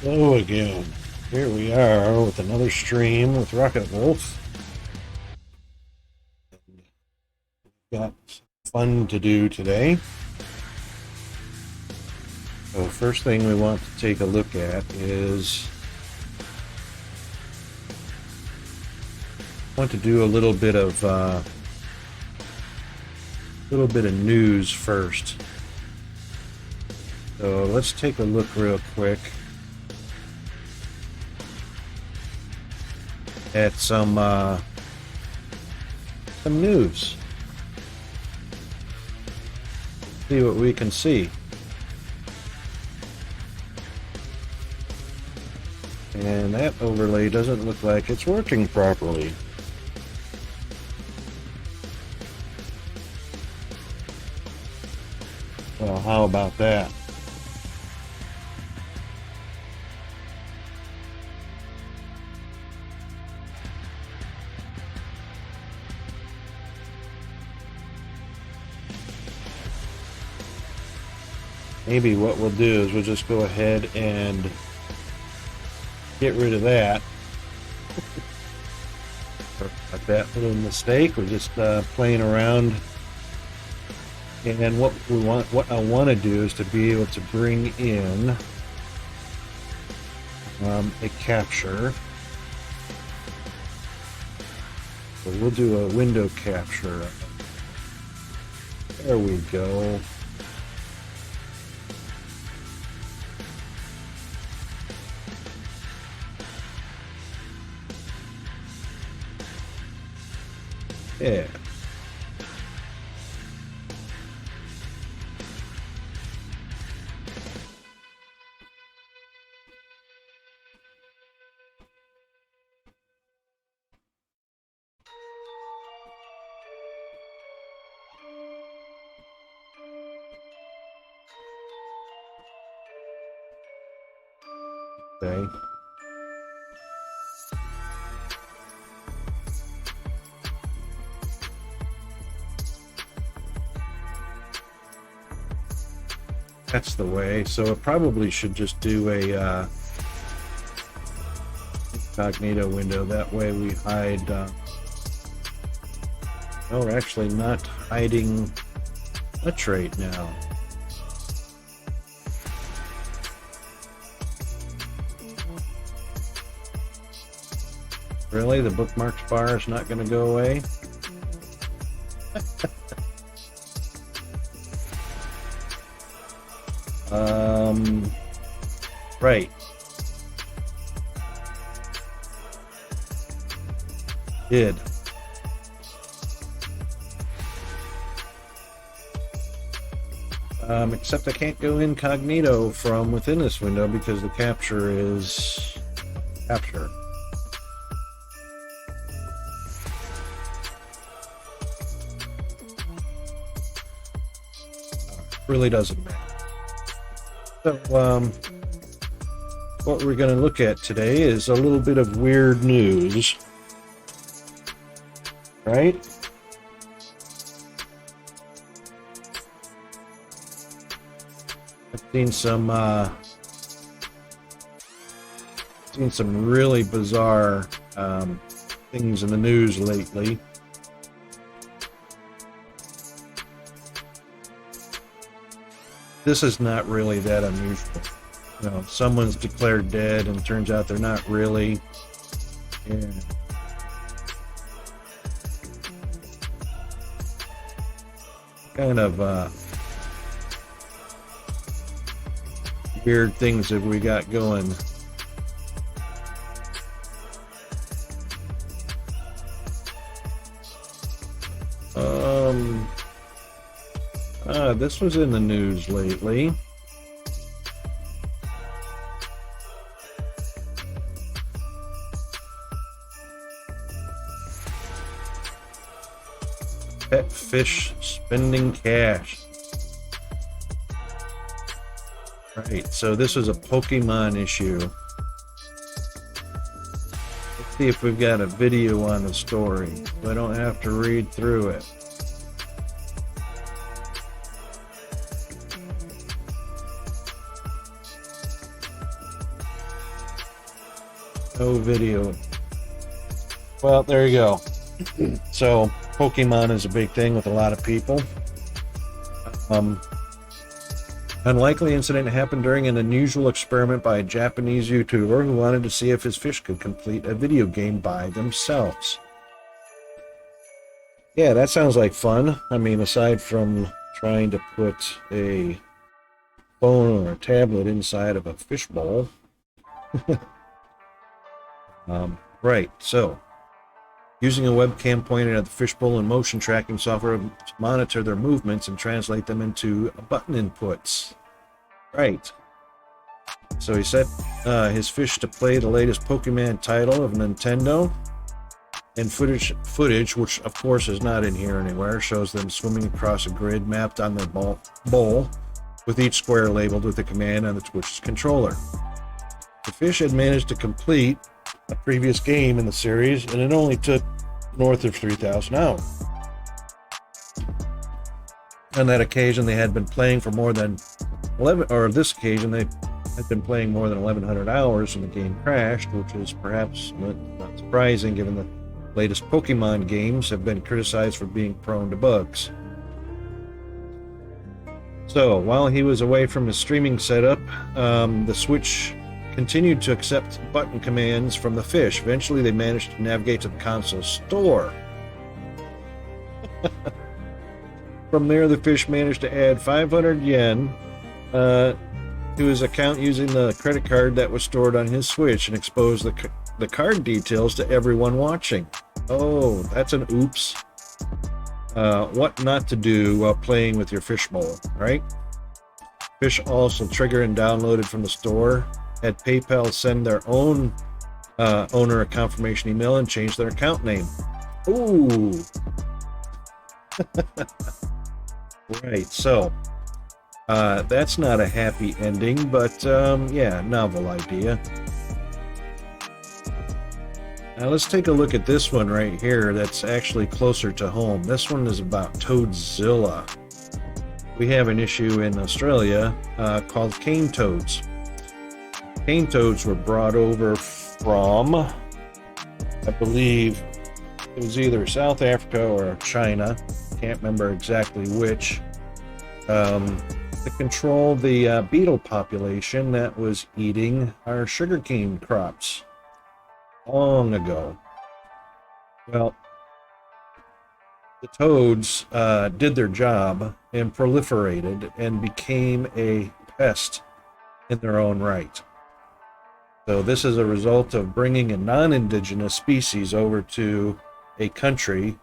Hello again. Here we are with another stream with RocketWolf. Got fun to do today. So first thing we want to take a look at is I want to do a little bit of news first. So let's take a look real quick at some news. See what we can see. And that overlay doesn't look like it's working properly. Well, how about that? Maybe what we'll do is we'll just go ahead and get rid of that. Like that little mistake. We're just playing around. And what I want to do is to be able to bring in a capture. So we'll do a window capture. There we go. Yeah. Okay. That's the way. So it probably should just do a incognito window. That way we hide. No, we're actually not hiding a trait now. Really? The bookmarks bar is not going to go away? Right. Did. Except I can't go incognito from within this window because the capture is capture. Really doesn't matter. So, what we're going to look at today is a little bit of weird news, right? I've seen some really bizarre things in the news lately. This is not really that unusual. You know, someone's declared dead and turns out they're not really. And kind of weird things that we got going. This was in the news lately. Pet fish spending cash. Right, so this was a Pokemon issue. Let's see if we've got a video on the story, so I don't have to read through it. No video. Well, there you go. So, Pokemon is a big thing with a lot of people. Unlikely incident happened during an unusual experiment by a Japanese YouTuber who wanted to see if his fish could complete a video game by themselves. Yeah, that sounds like fun. I mean, aside from trying to put a phone or a tablet inside of a fishbowl. Right, so using a webcam pointed at the fishbowl and motion tracking software to monitor their movements and translate them into button inputs. Right. So he set his fish to play the latest Pokemon title of Nintendo. And footage, which of course is not in here anywhere, shows them swimming across a grid mapped on their bowl, with each square labeled with a command on the Twitch controller. The fish had managed to complete a previous game in the series, and it only took north of 3,000 hours. On that occasion, they had been playing for more than 11, or this occasion, they had been playing more than 1,100 hours, and the game crashed, which is perhaps not surprising given the latest Pokemon games have been criticized for being prone to bugs. So, while he was away from his streaming setup, the Switch continued to accept button commands from the fish. Eventually, they managed to navigate to the console store. From there, the fish managed to add 500 yen to his account using the credit card that was stored on his Switch and expose the card details to everyone watching. Oh, that's an oops. What not to do while playing with your fishbowl, right? Fish also triggered and downloaded from the store, had PayPal send their own owner a confirmation email and change their account name. Ooh. Right, so that's not a happy ending, but yeah, novel idea. Now let's take a look at this one right here that's actually closer to home. This one is about Toadzilla. We have an issue in Australia called cane toads. Cane toads were brought over from, I believe, it was either South Africa or China. Can't remember exactly which. To control the beetle population that was eating our sugarcane crops. Long ago. Well, the toads did their job and proliferated and became a pest in their own right. So this is a result of bringing a non-indigenous species over to a country.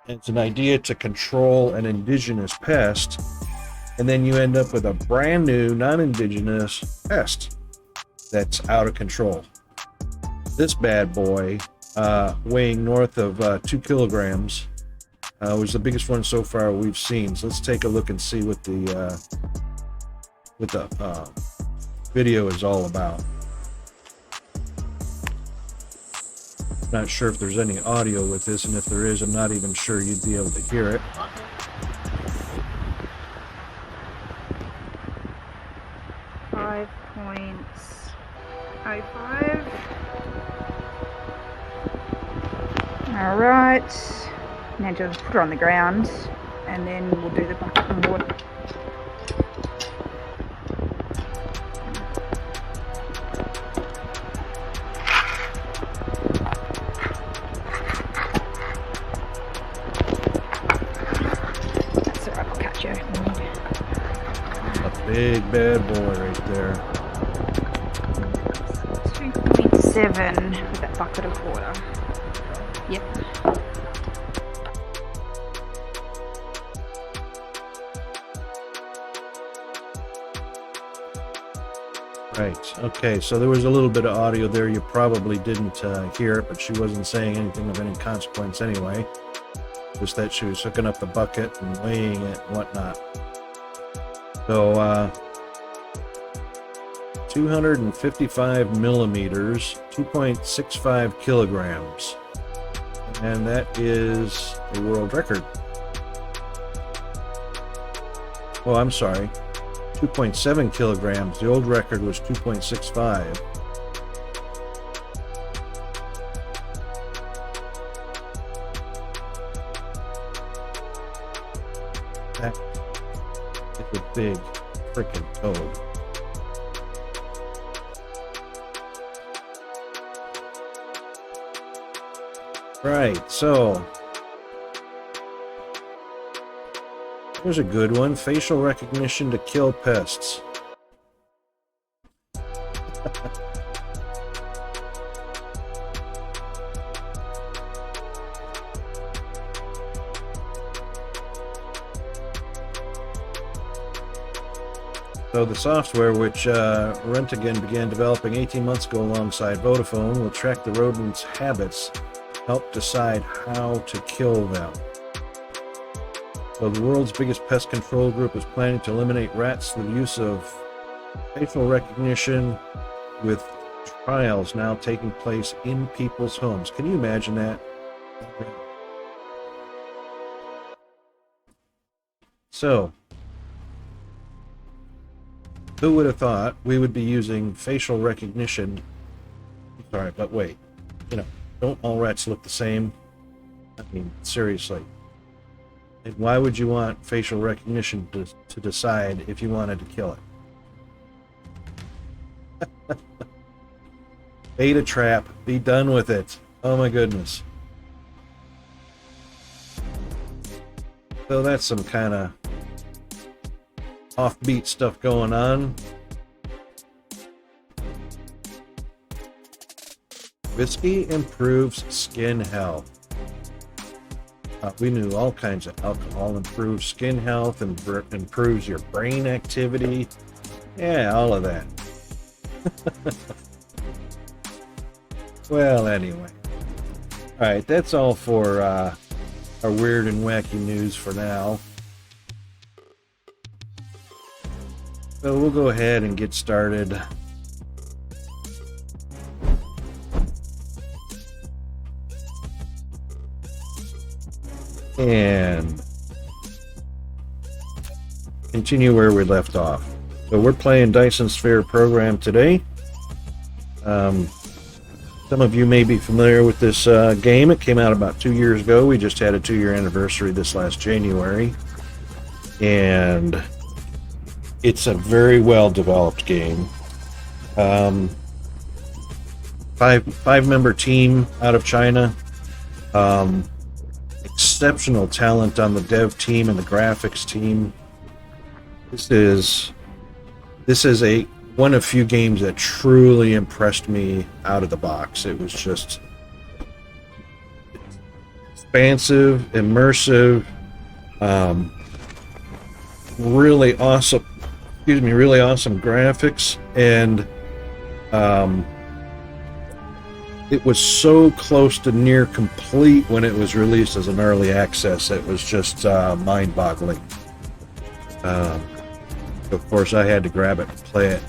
It's an idea to control an indigenous pest, and then you end up with a brand new non-indigenous pest that's out of control. This bad boy, weighing north of 2 kilograms, was the biggest one so far we've seen. So let's take a look and see what the video is all about. Not sure if there's any audio with this, and if there is, I'm not even sure you'd be able to hear it. Alright, now just put her on the ground and then we'll do the bucket and water. That's alright, I'll catch you. A big bad boy right there. 2.7 with that bucket of water. Yep. Right. Okay. So there was a little bit of audio there. You probably didn't hear it, but she wasn't saying anything of any consequence anyway. Just that she was hooking up the bucket and weighing it and whatnot. So, 255 millimeters, 2.65 kilograms. And that is a world record. Oh, I'm sorry. 2.7 kilograms. The old record was 2.65. That is a big freaking toad. Right, so here's a good one. Facial recognition to kill pests. So the software, which Rentgen began developing 18 months ago alongside Vodafone, will track the rodent's habits, help decide how to kill them. So the world's biggest pest control group is planning to eliminate rats through the use of facial recognition, with trials now taking place in people's homes. Can you imagine that? So, who would have thought we would be using facial recognition? Sorry, but wait. Don't all rats look the same? I mean, seriously. And why would you want facial recognition to decide if you wanted to kill it? Bait a trap. Be done with it. Oh my goodness. So that's some kind of offbeat stuff going on. Whiskey improves skin health. We knew all kinds of alcohol improves skin health and improves your brain activity. Yeah, all of that. Well, anyway. Alright, that's all for our weird and wacky news for now. So we'll go ahead and get started. And continue where we left off. So we're playing Dyson Sphere program today. Some of you may be familiar with this game. It came out about 2 years ago. We just had a 2-year anniversary this last January. And it's a very well developed game. Five-member team out of China. Exceptional talent on the dev team and the graphics team. This is one of few games that truly impressed me out of the box. It was just expansive, immersive, really awesome graphics, and it was so close to near complete when it was released as an early access. It was just mind-boggling. Of course, I had to grab it and play it.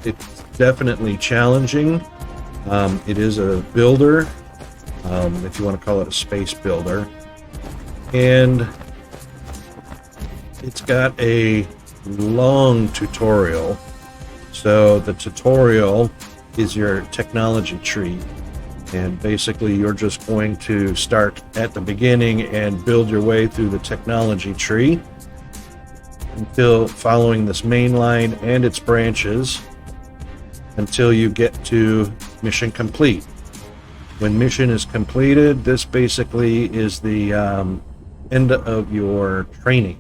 It's definitely challenging. It is a builder, if you want to call it a space builder. And it's got a long tutorial. So the tutorial is your technology tree, and basically you're just going to start at the beginning and build your way through the technology tree until following this main line and its branches until you get to mission complete. When mission is completed, this basically is the end of your training,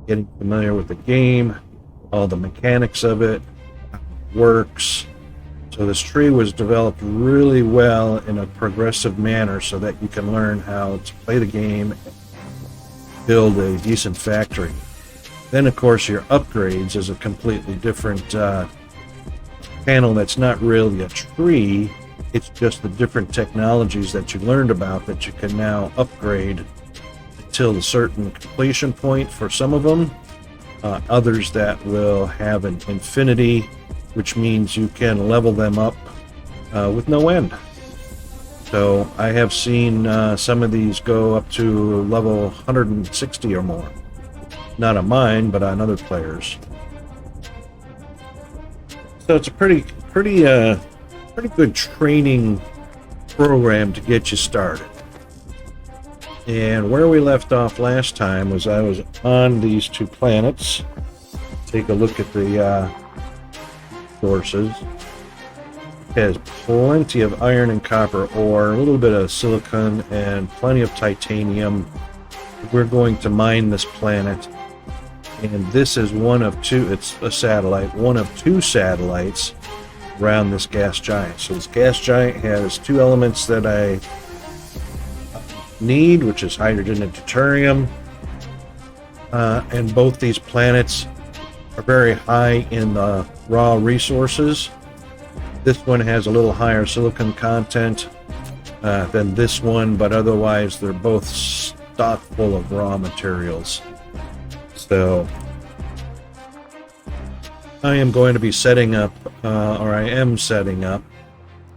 getting familiar with the game, all the mechanics of it, how it works. So this tree was developed really well in a progressive manner so that you can learn how to play the game, build a decent factory. Then, of course, your upgrades is a completely different panel that's not really a tree. It's just the different technologies that you learned about that you can now upgrade until a certain completion point for some of them. Others that will have an infinity, which means you can level them up with no end. So I have seen some of these go up to level 160 or more. Not on mine, but on other players. So it's a pretty good training program to get you started. And where we left off last time was I was on these two planets. Take a look at the sources. It has plenty of iron and copper ore, a little bit of silicon, and plenty of titanium. We're going to mine this planet. And this is one of two, it's a satellite, one of two satellites around this gas giant. So this gas giant has two elements that I need, which is hydrogen and deuterium. And both these planets are very high in the raw resources. This one has a little higher silicon content than this one, but otherwise they're both stock full of raw materials. So I am going to be setting up, or I am setting up,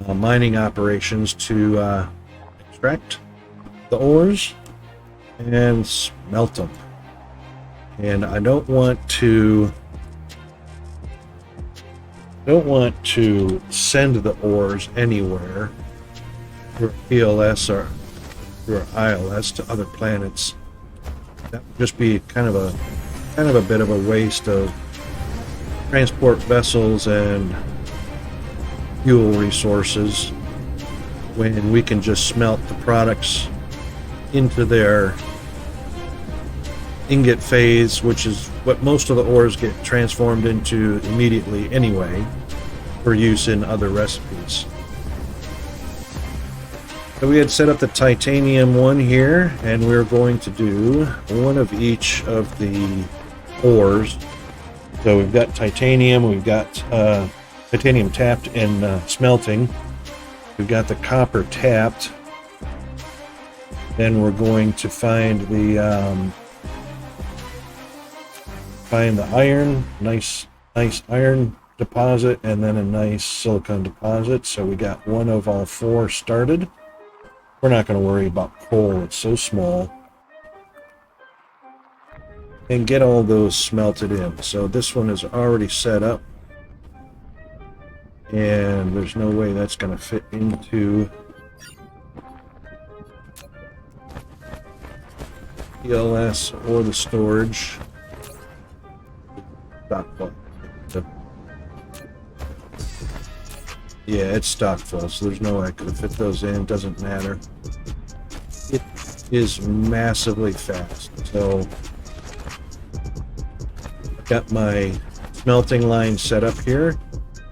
mining operations to extract the ores and smelt them. And I don't want to send the ores anywhere through PLS or through ILS to other planets. That would just be kind of a bit of a waste of transport vessels and fuel resources when we can just smelt the products into their ingot phase, which is what most of the ores get transformed into immediately anyway for use in other recipes. So we had set up the titanium one here, and we're going to do one of each of the ores. So we've got titanium, we've got titanium tapped and smelting. We've got the copper tapped. Then we're going to find the iron, nice iron deposit, and then a nice silicon deposit. So we got one of all four started. We're not going to worry about coal, it's so small. And get all those smelted in. So this one is already set up, and there's no way that's going to fit into PLS or the storage. Stock full. Yeah, it's stock full, so there's no way I could have fit those in. Doesn't matter. It is massively fast. So I've got my smelting line set up here.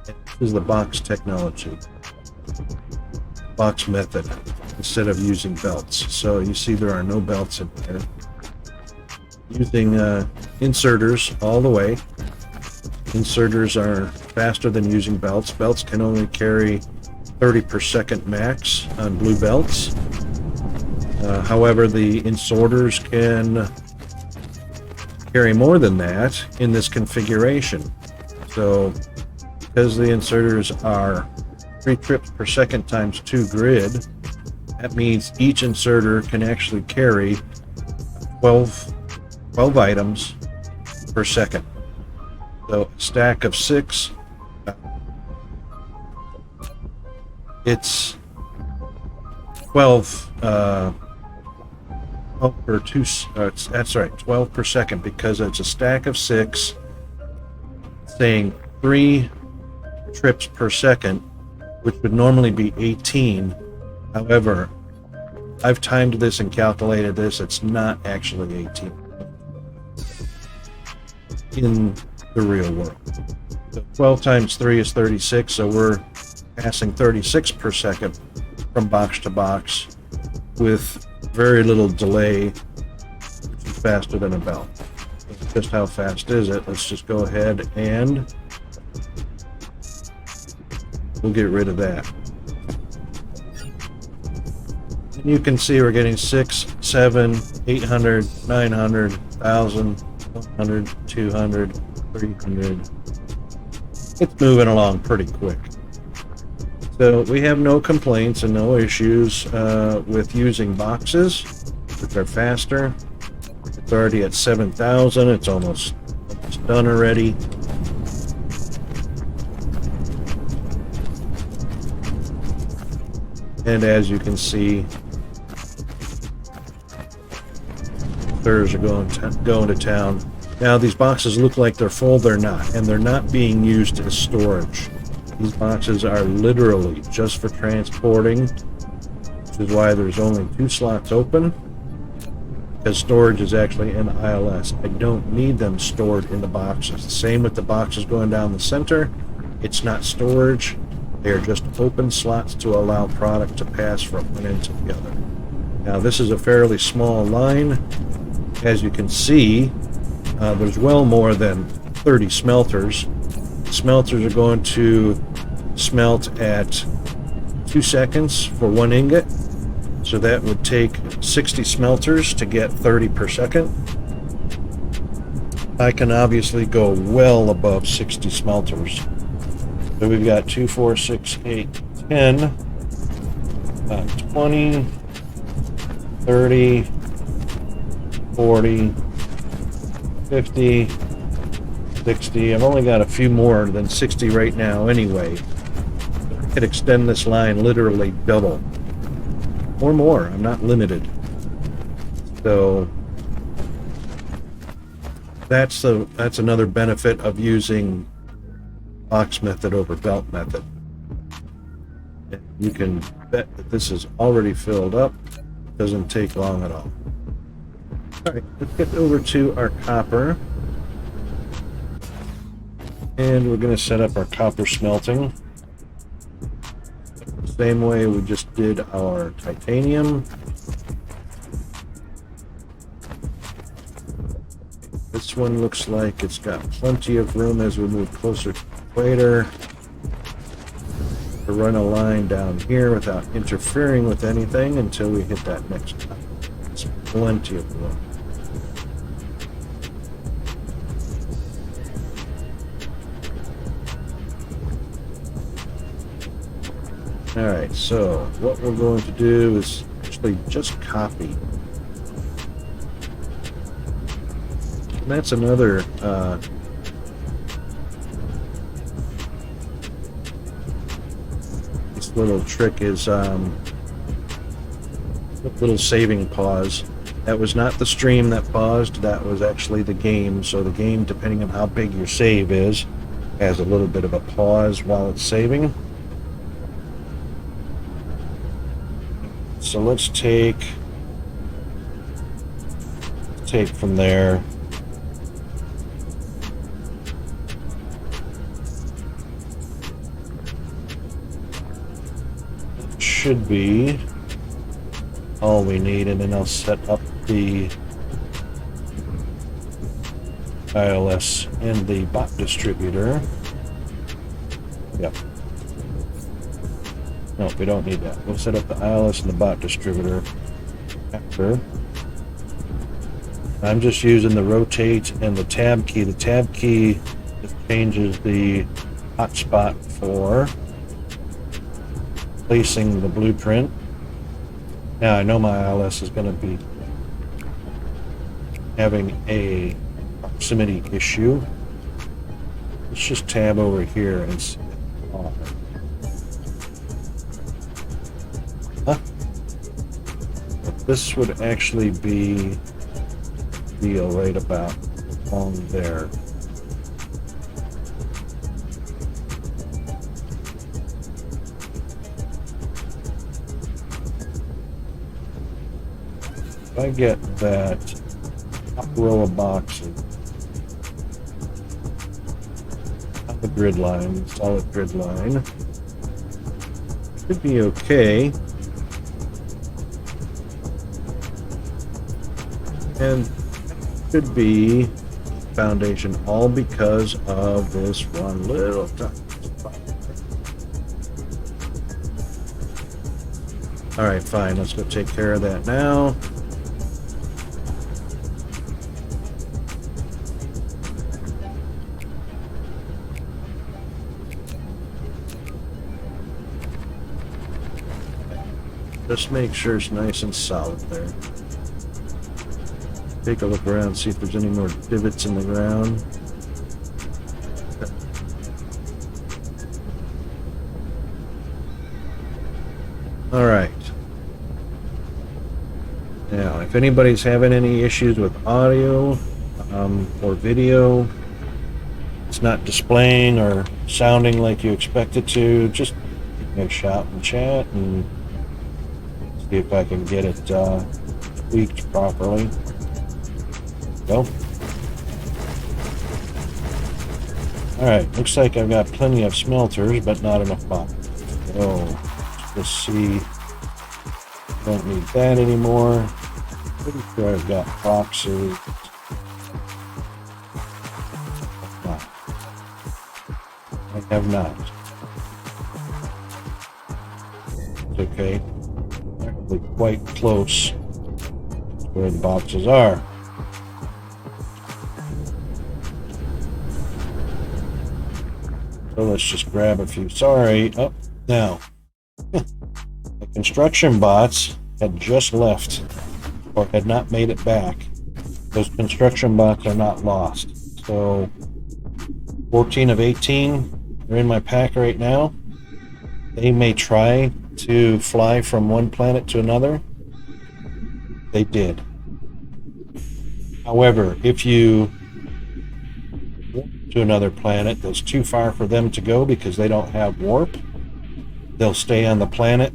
This is the box technology, box method, instead of using belts. So you see there are no belts in there. Using inserters all the way. Inserters are faster than using belts. Belts can only carry 30 per second max on blue belts. However, the inserters can carry more than that in this configuration. So because the inserters are 3 trips per second times 2 grid, that means each inserter can actually carry 12 items per second. So a stack of 6, it's 12 per 2, that's right, 12 per second, because it's a stack of 6 saying 3 trips per second, which would normally be 18. However, I've timed this and calculated this, it's not actually 18 in the real world. So 12 times 3 is 36, so we're passing 36 per second from box to box with very little delay, which is faster than a belt. Just how fast is it? Let's just go ahead and we'll get rid of that. And you can see we're getting 6, 7, 800, 900, 1,000, 100, 200, 300. It's moving along pretty quick. So we have no complaints and no issues with using boxes, which are faster. It's already at 7,000. It's almost done already. And as you can see, smelters are going to town. Now these boxes look like they're full, they're not, and they're not being used as storage. These boxes are literally just for transporting, which is why there's only 2 slots open, because storage is actually in the ILS. I don't need them stored in the boxes. The same with the boxes going down the center. It's not storage. They're just open slots to allow product to pass from one end to the other. Now this is a fairly small line. As you can see, there's well more than 30 smelters. Smelters are going to smelt at 2 seconds for 1 ingot. So that would take 60 smelters to get 30 per second. I can obviously go well above 60 smelters. So we've got 2, 4, 6, 8, 10, 20, 30, 40, 50, 60. I've only got a few more than 60 right now anyway. I could extend this line literally double or more. I'm not limited. So that's another benefit of using box method over belt method. You can bet that this is already filled up. Doesn't take long at all. All right, let's get over to our copper. And we're going to set up our copper smelting. Same way we just did our titanium. This one looks like it's got plenty of room as we move closer to the equator to run a line down here without interfering with anything until we hit that next line. It's plenty of room. Alright, so what we're going to do is actually just copy. And that's another this little trick is a little saving pause. That was not the stream that paused, that was actually the game. So the game, depending on how big your save is, has a little bit of a pause while it's saving. So let's take from there. It should be all we need, and then I'll set up the ILS and the bot distributor. Yep. No, we don't need that. We'll set up the ILS and the bot distributor after. I'm just using the rotate and the tab key. The tab key just changes the hotspot for placing the blueprint. Now I know my ILS is going to be having a proximity issue. Let's just tab over here and see it on. This would actually be deal right about along there. If I get that top row of boxes on the grid line, solid grid line, should be okay. And should be foundation, all because of this one little touch. All right, fine. Let's go take care of that now. Just make sure it's nice and solid there. Take a look around, see if there's any more divots in the ground. All right. Now, I If anybody's having any issues with audio or video, it's not displaying or sounding like you expect it to, just give me a shout in chat and see if I can get it tweaked properly. Go. Alright, looks like I've got plenty of smelters, but not enough boxes. So, let's see. Don't need that anymore. Pretty sure I've got boxes. I have not. It's okay. Actually quite close to where the boxes are. So let's just grab a few. Sorry. Oh, now. The construction bots had just left or had not made it back. Those construction bots are not lost. So 14 of 18 are in my pack right now. They may try to fly from one planet to another. They did. However, if you to another planet that's too far for them to go because they don't have warp, they'll stay on the planet,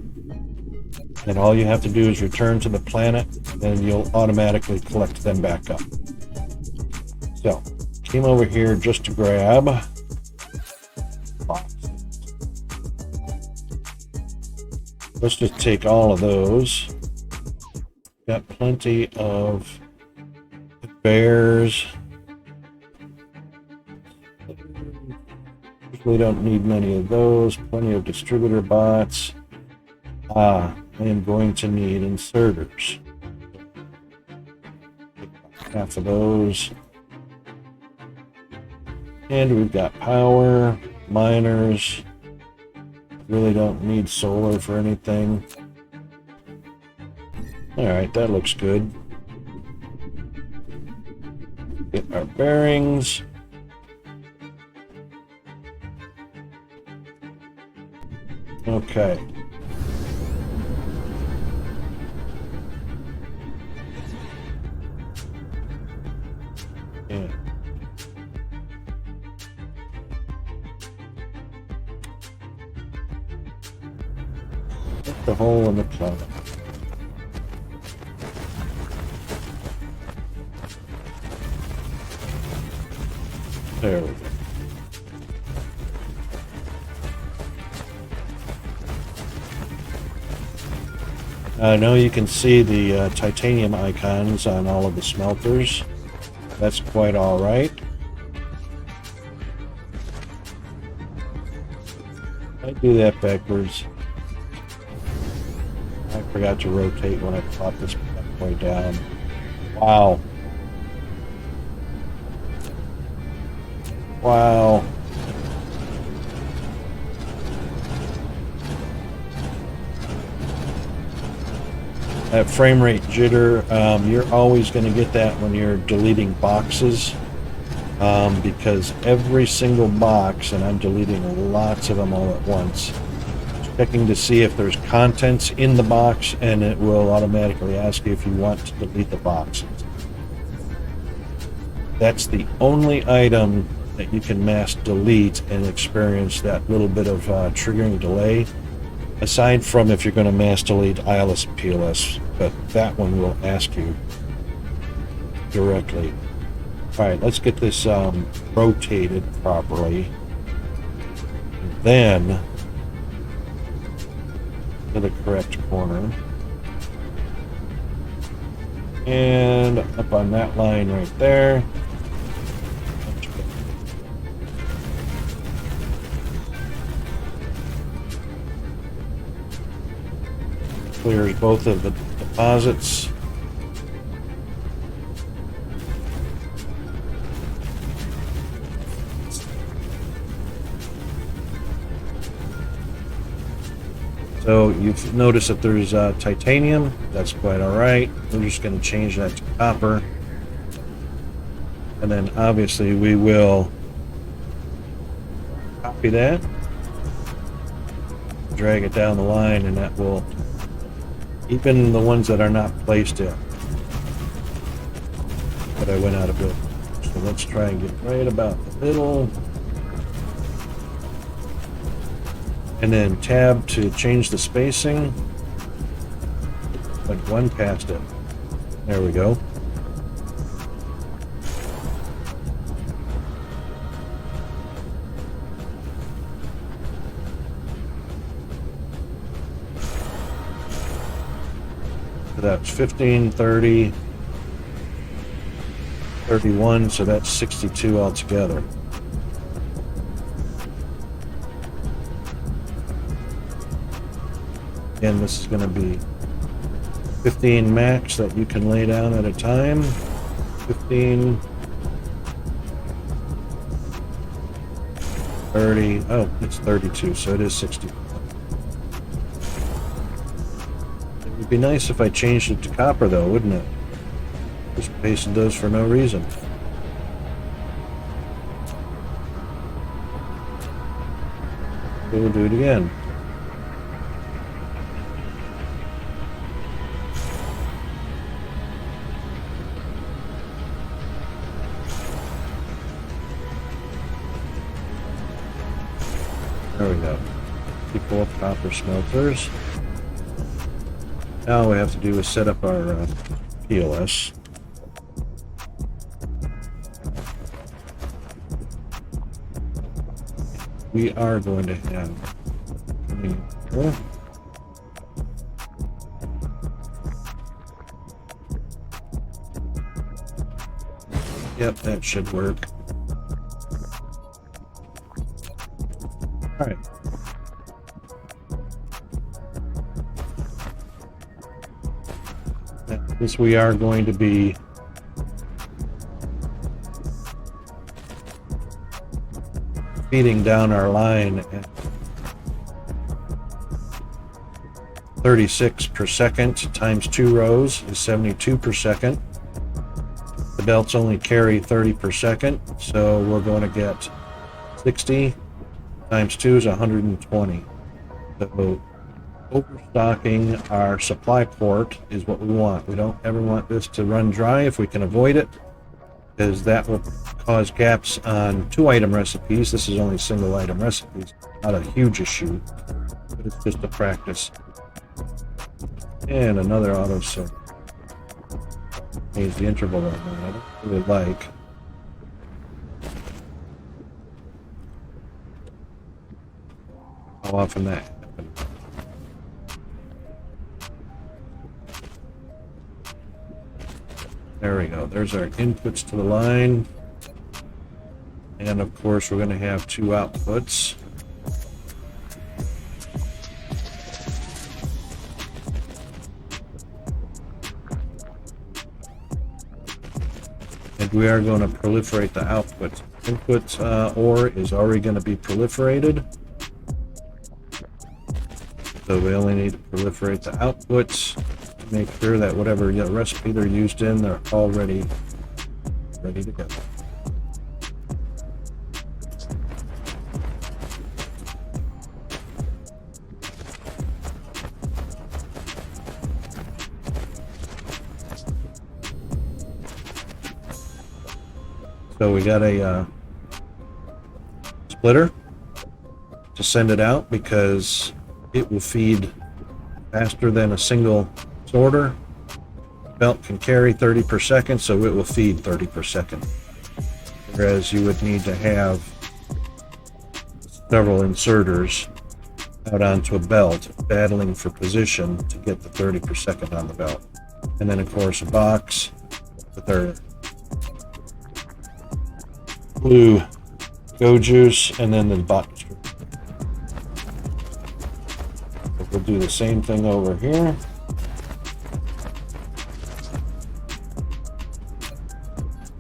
and all you have to do is return to the planet and you'll automatically collect them back up. So, came over here just to grab boxes. Let's just take all of those. Got plenty of bears. We don't need many of those. Plenty of distributor bots. I am going to need inserters. Half of those. And we've got power, miners. Really don't need solar for anything. Alright, that looks good. Get our bearings. Okay. Yeah. Put the hole in the cloud. There we go. I know you can see the titanium icons on all of the smelters. That's quite all right. I do that backwards. I forgot to rotate when I pop this way down. Wow. Wow. That frame rate jitter, you're always going to get that when you're deleting boxes, because every single box, and I'm deleting lots of them all at once, checking to see if there's contents in the box, and it will automatically ask you if you want to delete the boxes. That's the only item that you can mass delete and experience that little bit of triggering delay. Aside from if you're going to mass delete ILS and PLS, but that one will ask you directly. Alright, let's get this rotated properly. And then to the correct corner. And up on that line right there. Clears both of the deposits. So you've noticed that there's titanium. That's quite all right. We're just going to change that to copper. And then obviously we will copy that, drag it down the line, and that will, even the ones that are not placed yet, but I went out of it. So let's try and get right about the middle. And then tab to change the spacing. Like one past it. There we go. So that's 15, 30, 31, so that's 62 altogether. Again, this is going to be 15 max that you can lay down at a time. 15, 30, oh, it's 32, so it is 60. It would be nice if I changed it to copper though, wouldn't it? Just pasted those for no reason. We'll do it again. There we go. Equal up copper smelters. Now all we have to do is set up our POS. We are going to have yep, that should work. All right. This we are going to be feeding down our line at 36 per second times 2 rows is 72 per second. The belts only carry 30 per second, so we're going to get 60 times 2 is 120. So overstocking our supply port is what we want. We don't ever want this to run dry if we can avoid it, because that will cause gaps on 2-item recipes. This is only single-item recipes, not a huge issue, but it's just a practice. And another auto sort. Change the interval on that. I don't really like. How often that happens. There we go. There's our inputs to the line. And of course, we're going to have 2 outputs. And we are going to proliferate the outputs. Input ore is already going to be proliferated. So we only need to proliferate the outputs to make sure that whatever recipe they're used in, they're already ready to go. So we got a splitter to send it out because it will feed faster than a single sorter. Belt can carry 30 per second, so it will feed 30 per second. Whereas you would need to have several inserters out onto a belt battling for position to get the 30 per second on the belt. And then of course a box with our blue go juice and then the box. We'll do the same thing over here.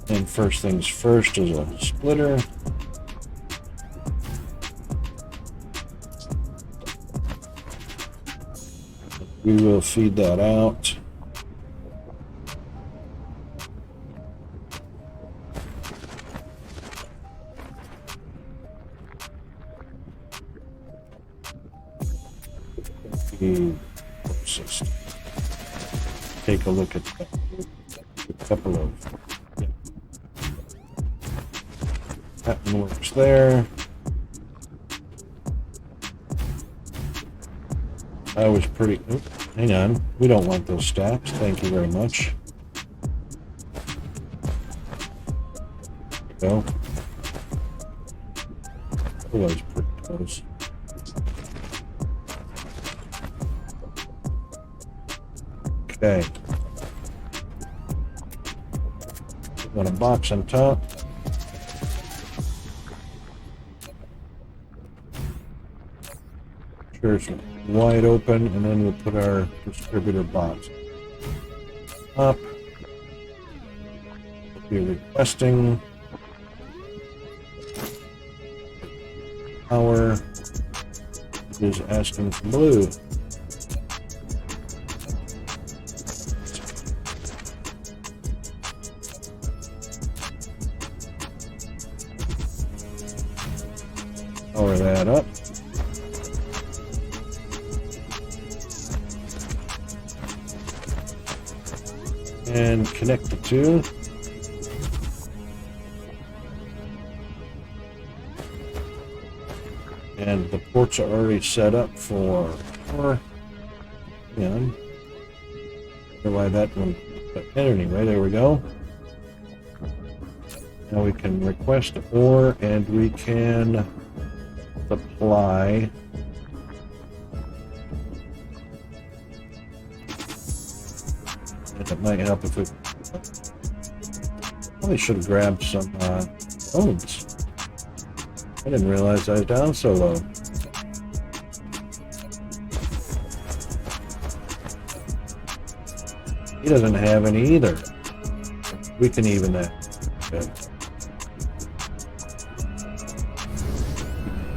And first things first is a splitter. We will feed that out. Take a look at that. A couple of That one works there. I was pretty... Oh, hang on. We don't want those stacks. Thank you very much. There we go. That was pretty close. Okay. Got a box on top. Sure, it's wide open, and then we'll put our distributor box up. We'll be requesting power. It is asking for blue. Power that up. And connect the two. And the ports are already set up for power. And why that one. But anyway, there we go. Now we can request ore, and we can supply and it might help if we probably should have grabbed some bones. I didn't realize I was down so low. He doesn't have any either. We can even that. Okay.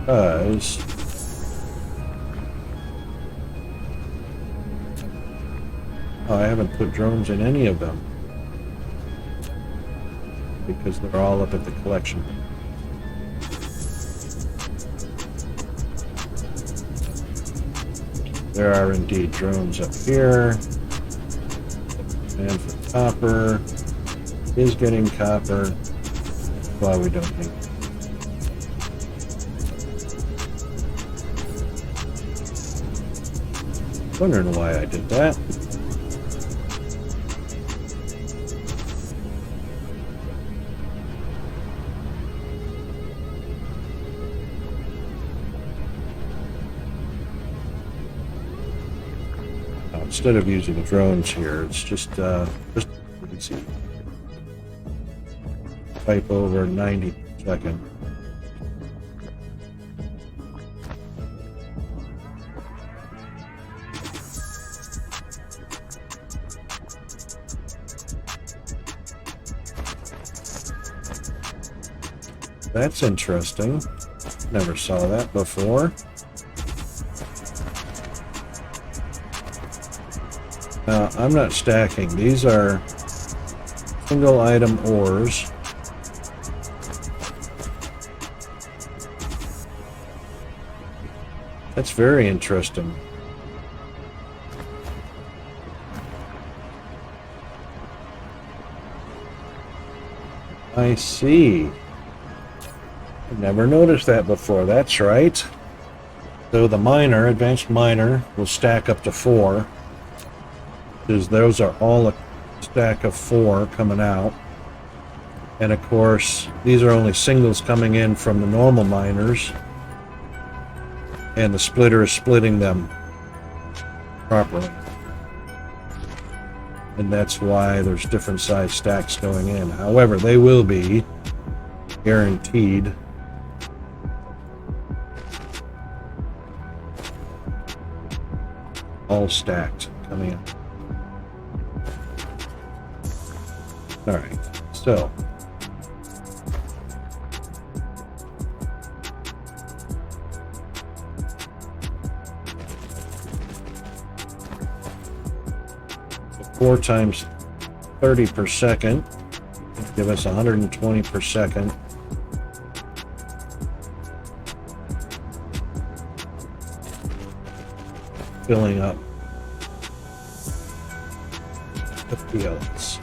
Because I haven't put drones in any of them because they're all up at the collection. There are indeed drones up here. And for copper is getting copper. That's why we don't need it. Wondering why I did that. Instead of using drones here, it's just easy. Pipe over 90 per second. That's interesting. Never saw that before. Now, I'm not stacking. These are single item ores. That's very interesting. I see. I've never noticed that before. That's right. So the miner, advanced miner, will stack up to 4. Because those are all a stack of 4 coming out. And of course, these are only singles coming in from the normal miners. And the splitter is splitting them properly. And that's why there's different size stacks going in. However, they will be guaranteed all stacked coming in. All right, so four times 30 per second give us 120 per second. Filling up the fields.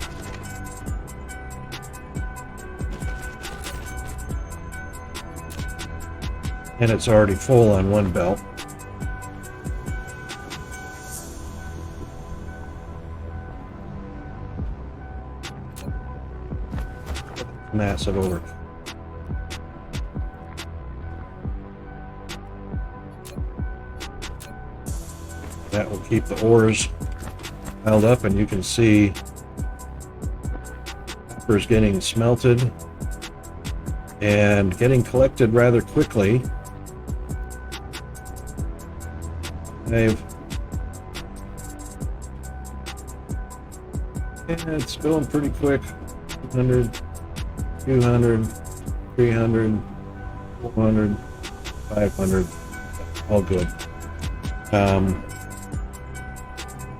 and it's already full on one belt. Massive over. That will keep the ores held up, and you can see copper's getting smelted and getting collected rather quickly. It's going pretty quick. 100, 200, 300, 400, 500, all good.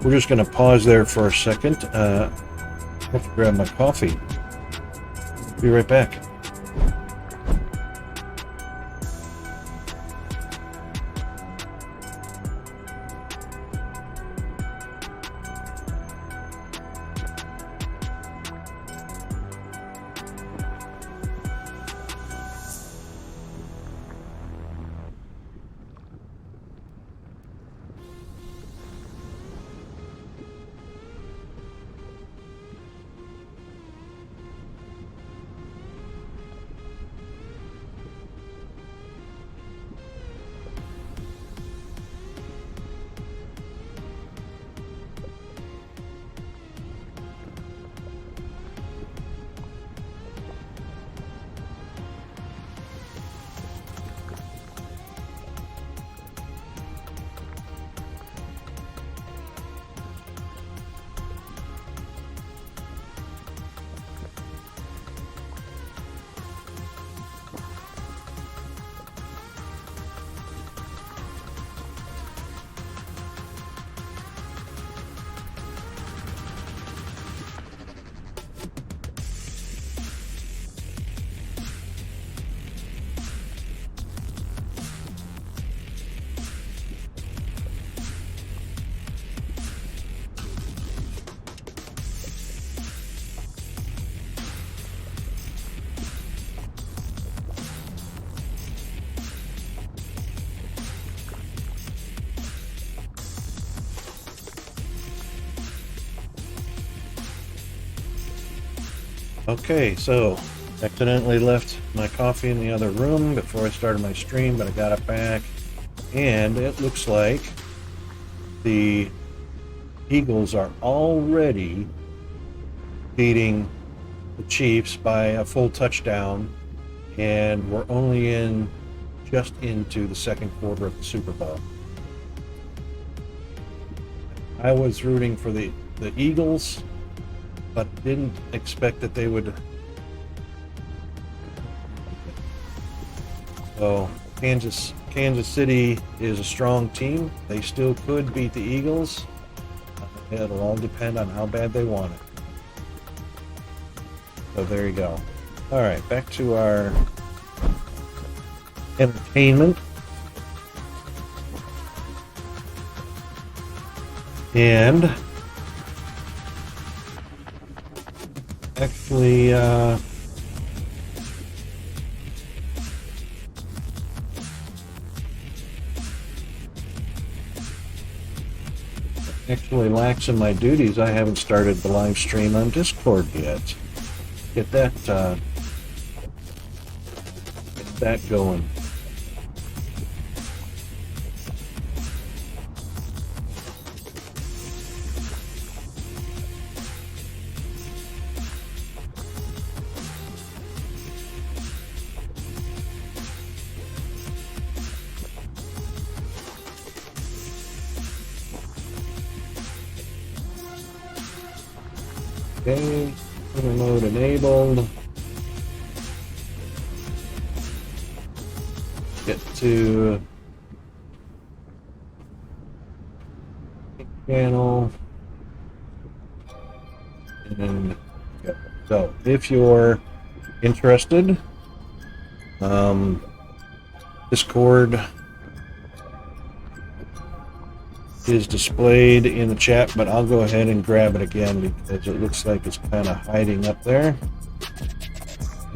We're just going to pause there for a second. I have to grab my coffee. Be right back. Okay, so accidentally left my coffee in the other room before I started my stream, but I got it back, and it looks like the Eagles are already beating the Chiefs by a full touchdown, and we're only just into the second quarter of the Super Bowl. I was rooting for the Eagles, but didn't expect that they would. So Kansas City is a strong team. They still could beat the Eagles. It'll all depend on how bad they want it. So there you go. All right, back to our entertainment. And actually, lax in my duties. I haven't started the live stream on Discord yet. Get that going. Okay, printer mode enabled. Get to channel, and go. So if you're interested, Discord is displayed in the chat, but I'll go ahead and grab it again because it looks like it's kind of hiding up there.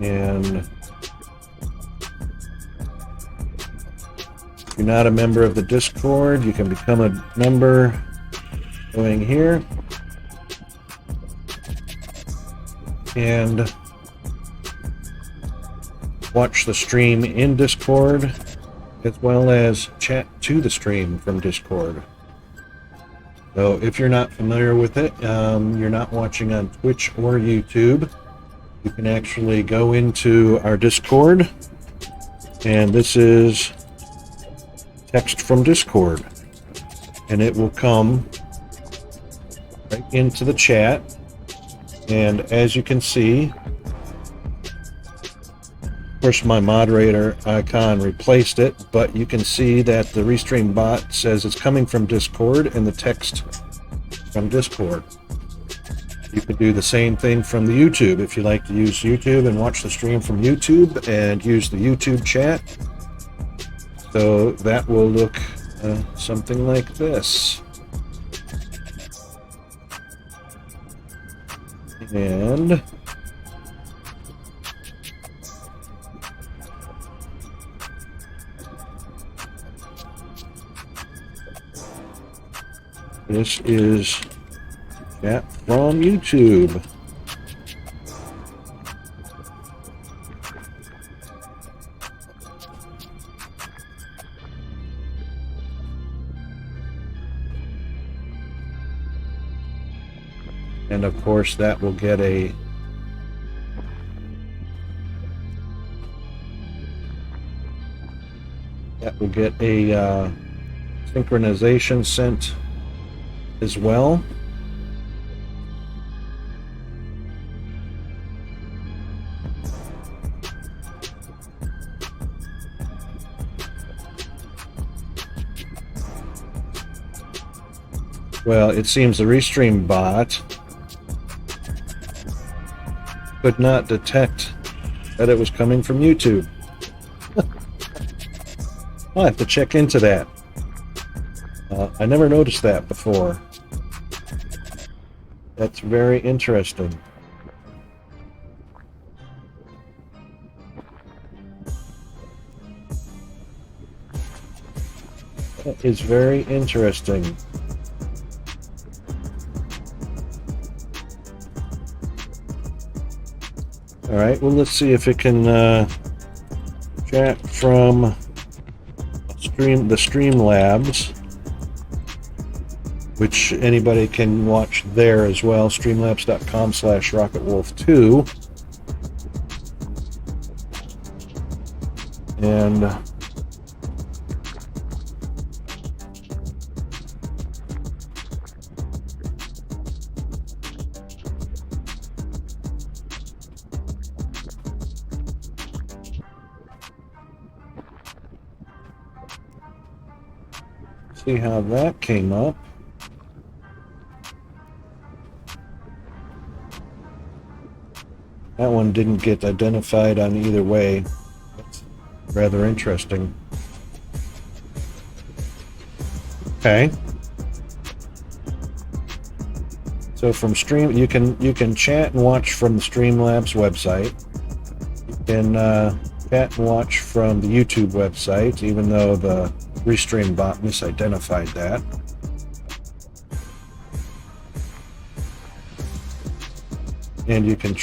And you're not a member of the Discord, you can become a member going here. And watch the stream in Discord, as well as chat to the stream from Discord. So if you're not familiar with it, you're not watching on Twitch or YouTube, you can actually go into our Discord, and this is text from Discord, and it will come right into the chat. And as you can see, of course my moderator icon replaced it, but you can see that the Restream bot says it's coming from Discord and the text from Discord. You can do the same thing from the YouTube if you like to use YouTube and watch the stream from YouTube and use the YouTube chat. So that will look something like this. And this is chat from YouTube. And of course that will get a synchronization sent as well. Well, it seems the Restream bot could not detect that it was coming from YouTube. I'll have to check into that. I never noticed that before. That's very interesting. That is very interesting. All right, well, let's see if it can chat from the Streamlabs, which anybody can watch there as well, streamlabs.com/RocketWolf2. And see how that came up. That one didn't get identified on either way. That's rather interesting. Okay. So from Stream, you can chat and watch from the Streamlabs website. You can chat and watch from the YouTube website, even though the Restream bot misidentified that. And you can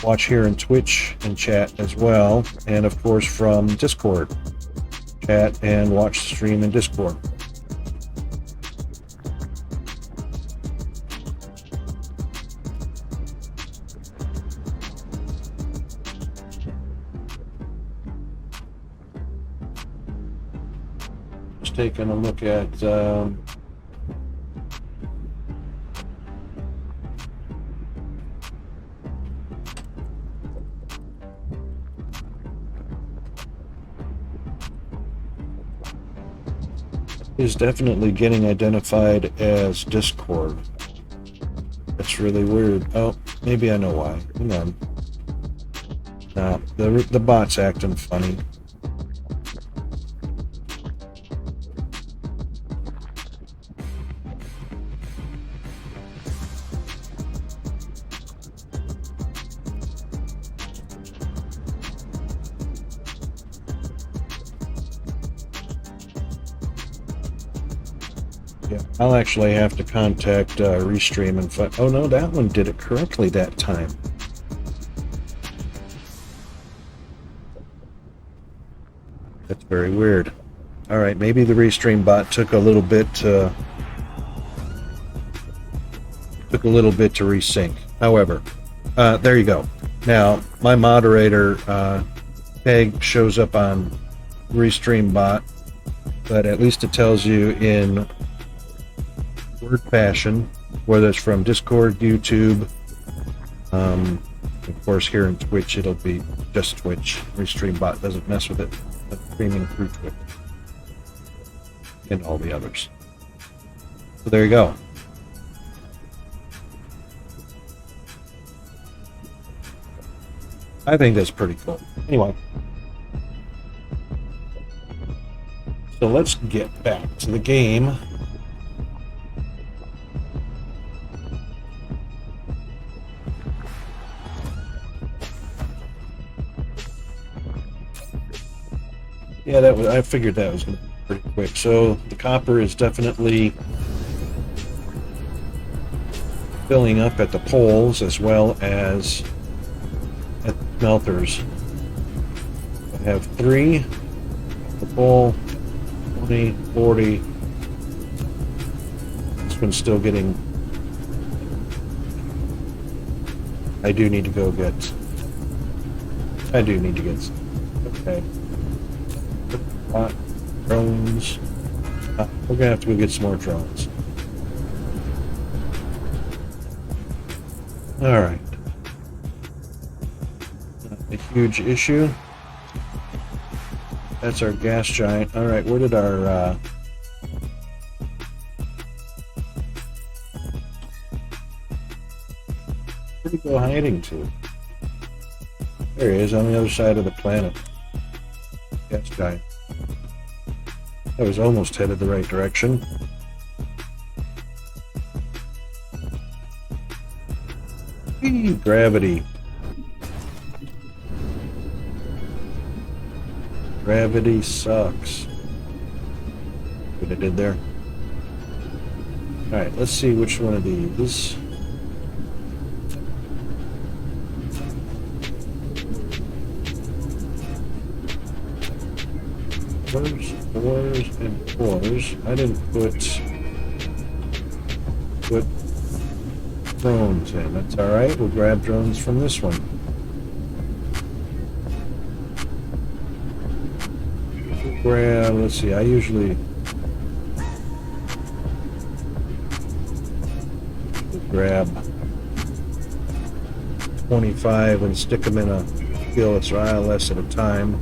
watch here in Twitch and chat as well, and of course from Discord, chat and watch the stream in Discord. Just taking a look at is definitely getting identified as Discord. That's really weird. Oh, maybe I know why. Hang on. Nah, the bot's acting funny. Yeah, I'll actually have to contact Restream and find. Oh no, that one did it correctly that time. That's very weird. All right, maybe the Restream bot took a little bit to resync. However, there you go. Now my moderator tag shows up on Restream bot, but at least it tells you in word fashion, whether it's from Discord, YouTube, of course here in Twitch it'll be just Twitch. Restream bot doesn't mess with it, but streaming through Twitch and all the others. So there you go. I think that's pretty cool. Anyway, so let's get back to the game. Yeah, I figured that was going to be pretty quick. So the copper is definitely filling up at the poles as well as at the smelters. I have 3, the pole, 20, 40. This one's still getting. I do need to get. Okay. Drones. We're gonna have to go get some more drones. All right. Not a huge issue. That's our gas giant. All right, where did our where'd he go hiding to? There he is on the other side of the planet. Gas giant. I was almost headed the right direction. Whee, gravity. Gravity sucks. What I did there. Alright, let's see which one of these. Fours, and 4s. I didn't put drones in. That's alright. We'll grab drones from this one. Grab, let's see, I usually grab 25 and stick them in a field or ILS at a time,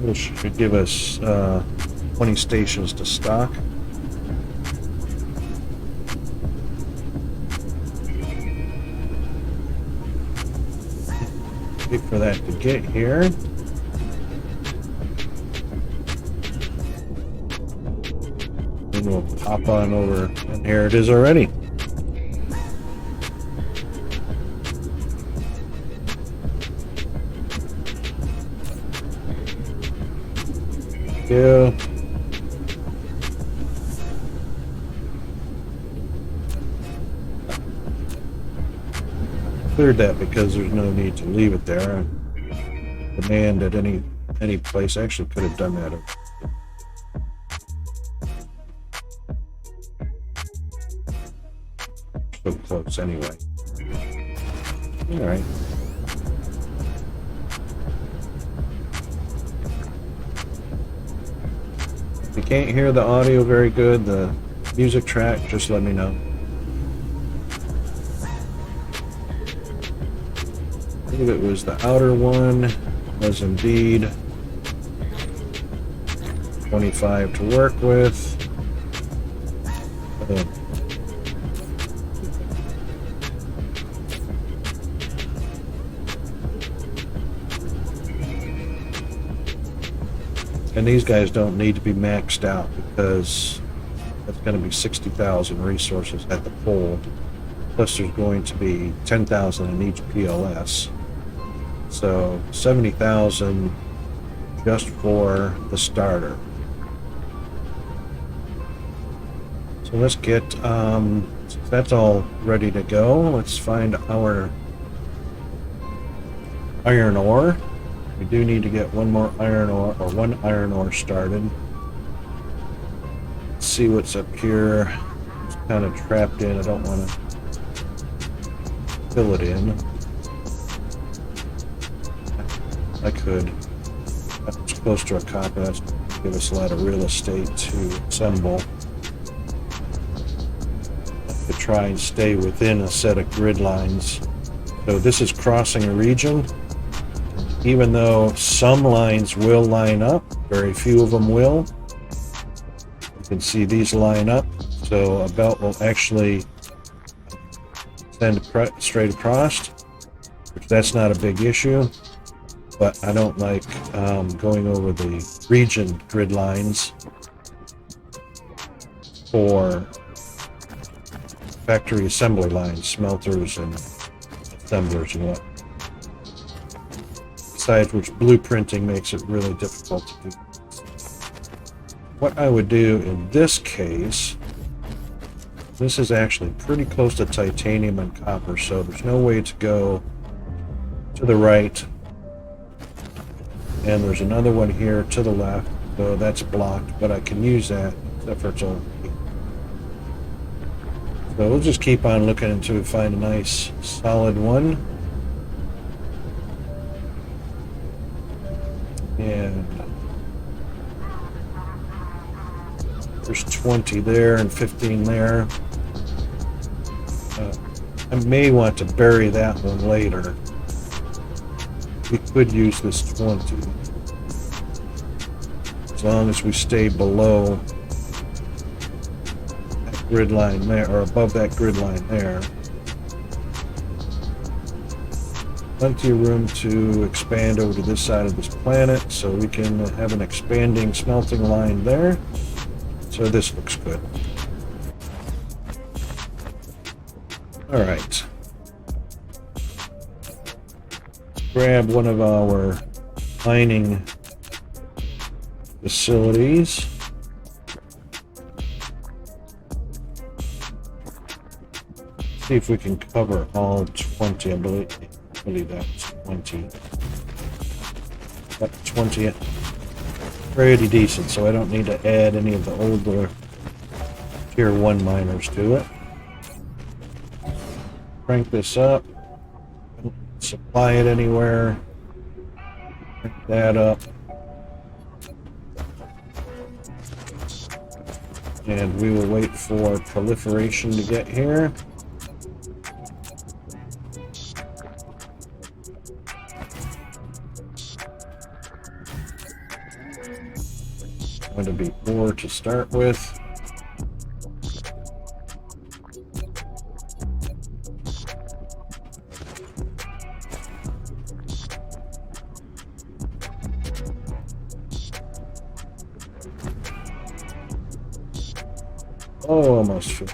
which should give us 20 stations to stock. Wait for that to get here. And we'll pop on over, and here it is already. Yeah. Cleared that because there's no need to leave it there. Demand at any place. I actually could have done that. So close anyway. All right. If you can't hear the audio very good, the music track, just let me know. I believe it was the outer one, was indeed 25 to work with. And these guys don't need to be maxed out because that's going to be 60,000 resources at the pole. Plus there's going to be 10,000 in each PLS. So 70,000 just for the starter. So let's get, that's all ready to go. Let's find our iron ore. We do need to get one more iron ore, or one iron ore started. Let's see what's up here. It's kind of trapped in. I don't want to fill it in. I could. That's close to a copper. That's give us a lot of real estate to assemble. To try and stay within a set of grid lines. So this is crossing a region. Even though some lines will line up, very few of them will. You can see these line up, so a belt will actually send straight across, which that's not a big issue. But I don't like going over the region grid lines for factory assembly lines, smelters and assemblers and what. Besides which, blueprinting makes it really difficult to do. What I would do in this case, this is actually pretty close to titanium and copper, so there's no way to go to the right. And there's another one here to the left, so that's blocked, but I can use that, except for it's only. So we'll just keep on looking until we find a nice solid one. And there's 20 there and 15 there. I may want to bury that one later. We could use this 20. As long as we stay below that grid line there, or above that grid line there. Plenty of room to expand over to this side of this planet, so we can have an expanding smelting line there. So this looks good. All right. Grab one of our mining facilities. See if we can cover all 20, I believe that's 20. Got 20 pretty decent, so I don't need to add any of the older tier 1 miners to it. Crank this up. Don't supply it anywhere. Crank that up. And we will wait for proliferation to get here. Going to be ore to start with. Oh, almost full.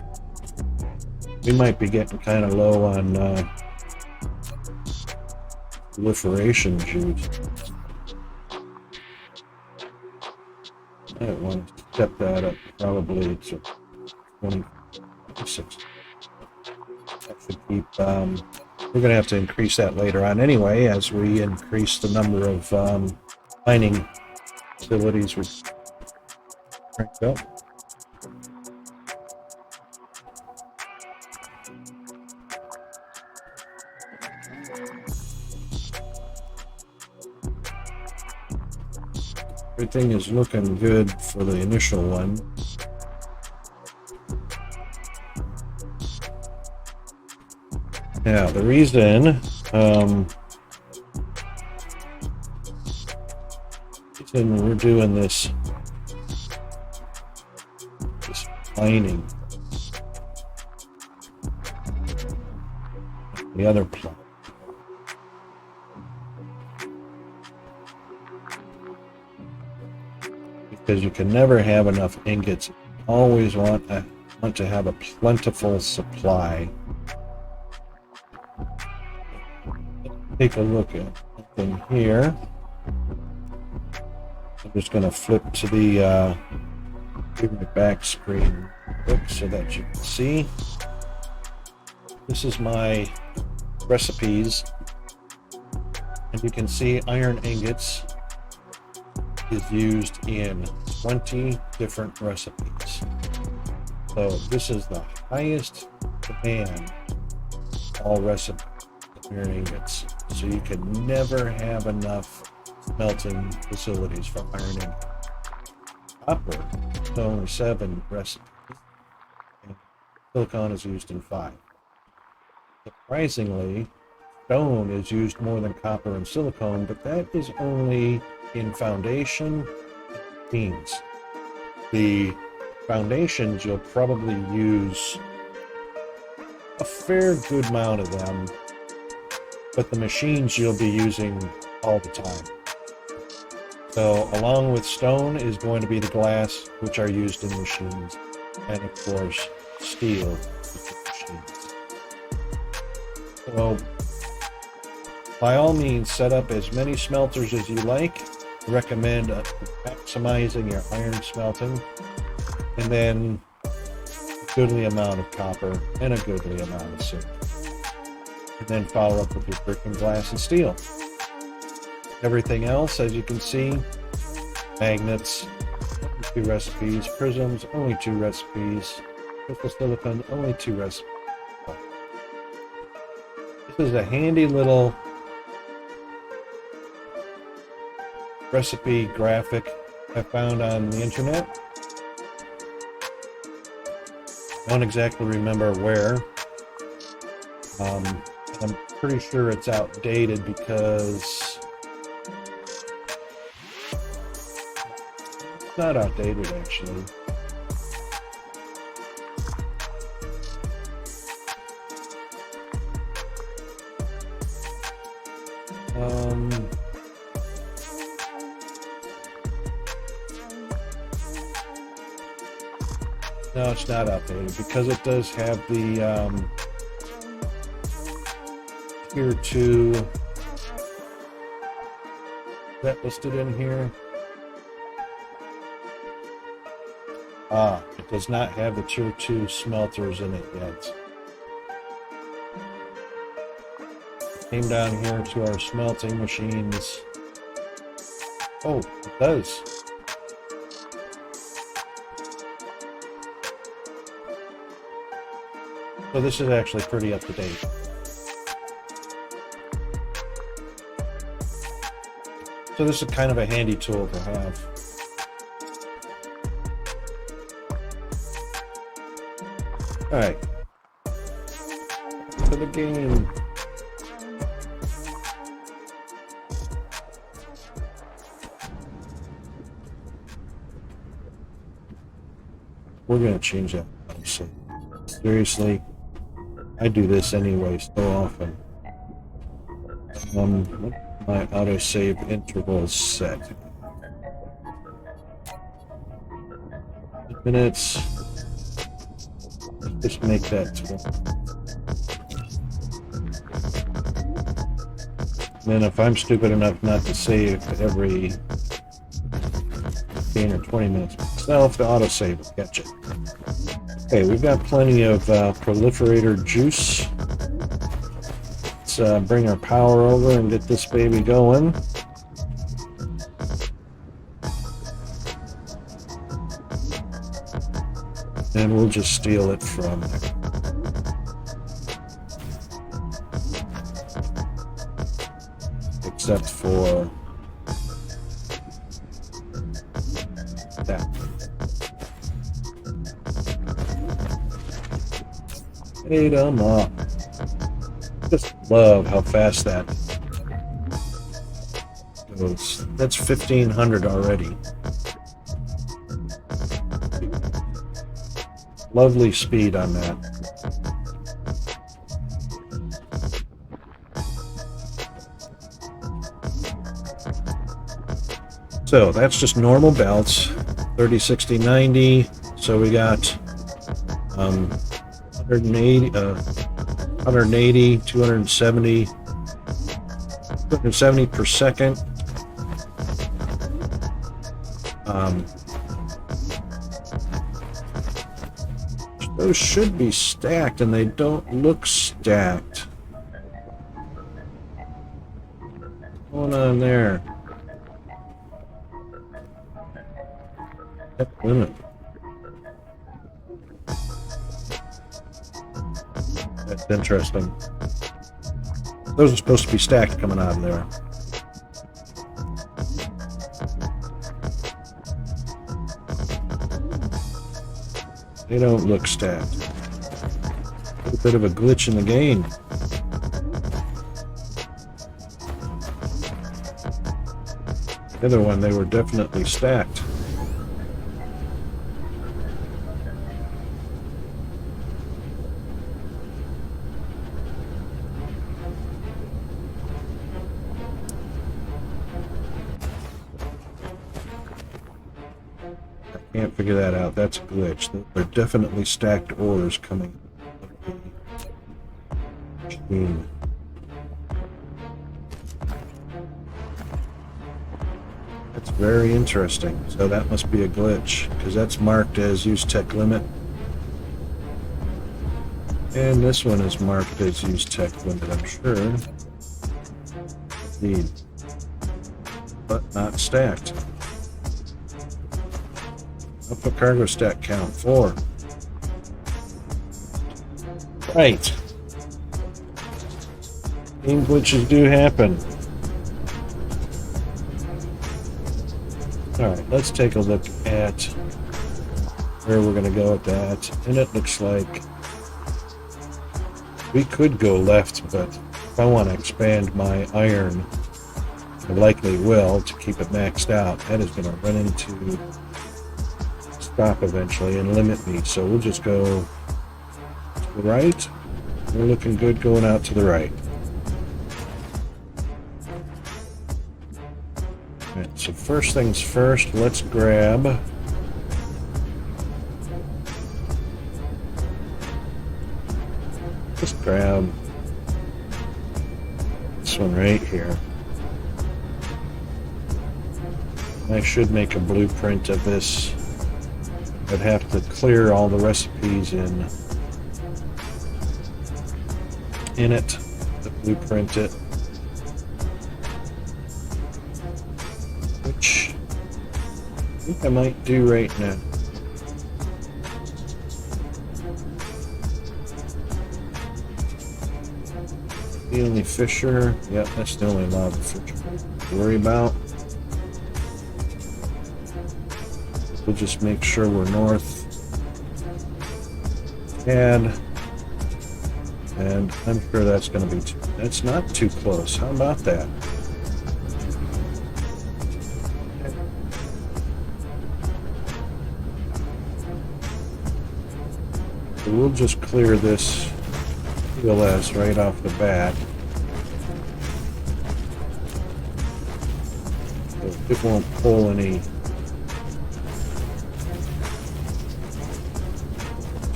We might be getting kind of low on proliferation juice. I don't want to step that up probably to 26. That should keep, we're going to have to increase that later on anyway, as we increase the number of mining facilities we cranked up. Everything is looking good for the initial one. Now, the reason we're doing this mining, the other plan. Because you can never have enough ingots. You always want to have a plentiful supply. Take a look at something here. I'm just going to flip to the back screen quick. so that you can see. This is my recipes, and you can see iron ingots is used in 20 different recipes. So this is the highest demand all recipes of iron ingots. So you can never have enough smelting facilities for iron ingots. Copper is only 7 recipes, and silicon is used in 5. Surprisingly, stone is used more than copper and silicone, but that is only in foundation and beams. The foundations, you'll probably use a fair good amount of them, but the machines you'll be using all the time. So along with stone is going to be the glass, which are used in machines, and of course steel, which is machines. So by all means, set up as many smelters as you like. I recommend maximizing your iron smelting, and then a goodly amount of copper and a goodly amount of zinc. And then follow up with your brick and glass and steel. Everything else, as you can see, magnets, 2 recipes, prisms, only 2 recipes, crystal silicon, only 2 recipes. This is a handy little recipe graphic I found on the internet. I don't exactly remember where. I'm pretty sure it's outdated because it's not outdated actually. No, it's not outdated because it does have the tier 2. Is that listed in here? It does not have the tier 2 smelters in it yet. Came down here to our smelting machines. Oh, it does. So this is actually pretty up to date. So this is kind of a handy tool to have. All right, to the game. We're gonna change that. Seriously, I do this anyway so often. My autosave interval is set. 10 minutes. Just make that 12. Then if I'm stupid enough not to save every 15 or 20 minutes myself, the autosave will catch it. Okay, we've got plenty of proliferator juice. Let's bring our power over and get this baby going. And we'll just steal it from there. Except for that. Ate 'em up. Just love how fast that goes. That's 1500 already. Lovely speed on that. So that's just normal belts, 30, 60, 90. So we got 180, 270, 270 per second. Those should be stacked, and they don't look stacked. What's going on there? Check limit. That's interesting. Those are supposed to be stacked coming out of there. They don't look stacked. A bit of a glitch in the game. The other one, they were definitely stacked. Can't figure that out. That's a glitch. They're definitely stacked ores coming out of the machine. That's very interesting. So that must be a glitch, because that's marked as use tech limit. And this one is marked as use tech limit, I'm sure. Indeed. But not stacked. Output cargo stack count 4. Right. Game glitches do happen. Alright, let's take a look at where we're going to go with that. And it looks like we could go left, but if I want to expand my iron, I likely will to keep it maxed out. That is going to run into stop eventually and limit me, so we'll just go to the right. We're looking good going out to the right. Alright, so first things first, let's grab this one right here. I should make a blueprint of this. I'd have to clear all the recipes in it to blueprint it, which I think I might do right now. The only fisher, yep, that's the only lava fisher to worry about. We'll just make sure we're north. And I'm sure that's going to be that's not too close. How about that? So we'll just clear this PLS right off the bat. So it won't pull any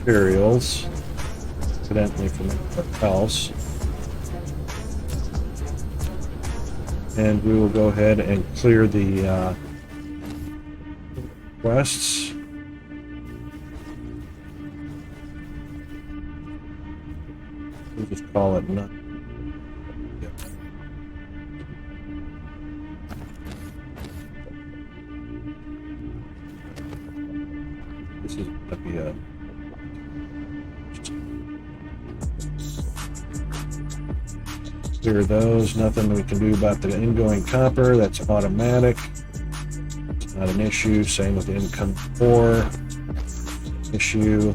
materials, evidently from anywhere else. And we will go ahead and clear the quests. We'll just call it none. This is going to be a clear those. Nothing we can do about the ingoing copper. That's automatic. It's not an issue. Same with the income ore issue.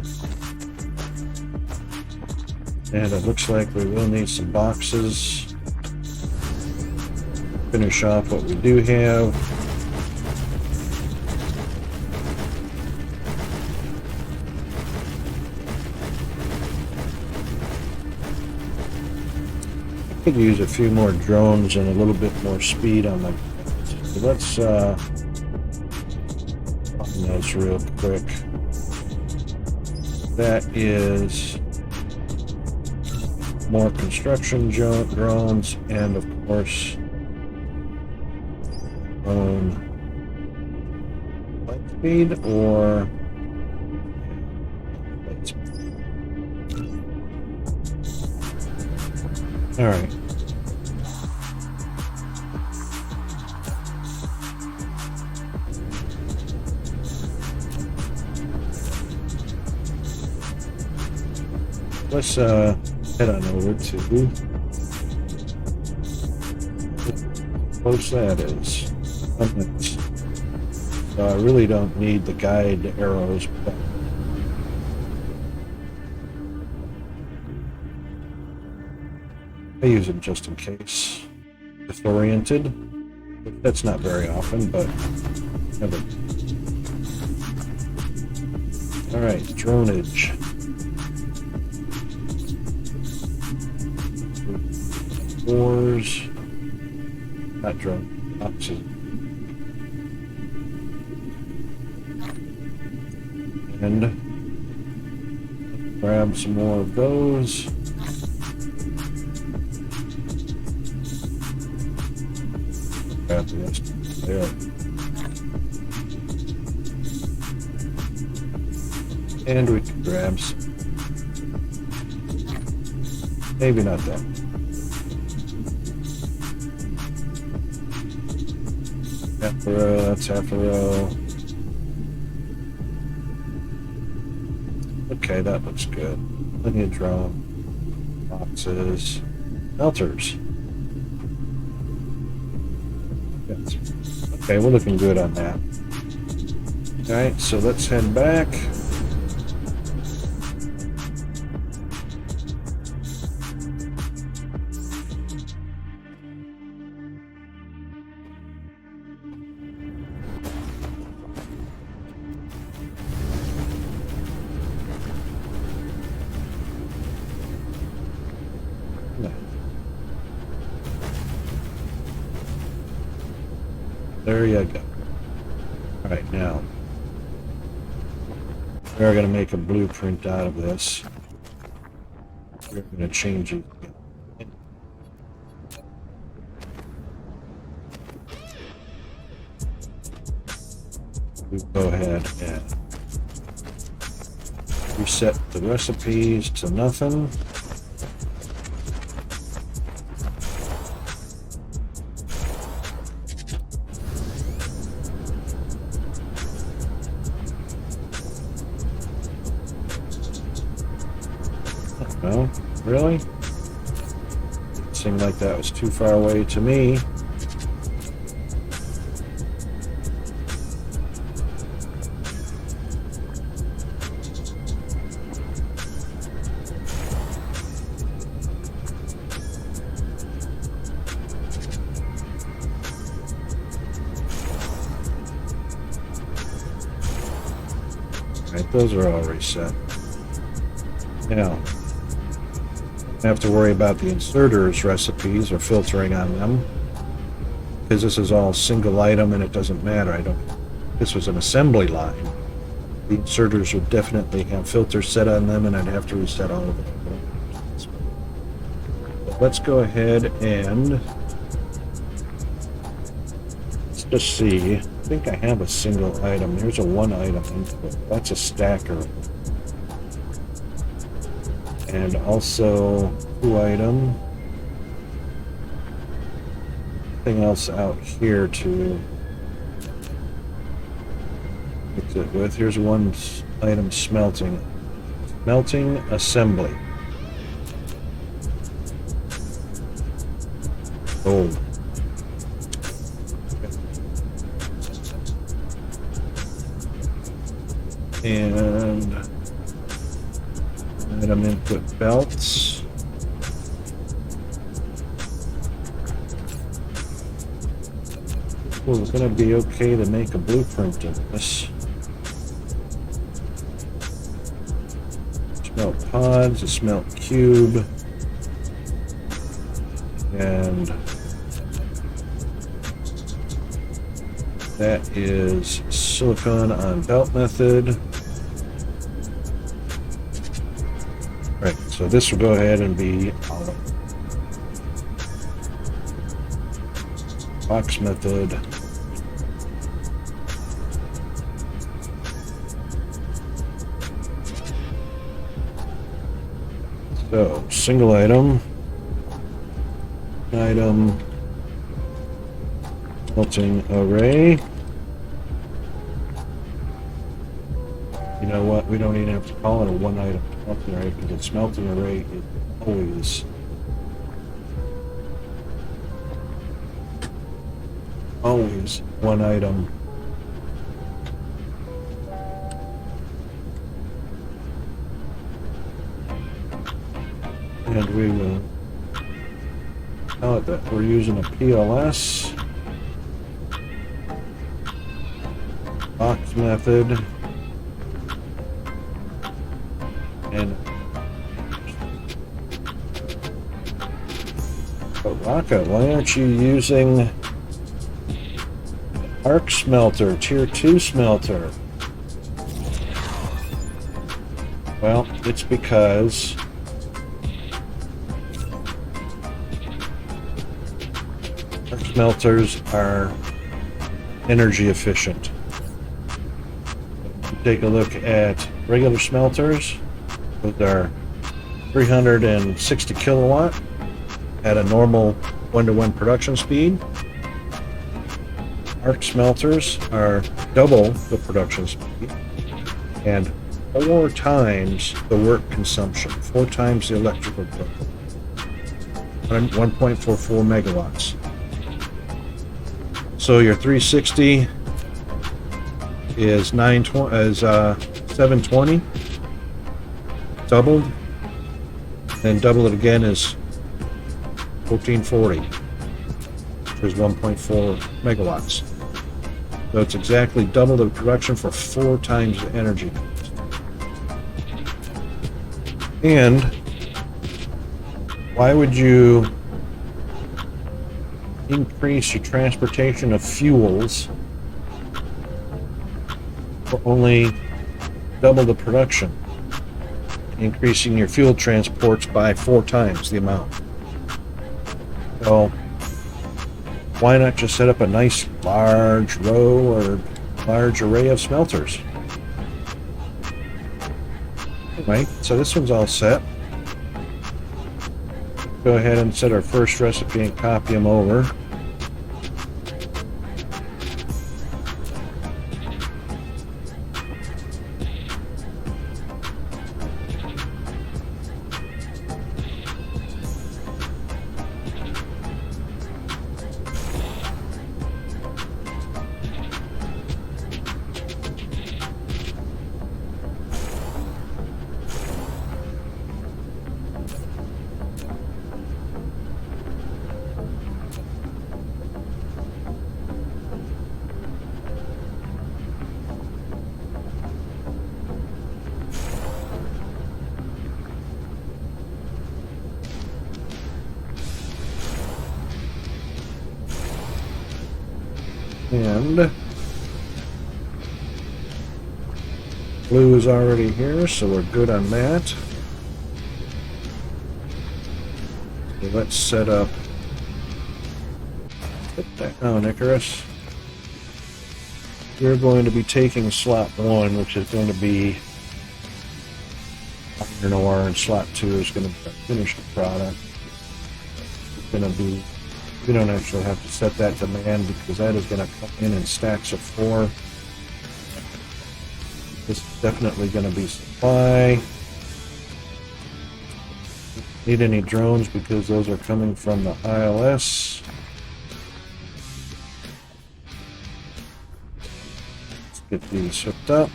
And it looks like we will need some boxes. Finish off what we do have. Could use a few more drones and a little bit more speed on the. So let's on those real quick. That is more construction drones and of course light speed or light speed. All right. Let's head on over to how close that is. So I really don't need the guide arrows, but I use them just in case. Disoriented. That's not very often, but never. All right, dronage. Fours, not drone, opposite. And grab some more of those. Grab the rest there. And we can grab some. Maybe not that. Half a row, that's half a row. Okay, that looks good. Plenty of drone boxes, melters. Yes. Okay, we're looking good on that. All right, so let's head back. There you go. All right, now we're going to make a blueprint out of this. We're going to change it. We go ahead and reset the recipes to nothing. No, really? It seemed like that was too far away to me. Right, those are all reset. Now, I have to worry about the inserters recipes or filtering on them because this is all single item and it doesn't matter. This was an assembly line. The inserters would definitely have filters set on them and I'd have to reset all of them. But let's go ahead and let's just see. I think I have a single item. There's a one item input. That's a stacker. And also 2 item. Anything else out here to mix it with? Here's one item smelting. Smelting assembly. Gold. And item input belts. We're going to be okay to make a blueprint of this. Smelt pods, a smelt cube, and that is silicon on belt method. Right, so this will go ahead and be box method. So, single item. item smelting array. You know what? We don't even have to call it a one item smelting array because the smelting array is always one item. And we will tell it that we're using a PLS box method. And but Rocket, why aren't you using arc smelter, tier 2 smelter? Well, it's because arc smelters are energy efficient. If you take a look at regular smelters, with our 360 kilowatt at a normal 1-to-1 production speed. Arc smelters are double the production speed and 4 times the work consumption, 4 times the electrical output, 1.44 megawatts. So your 360 is 720. Doubled, then double it again is 1440, which is 1.4 megawatts. So it's exactly double the production for 4 times the energy. And why would you increase your transportation of fuels for only double the production? Increasing your fuel transports by 4 times the amount. So why not just set up a nice large row or large array of smelters? Anyway, so this one's all set. Go ahead and set our first recipe and copy them over. And blue is already here, so we're good on that. So let's set up. Put that down, Icarus. You're going to be taking slot 1, which is going to be iron ore, and slot 2 is going to be a finished product. It's going to be. We don't actually have to set that demand because that is going to come in stacks of 4. This is definitely going to be supply. Need any drones because those are coming from the ILS. Let's get these hooked up.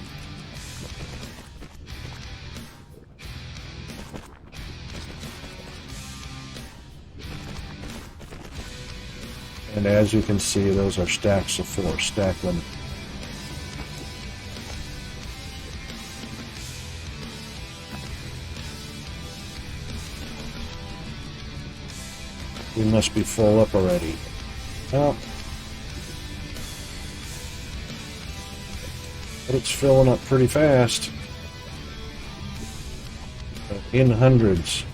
And as you can see, those are stacks of 4, stack them. We must be full up already. Well, but it's filling up pretty fast. In hundreds.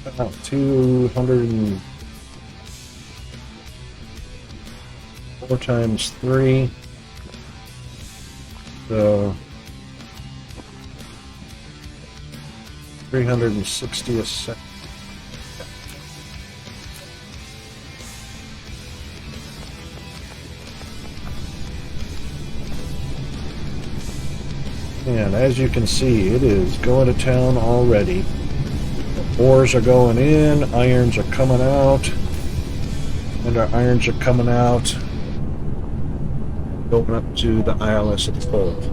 About 204 times 3. So 360 a second. And as you can see, it is going to town already. Ores are going in, irons are coming out, and our irons are coming out, going up to the ILS at the pole.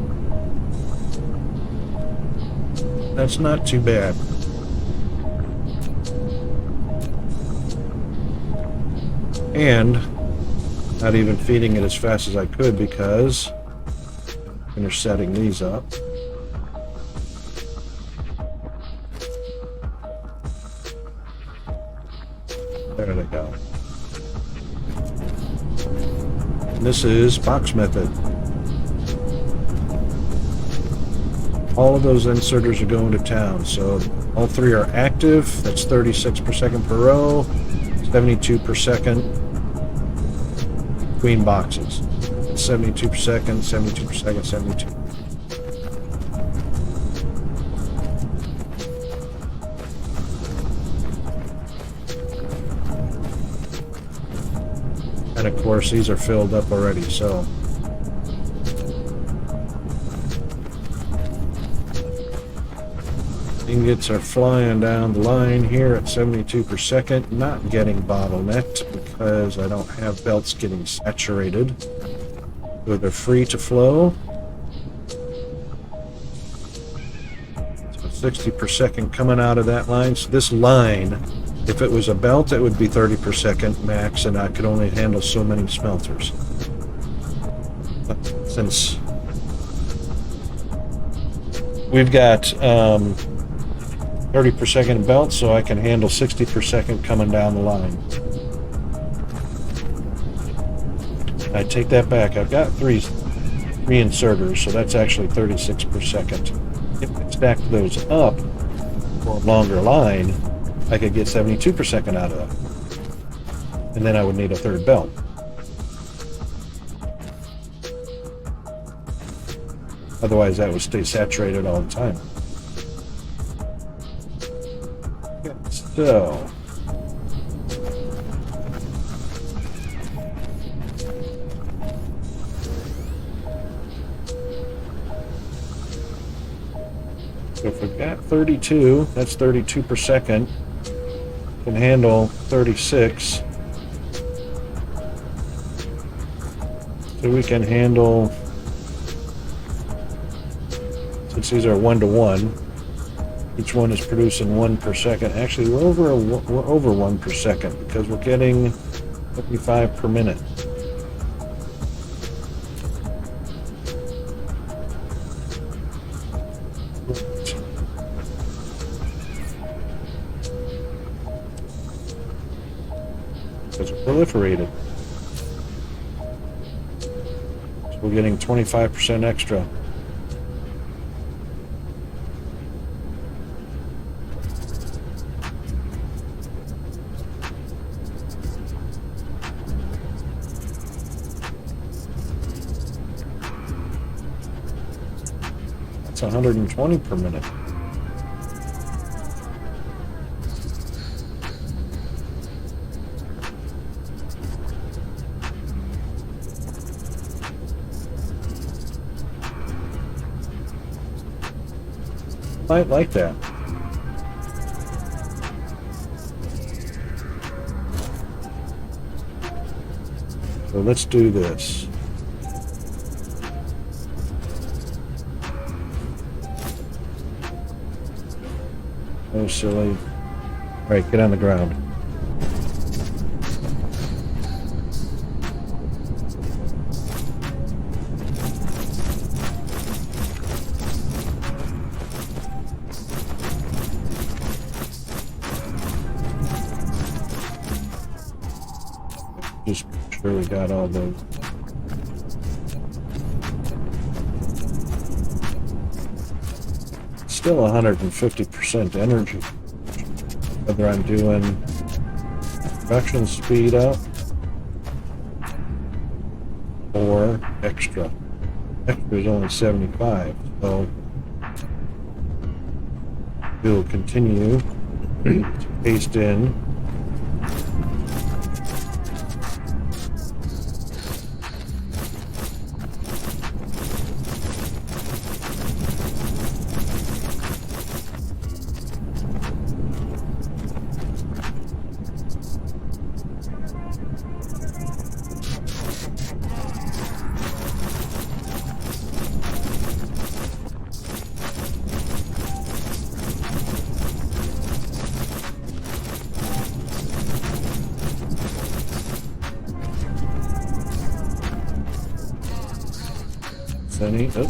That's not too bad. And not even feeding it as fast as I could because I'm setting these up. There they go. And this is box method. All of those inserters are going to town, so all three are active. That's 36 per second per row, 72 per second between boxes. 72 per second, 72 per second, 72. And of course, these are filled up already, so. Ingots are flying down the line here at 72 per second, not getting bottlenecked because I don't have belts getting saturated. So they're free to flow. So 60 per second coming out of that line. So this line, if it was a belt, it would be 30 per second max, and I could only handle so many smelters. But since we've got 30 per second belt, so I can handle 60 per second coming down the line. I take that back. I've got three inserters, so that's actually 36 per second. If I stack those up for a longer line, I could get 72 per second out of them. And then I would need a third belt. Otherwise, that would stay saturated all the time. So, if we've got 32, that's 32 per second. Can handle 36. So we can handle, since these are 1-to-1, each one is producing 1 per second. Actually, we're over 1 per second because we're getting 55 per minute. Because it's proliferated. So we're getting 25% extra. That's 120 per minute. Might like that. So let's do this. Oh, silly. All right, get on the ground. Just make sure we got all those. Still 150% energy. Whether I'm doing production speed up or extra. Extra is only 75, so We'll continue to paste in. Oh.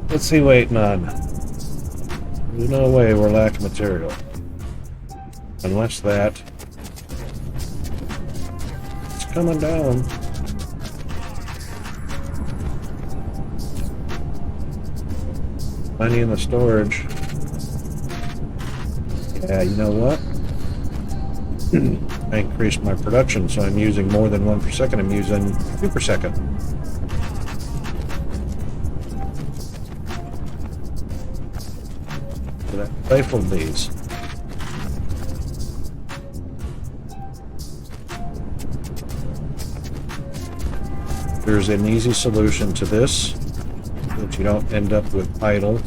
What's he waiting on? There's no way we're lacking material. Unless that. It's coming down. Plenty in the storage. Yeah, you know what? I increased my production, so I'm using more than 1 per second. I'm using 2 per second. So that rifled these. There's an easy solution to this, that you don't end up with idle.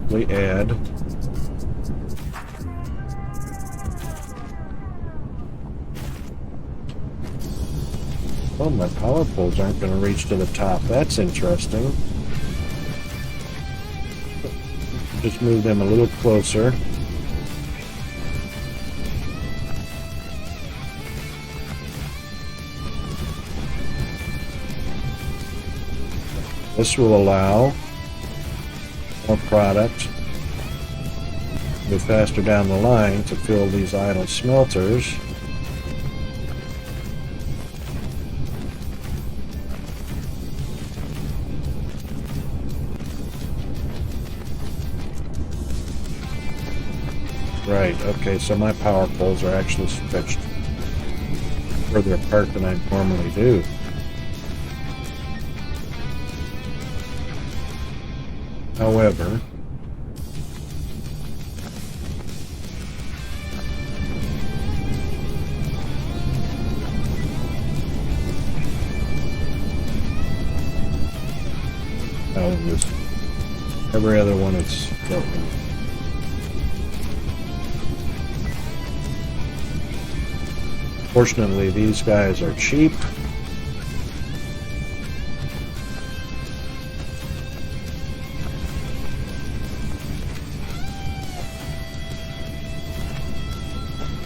We add my power poles aren't going to reach to the top. That's interesting. Just move them a little closer. This will allow more product, move faster down the line to fill these idle smelters. Right, okay, so my power poles are actually stretched further apart than I normally do. However, every other one is broken. Fortunately, these guys are cheap.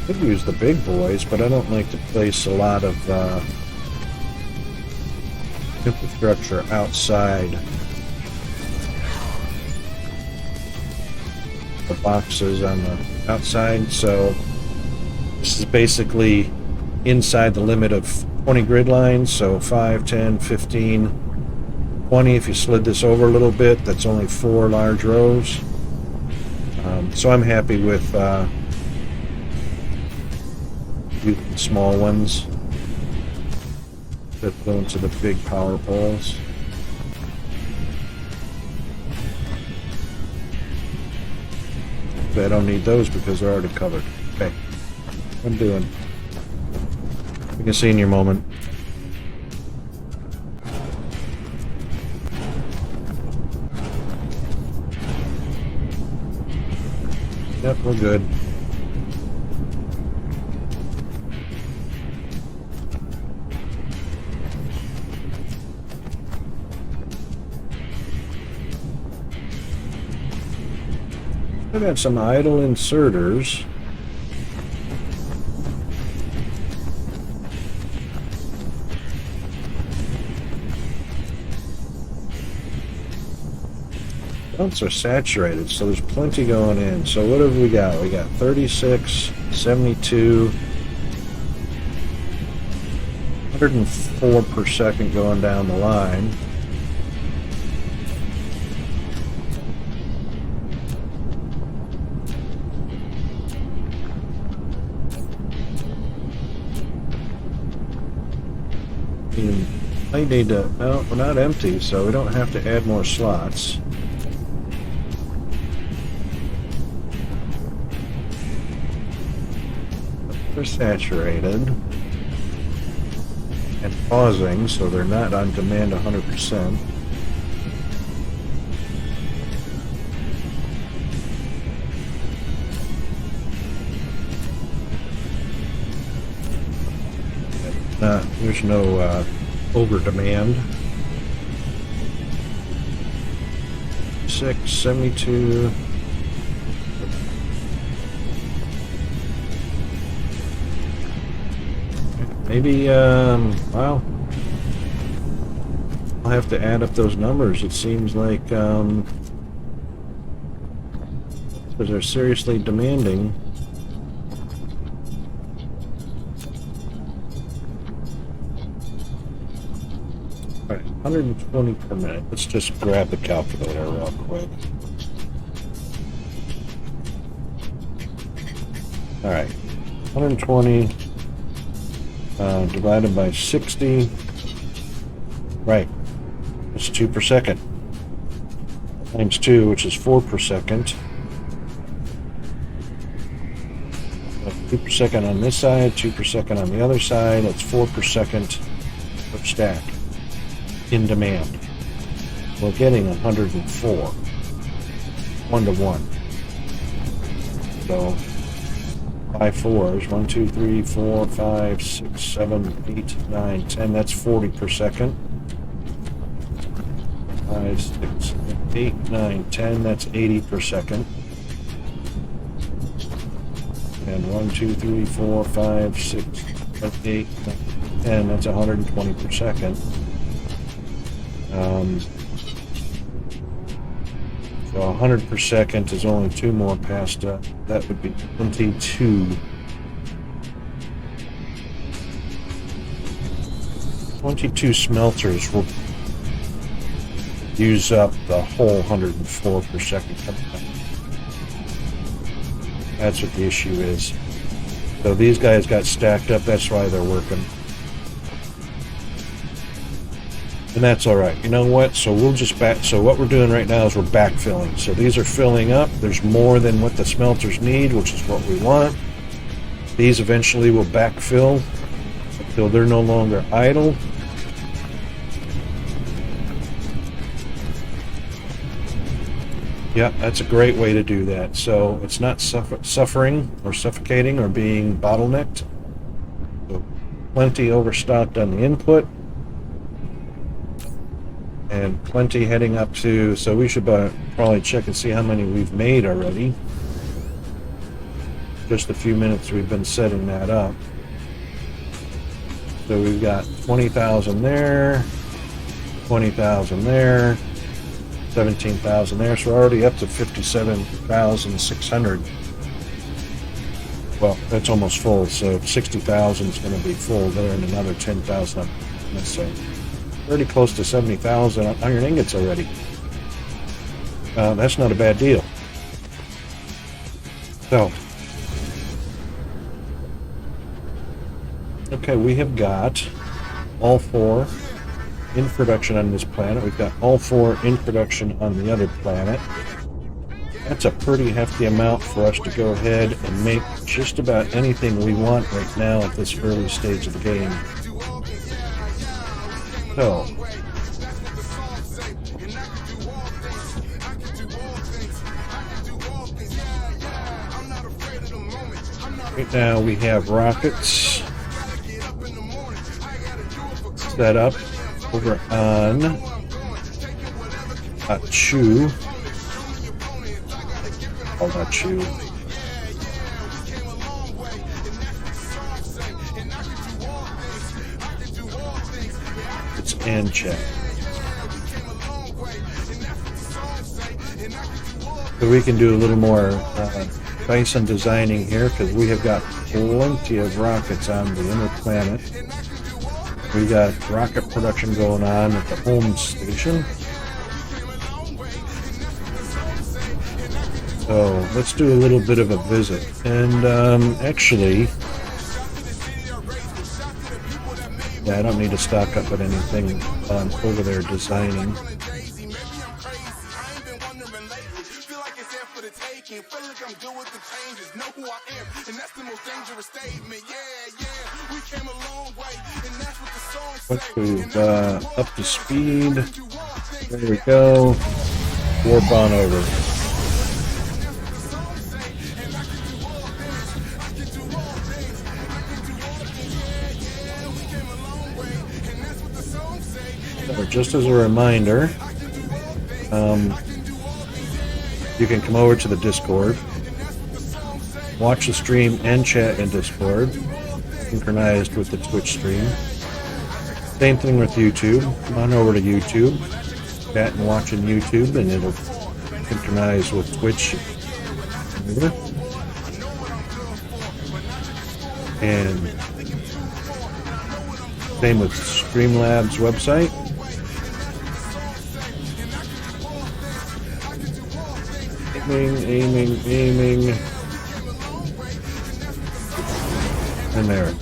Could use the big boys, but I don't like to place a lot of infrastructure outside the boxes on the outside. So this is basically inside the limit of 20 grid lines, so 5, 10, 15, 20. If you slid this over a little bit, that's only 4 large rows. So I'm happy with using small ones that go into the big power poles. But I don't need those because they're already covered. Okay, what I'm doing. You can see in your moment. Yep, we're good. I've got some idle inserters. Belts are saturated, so there's plenty going in. So what have we got? We got 36, 72, 104 per second going down the line. I need to, no, we're not empty, so we don't have to add more slots. They're saturated and pausing, so they're not on demand 100%. There's no over demand. 672. Maybe well, I'll have to add up those numbers. It seems like because they're seriously demanding. All right, 120 per minute. Let's just grab the calculator real quick. All right, 120 divided by 60. Right, it's 2 per second. Times 2, which is 4 per second. 2 per second on this side, 2 per second on the other side. That's 4 per second per stack in demand. We're getting 104, 1 to 1. So 5 fours, 1, 2, 3, 4, 5, 6, 7, 8, 9, 10. That's 40 per second. 5, 6, 7, 8, 9, 10. That's 80 per second. And 1, 2, 3, 4, 5, 6, 7, 8, 9, 10. That's 120 per second. So 100 per second is only 2 more past that would be 22. 22 smelters will use up the whole 104 per second. That's what the issue is. So these guys got stacked up, that's why they're working. And that's all right. You know what? So we'll just so what we're doing right now is we're backfilling. So these are filling up. There's more than what the smelters need, which is what we want. These eventually will backfill until they're no longer idle. Yeah, that's a great way to do that. So it's not suffering or suffocating or being bottlenecked. So plenty overstocked on the input. And plenty heading up to, so we should probably check and see how many we've made already. Just a few minutes we've been setting that up. So we've got 20,000 there, 20,000 there, 17,000 there, so we're already up to 57,600. Well, that's almost full, so 60,000 is going to be full there and another 10,000 on this side. Pretty close to 70,000 iron ingots already. That's not a bad deal. So, okay, we have got all 4 in production on this planet. We've got all 4 in production on the other planet. That's a pretty hefty amount for us to go ahead and make just about anything we want right now at this early stage of the game. So, right now we have rockets set up over on Chew. Oh, not Chew. It's Ancheck. So we can do a little more Dyson designing here because we have got plenty of rockets on the inner planet. We got rocket production going on at the home station. So let's do a little bit of a visit. And actually, Yeah, I don't need to stock up on anything while I'm over there designing. Once we've up to speed, there we go. Warp on over. So just as a reminder, you can come over to the Discord, watch the stream and chat in Discord, synchronized with the Twitch stream. Same thing with YouTube. Come on over to YouTube, chat and watch on YouTube, and it'll synchronize with Twitch. And same with Streamlabs website. Aiming. And there.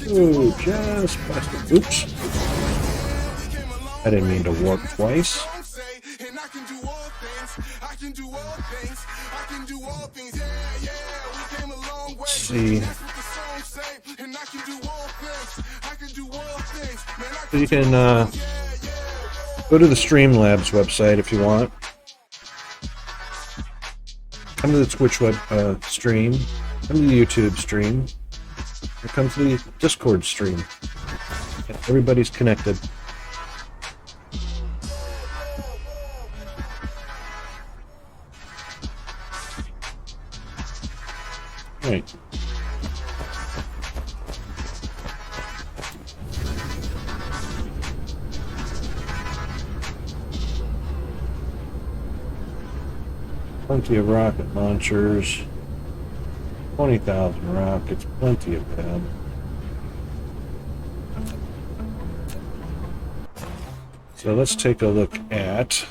Ooh, just past it. Oops. I didn't mean to warp twice. Let's see. So you can go to the Streamlabs website if you want. Come to the Twitch web stream. Come to the YouTube stream. Or come to the Discord stream. Everybody's connected. Right. Plenty of rocket launchers. 20,000 rockets, plenty of them. So let's take a look at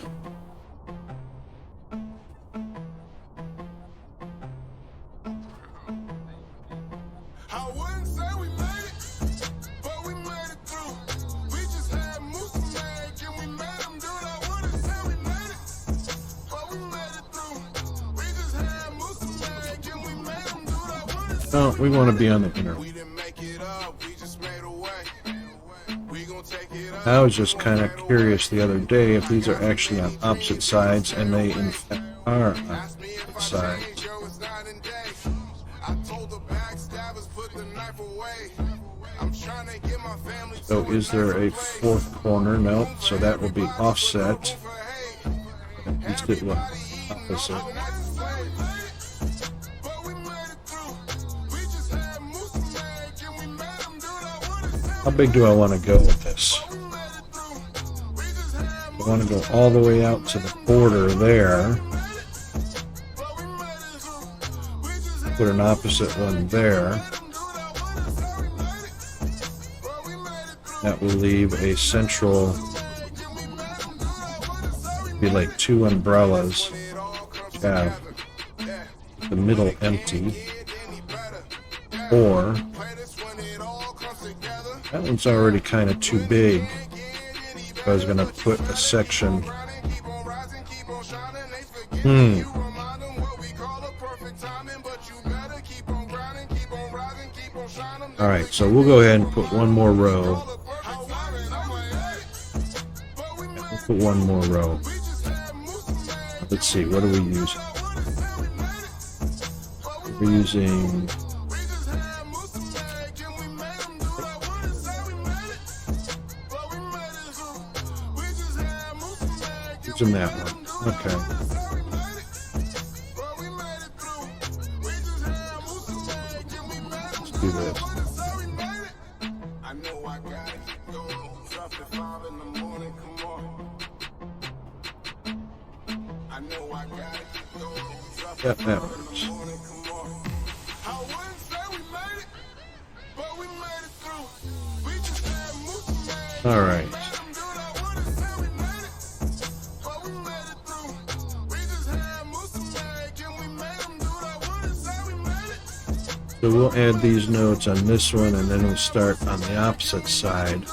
oh, we want to be on the inner. I was just kind of curious the other day if these are actually on opposite sides, and they in fact are on opposite sides. So is there a fourth corner? No, so that will be offset. At least it will opposite. How big do I want to go with this? I want to go all the way out to the border there. Put an opposite one there. That will leave a central, be like two umbrellas. Yeah, the middle empty. Or that one's already kind of too big. I was going to put a section. Alright, so we'll go ahead and put one more row. We'll put one more row. Let's see, what are we using? We're using... in that one. Okay. Let's do this. Yep, that works. All right. So we'll add these notes on this one, and then we'll start on the opposite side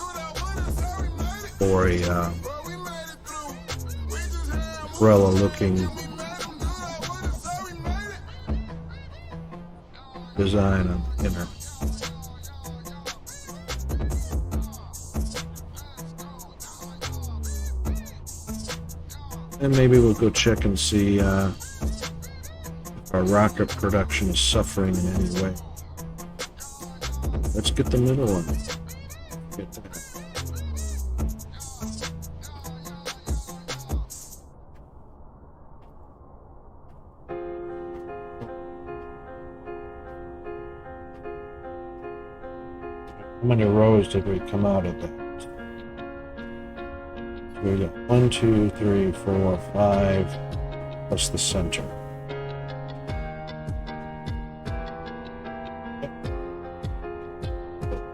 for a umbrella-looking design on the inner. And maybe we'll go check and see if our rocket production is suffering in any way. Let's get the middle one. Get that. How many rows did we come out of that? So we got 1, 2, 3, 4, 5, plus the center.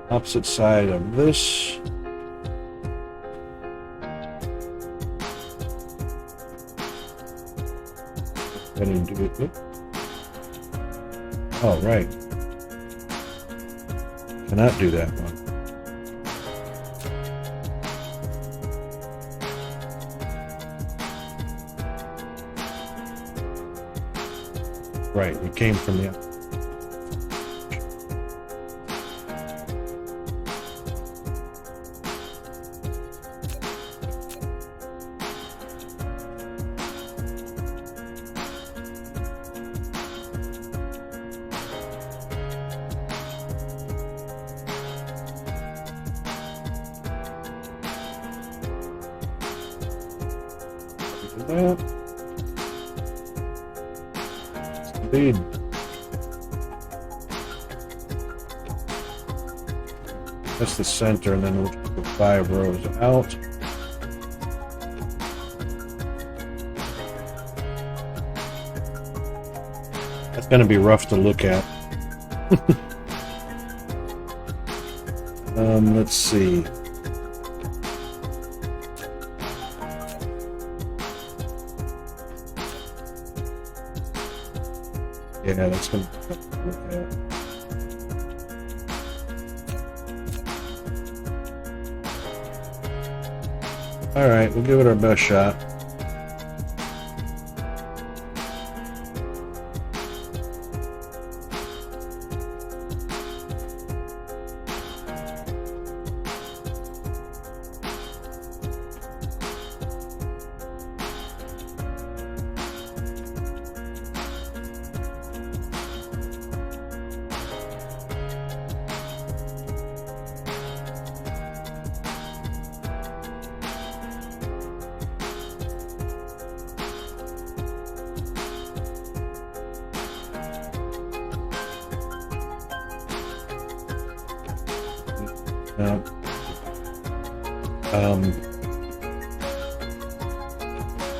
Opposite side of this. Go ahead and do it. Oh, right. Cannot do that one. Right, it came from the. That. Indeed. That's the center, and then we'll go 5 rows out. That's going to be rough to look at. Let's see. Yeah, that's going to be tough to look at. All right, we'll give it our best shot.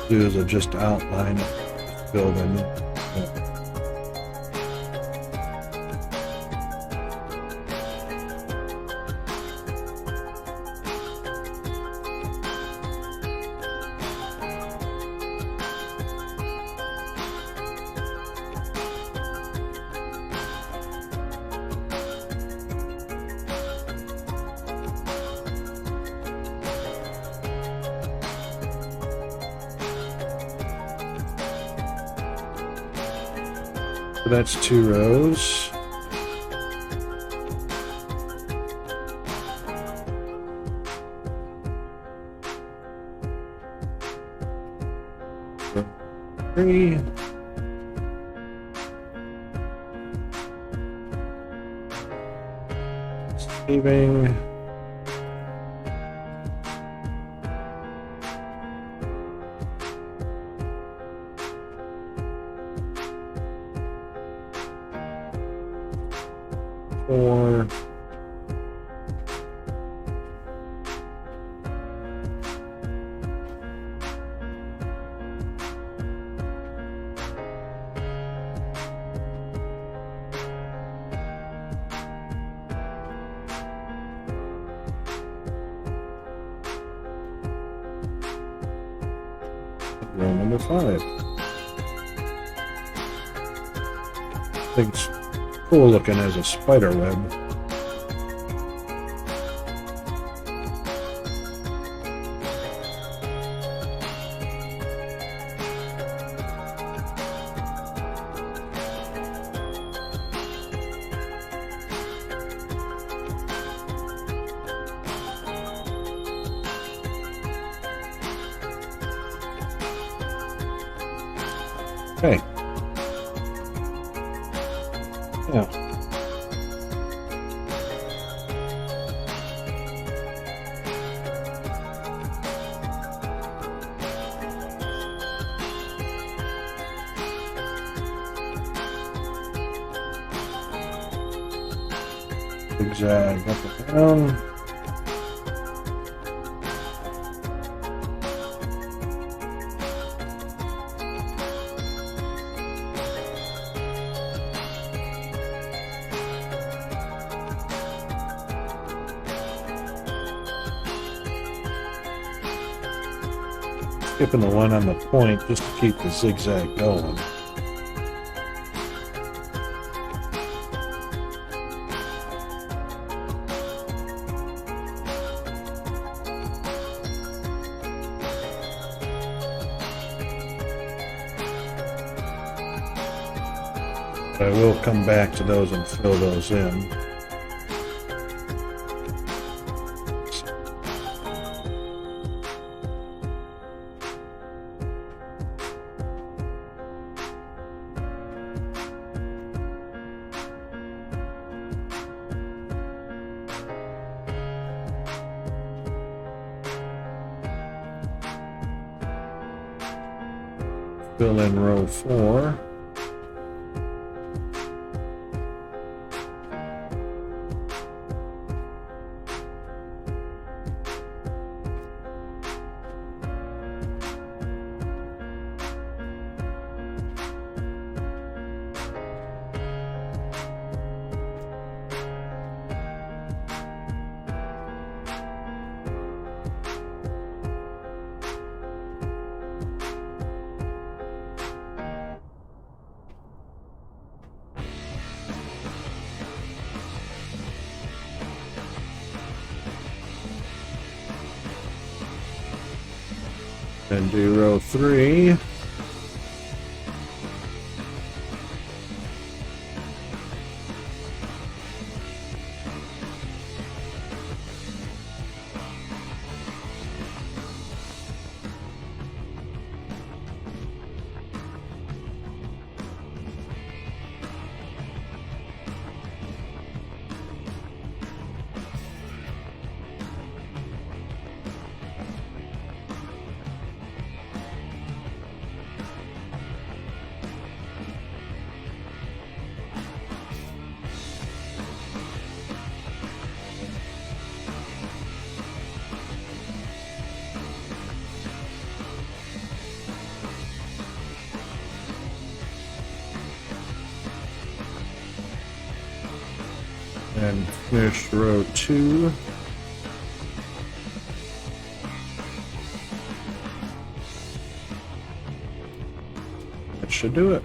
Do is I just outline it, fill them in. So that's 2 rows. Three. Saving. Four. Row number 5. I think it's cool looking as a spider web. Okay. Yeah. Zigzag up and down. Skipping the one on the point just to keep the zigzag going. But I will come back to those and fill those in. Fill in row 4. And do row 3. And finish row 2. That should do it.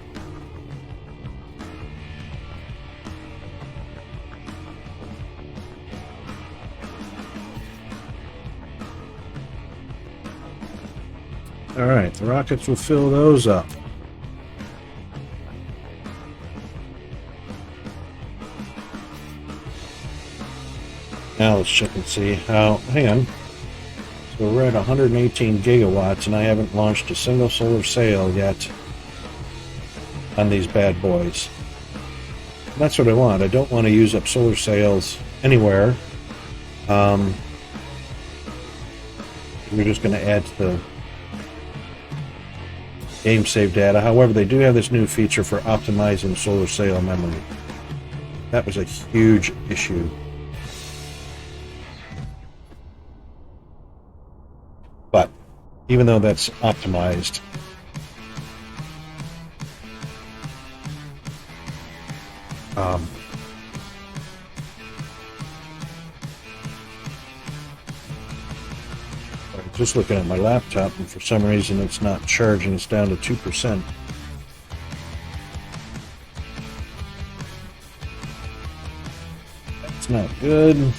All right, the rockets will fill those up. Now let's check and see how, hang on. So we're at 118 gigawatts and I haven't launched a single solar sail yet on these bad boys. And that's what I want. I don't want to use up solar sails anywhere. We're just going to add to the game save data. However, they do have this new feature for optimizing solar sail memory. That was a huge issue. But even though that's optimized, I'm just looking at my laptop, and for some reason it's not charging. It's down to 2%. That's not good.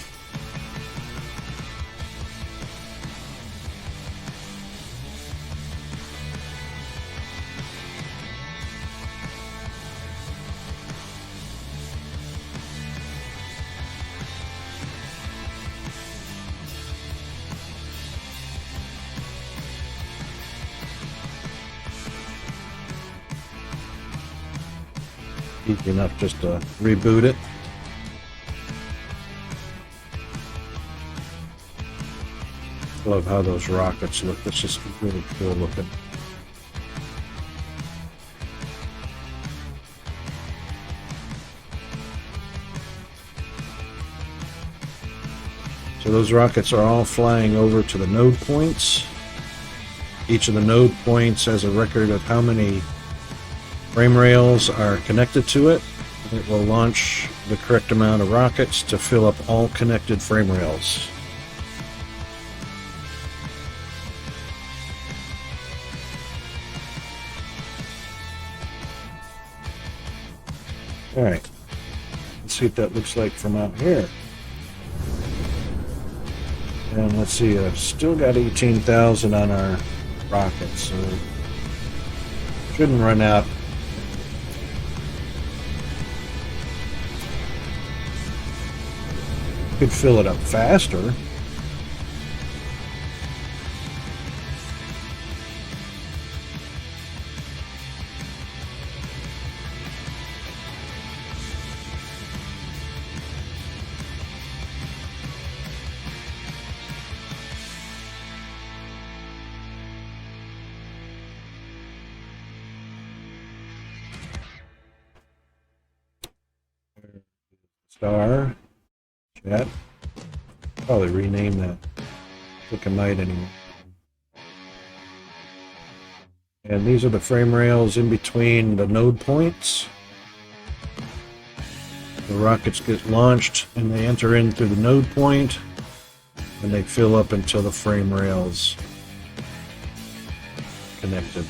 Easy enough just to reboot it. Love how those rockets look. This is really cool looking. So those rockets are all flying over to the node points. Each of the node points has a record of how many frame rails are connected to it. It will launch the correct amount of rockets to fill up all connected frame rails. Alright, let's see what that looks like from out here. And let's see, I've still got 18,000 on our rockets, so shouldn't run out. Could fill it up faster. Star. Chat. Probably rename that. I think I might anyway. And these are the frame rails in between the node points. The rockets get launched and they enter in through the node point and they fill up until the frame rails connected.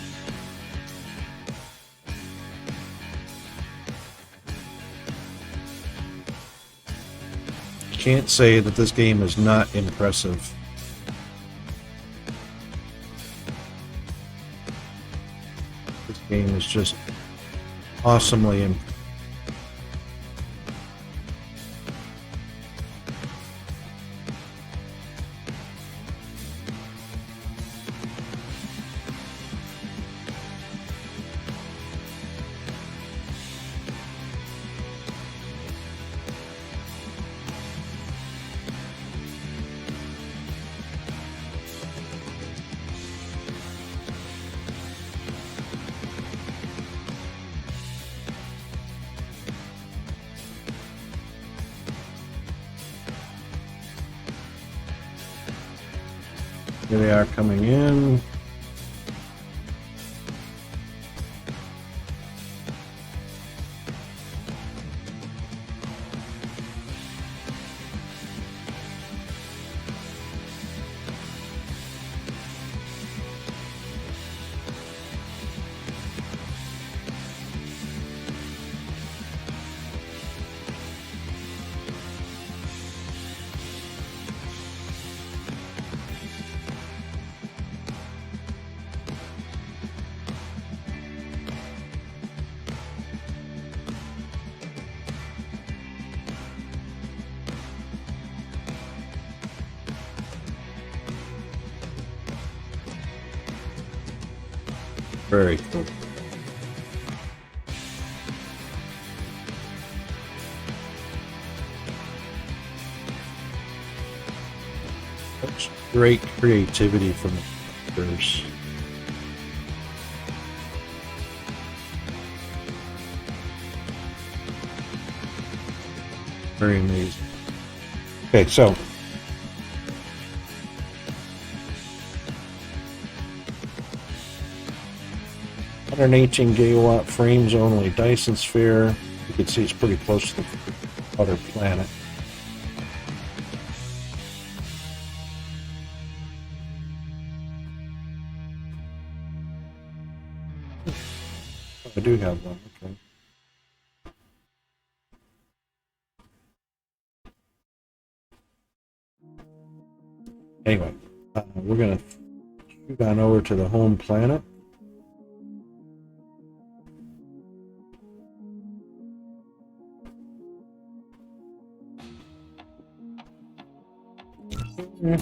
Can't say that this game is not impressive. This game is just awesomely impressive. Here they are coming in. Very cool. That's great creativity from the creators. Very amazing. Okay, so 118 gigawatt frames only. Dyson sphere. You can see it's pretty close to the other planet. I do have one. Okay. Anyway, we're going to shoot on over to the home planet. And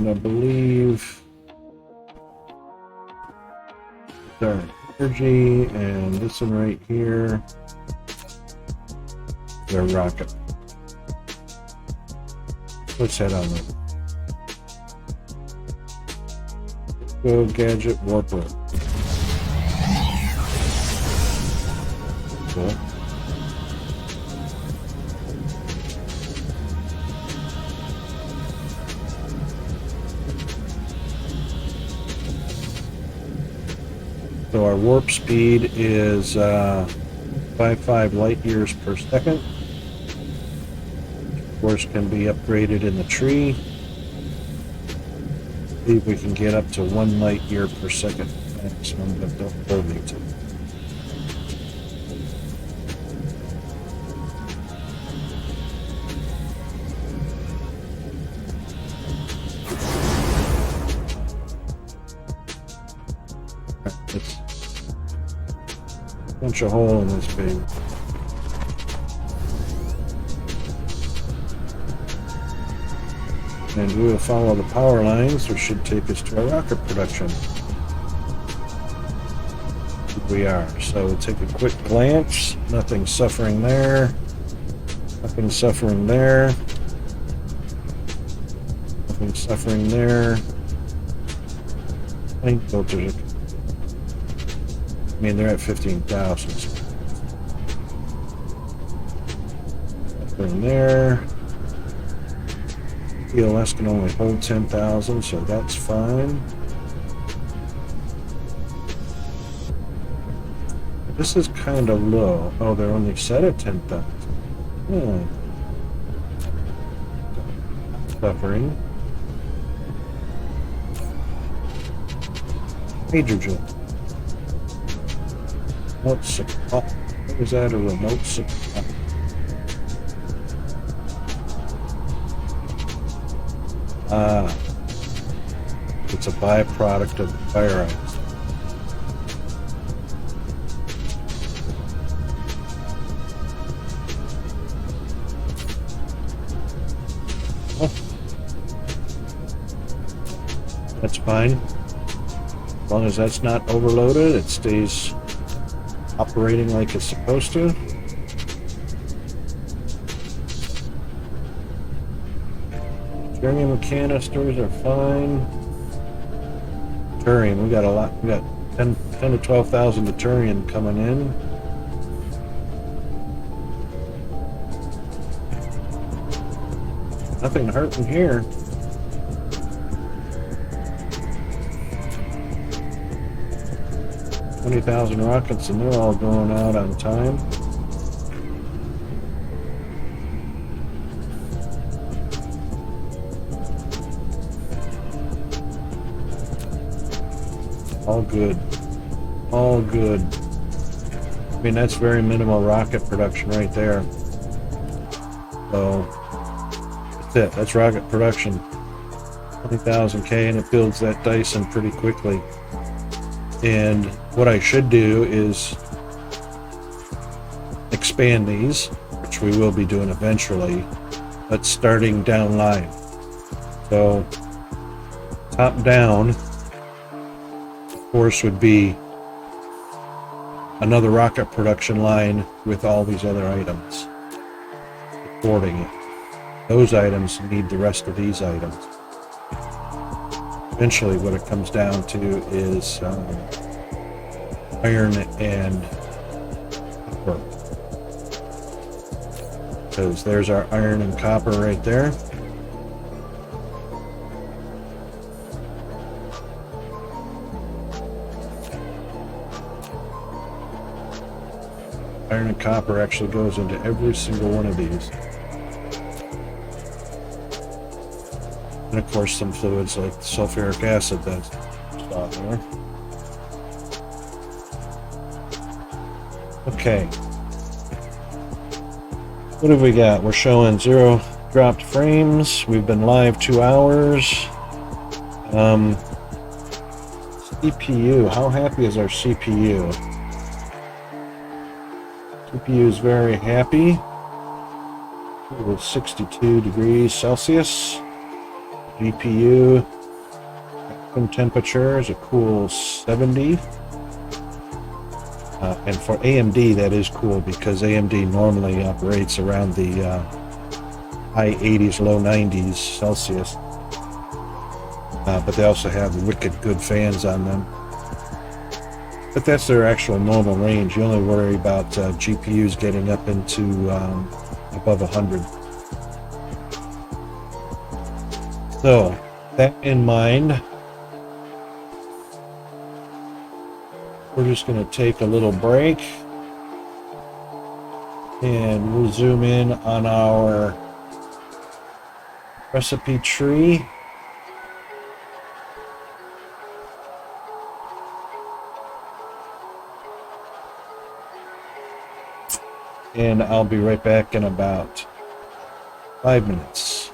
I believe our energy, and this one right here, their rocket. Let's head on there. Go gadget warper. Cool. So our warp speed is 55 light years per second. Of course, can be upgraded in the tree. I believe we can get up to 1 light year per second maximum, but don't hold me to. Let's punch a hole in this baby. And we will follow the power lines, which should take us to our rocket production. Here we are. So we'll take a quick glance. Nothing suffering there. Nothing suffering there. Nothing suffering there. Tank filters. I mean, they're at 15,000. Nothing there. PLS can only hold 10,000, so that's fine. This is kind of low. Oh, they're only set at 10,000. Suffering. Hydrogen. Remote supply. What is that, a remote supply? It's a byproduct of the fire ice. Oh. That's fine. As long as that's not overloaded, it stays operating like it's supposed to. Deuterium canisters are fine. Deuterium, we got a lot. We got 10 to 12,000 deuterium coming in. Nothing hurting here. $20,000 rockets, and they're all going out on time. All good. All good. I mean, that's very minimal rocket production right there. So, that's it. That's rocket production. 20,000 K, and it builds that Dyson pretty quickly. And what I should do is expand these, which we will be doing eventually, but starting down line. So, top down, of course, would be another rocket production line with all these other items supporting it. Those items need the rest of these items. Eventually, what it comes down to is iron and copper. Because there's our iron and copper right there. Iron and copper actually goes into every single one of these. And of course some fluids like sulfuric acid that's out there. Okay. What have we got? We're showing 0 dropped frames. We've been live 2 hours. CPU, how happy is our CPU? CPU is very happy. With 62 degrees Celsius. GPU temperature is a cool 70. And for AMD, that is cool because AMD normally operates around the high 80s, low 90s Celsius. But they also have wicked good fans on them. But that's their actual normal range. You only worry about GPUs getting up into above 100. So, that in mind, we're just going to take a little break and we'll zoom in on our recipe tree. And I'll be right back in about 5 minutes.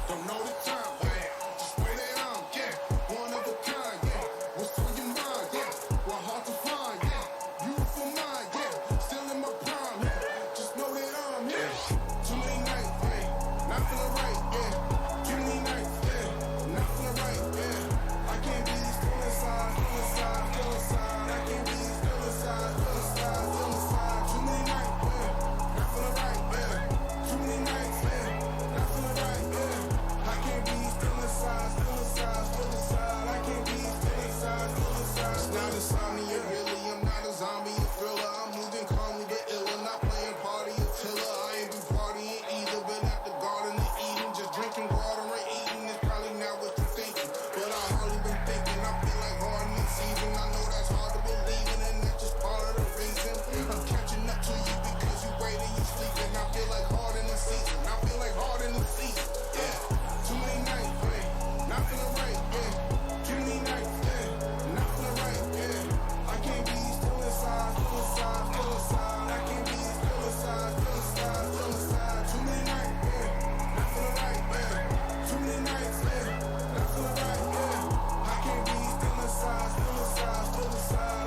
Don't know the time, just know that I'm, one of a kind, what's on your mind, well, hard to find, beautiful mind, still in my prime, just know that I'm, too many nights, not feeling right, too many nights, not feeling right, I can't be still inside, I can't be still inside, too many nights, not feeling right, too many nights, not feeling right, I can't be still inside, I can't be still inside, It's not insomnia, really, I'm not a zombie, a thriller, I'm moving calmly but iller, not playing party or tiller, I ain't been partying either, been at the garden and eating, just drinking water and eating, it's probably not what you're thinking, but I hardly been thinking, I feel like hard in the season, I know that's hard to believe in, and that's just part of the reason, I'm catching up to you because you waiting, you sleeping, I feel like hard in the season, I feel like hard in the season, too many nights, not feeling right, too many nights, not feeling right, I can't be still inside, I can't be still inside, too many nights, not feeling right, too many nights, not feeling right, I can't be still inside,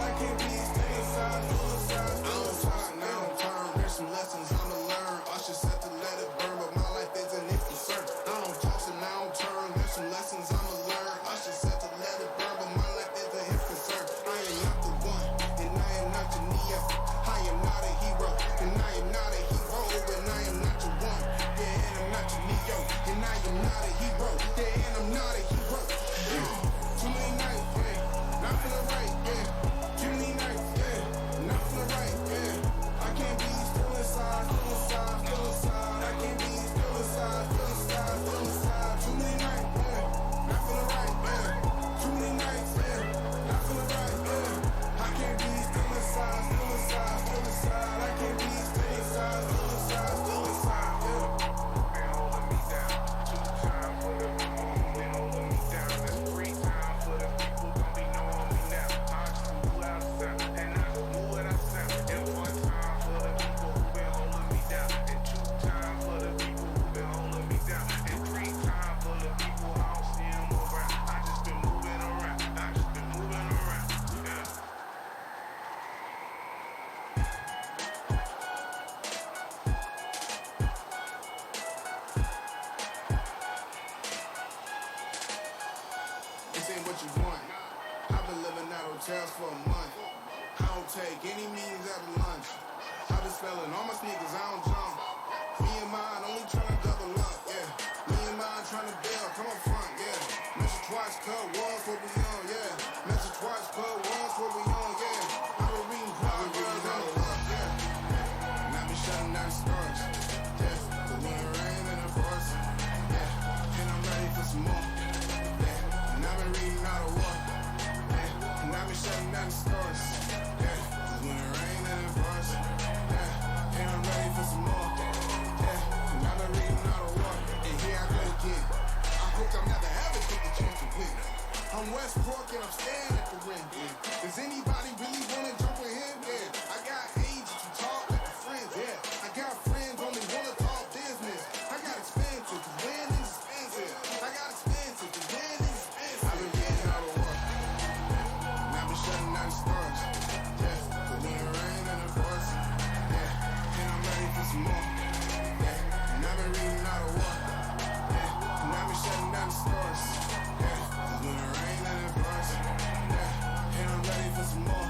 I can't be still inside, now I'm tired, there's some lessons I'ma learn, I should set to let it burn, but my life isn't its concern, I don't toss and now I'm turned, there's some lessons I'ma learn, I should set to let it burn, but my life isn't his concern, I am not the one, and I am not your Neo, I am not a hero, and I am not a hero, and I am not your one, and I'm not your Neo, and I am not a hero, and I'm not a hero, too many nights, not feeling right, too many nights, not feeling right, I can't be still inside, I can't be still inside, too many nights, not feeling right, too many nights, not feeling right, I can't be still inside, I can't be still inside, Been holding me down, 2 times for the people who been holding me down. That's 3 times for the people gon' be knowing me now. I just blew out a sound, and I just blew what I sound. And 1 time for the people who been holding me down, and 2 times for the people who been holding me down, and 3 times for the people I don't see them around. I just been moving around, yeah. This ain't what you want. I've been living at hotels for a month. I don't take any meetings out of lunch. I've been spelling all my sneakers, I don't jump. Me and mine only tryna double up, Me and mine tryna build, come up front, Measure twice, cut once, what we on, Measure twice, cut once, what we on, I've been reading Proverbs on the up, And I've been shutting down stars, The when it rain and it pours, And I'm ready for some more, And I've been reading out of war, And I've been shutting down the stars, when it rain and it pours, And I'm ready for some more, And I've been reading out of war, and here I go again. I hope I'll never ever get the chance to win. I'm Westbrook and I'm staring at the rim. Does anybody really wanna jump with him? I got agents who talk like a friends. I got friends only wanna talk business. I got expensive, cause land is expensive. I got expensive, cause land is expensive. I've been getting out of work, and I've been shutting down the stars. But when it rain and it pours, and I'm ready for some more. And I've been reading out of work, and I've been shutting down the stars. Cause when it rain and it pours, and I'm ready for some more.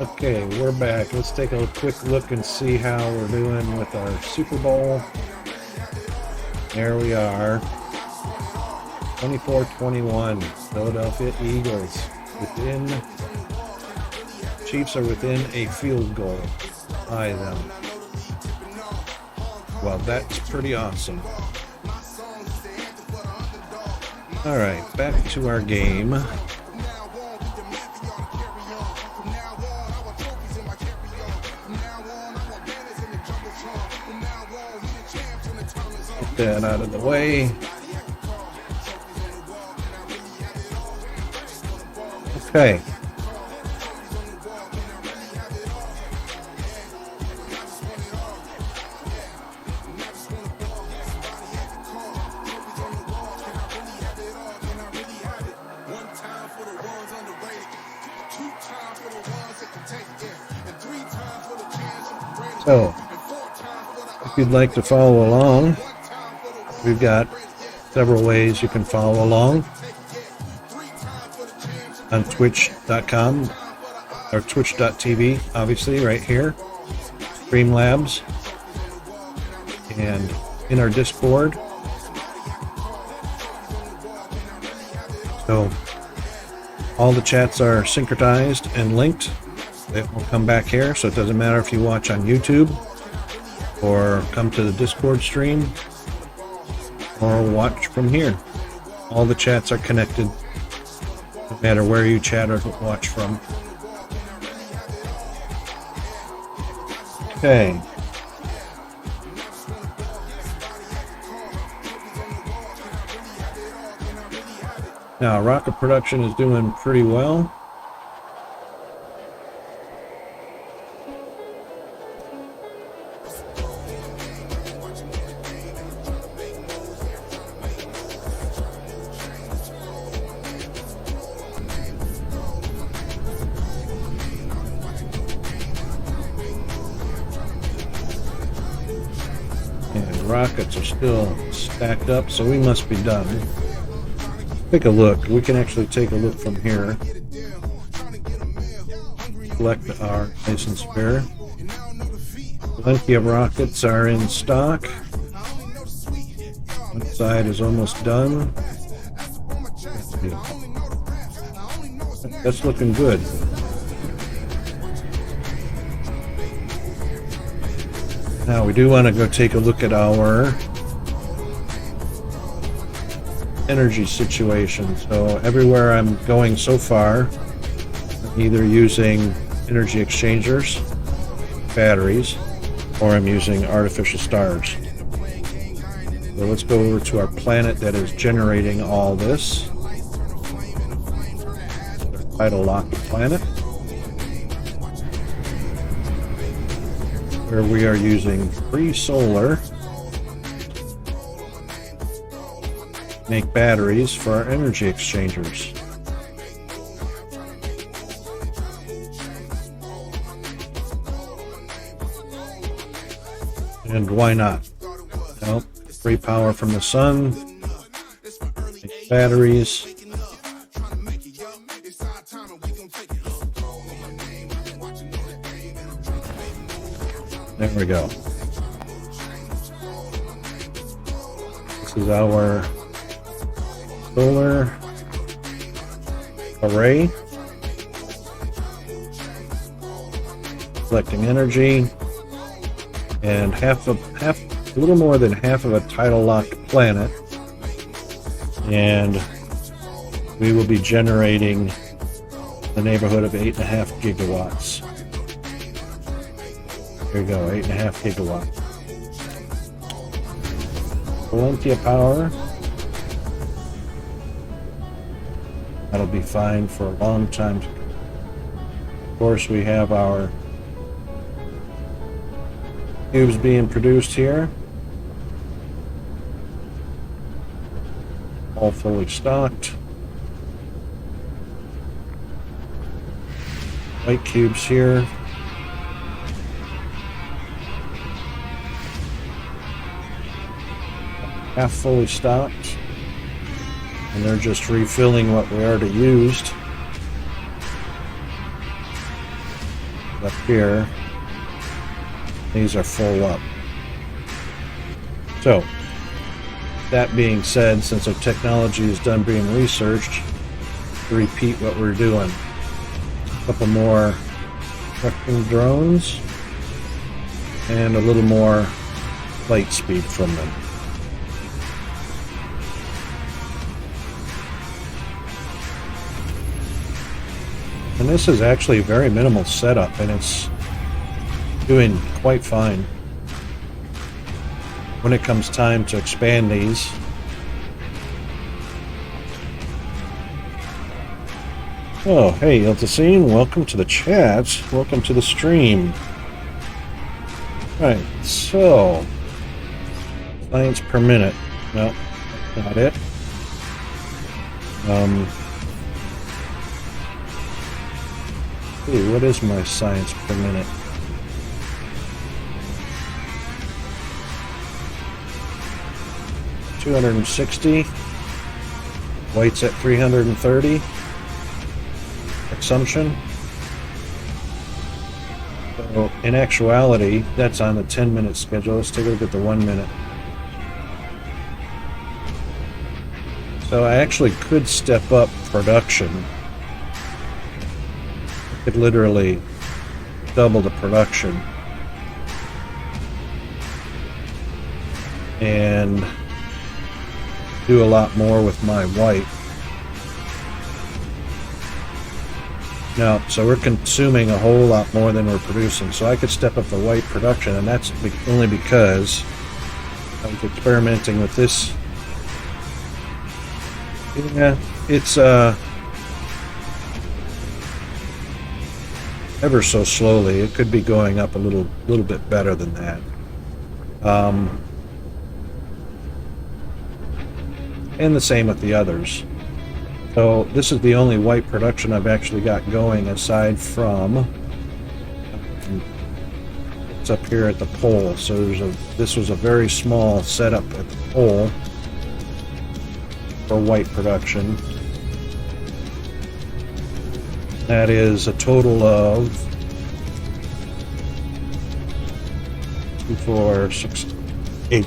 Okay, we're back. Let's take a quick look and see how we're doing with our Super Bowl. There we are. 24-21. Philadelphia Eagles Chiefs are within a field goal by them. Well, that's pretty awesome. All right, back to our game. Get that out of the way. Okay. So, if you'd like to follow along, we've got several ways you can follow along on twitch.com or twitch.tv, obviously, right here, Streamlabs, and in our Discord. So, all the chats are synchronized and linked. It will come back here, so it doesn't matter if you watch on YouTube or come to the Discord stream or watch from here. All the chats are connected, no matter where you chat or watch from. Okay. Now, Rocket Production is doing pretty well. Rockets are still stacked up, so we must be done. Take a look. We can actually take a look from here. Select our Dyson spare. Plenty of rockets are in stock. One side is almost done. That's looking good. Now we do want to go take a look at our energy situation. So everywhere I'm going so far, I'm either using energy exchangers, batteries, or I'm using artificial stars. So let's go over to our planet that is generating all this. Our tidal locked planet, where we are using free solar to make batteries for our energy exchangers. And why not? Well, free power from the sun, make batteries. There we go. This is our solar array. Collecting energy, and a little more than half of a tidal locked planet. And we will be generating the neighborhood of 8.5 gigawatts. There you go, 8.5 gigawatts. Plenty of power. That'll be fine for a long time to come. Of course, we have our cubes being produced here. All fully stocked. White cubes here. Half fully stocked, and they're just refilling what we already used. Up here, these are full up. So, that being said, since our technology is done being researched, to repeat what we're doing. A couple more trucking drones and a little more light speed from them. And this is actually a very minimal setup, and it's doing quite fine. When it comes time to expand these, oh, hey, Iltacine, welcome to the chat. Welcome to the stream. Right, so, science per minute. No, that's not it. Hey, what is my science per minute? $260. White's at 330. Assumption. So in actuality, that's on the 10-minute schedule. Let's take a look at the 1 minute. So I actually could step up production. I could literally double the production. And do a lot more with my white. Now, so we're consuming a whole lot more than we're producing. So I could step up the white production, and that's only because I was experimenting with this. Yeah, it's ever so slowly. It could be going up a little bit better than that. And the same with the others. So this is the only white production I've actually got going, aside from it's up here at the pole. So this was a very small setup at the pole for white production. That is a total of 2, 4, 6, 8.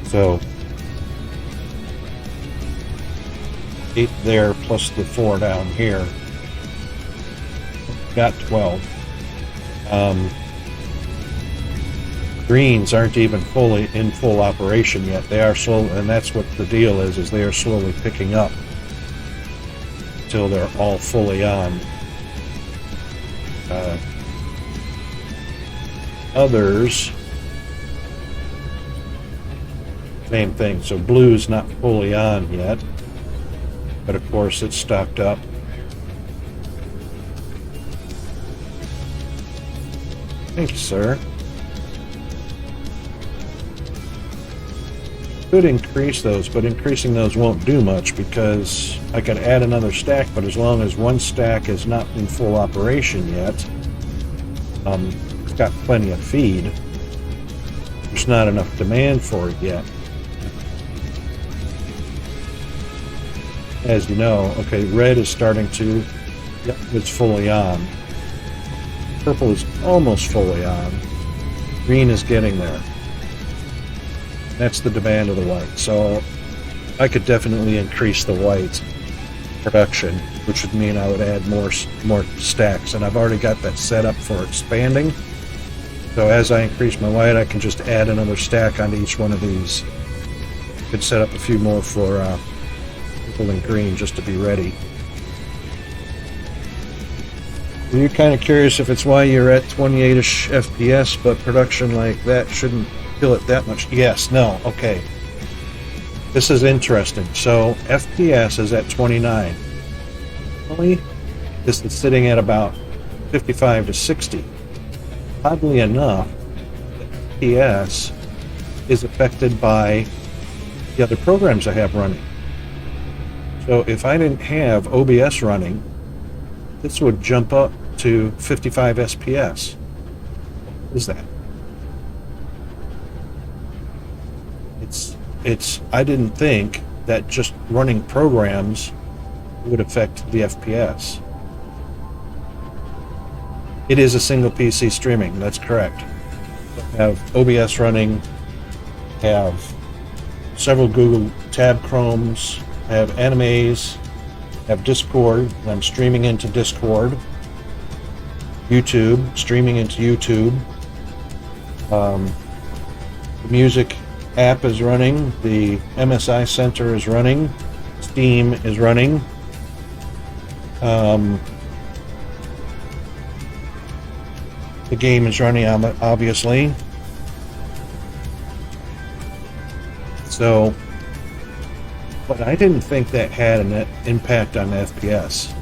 So 8 there plus the 4 down here. Got 12. Greens aren't even fully in full operation yet. They are slow, and that's what the deal is they are slowly picking up until they're all fully on. Others, same thing. So blue's not fully on yet, but of course it's stocked up. Thank you, sir. Could increase those, but increasing those won't do much because I could add another stack, but as long as one stack is not in full operation yet, it's got plenty of feed. There's not enough demand for it yet. As you know, okay, red is starting to, yep, it's fully on. Purple is almost fully on. Green is getting there. That's the demand of the white. So I could definitely increase the white production, which would mean I would add more stacks. And I've already got that set up for expanding. So as I increase my white, I can just add another stack onto each one of these. Could set up a few more for purple and green just to be ready. You're kind of curious if it's why you're at 28-ish FPS, but production like that shouldn't kill it that much. Yes, no, okay. This is interesting. So FPS is at 29. Normally, this is sitting at about 55 to 60. Oddly enough, FPS is affected by the other programs I have running. So if I didn't have OBS running, this would jump up to 55 SPS. What is that? I didn't think that just running programs would affect the FPS. It is a single PC streaming, that's correct. I have OBS running, have several Google Tab Chromes, have animes, have Discord, and I'm streaming into Discord, YouTube, streaming into YouTube. The music app is running, the MSI Center is running, Steam is running. The game is running, obviously. So, but I didn't think that had an impact on FPS.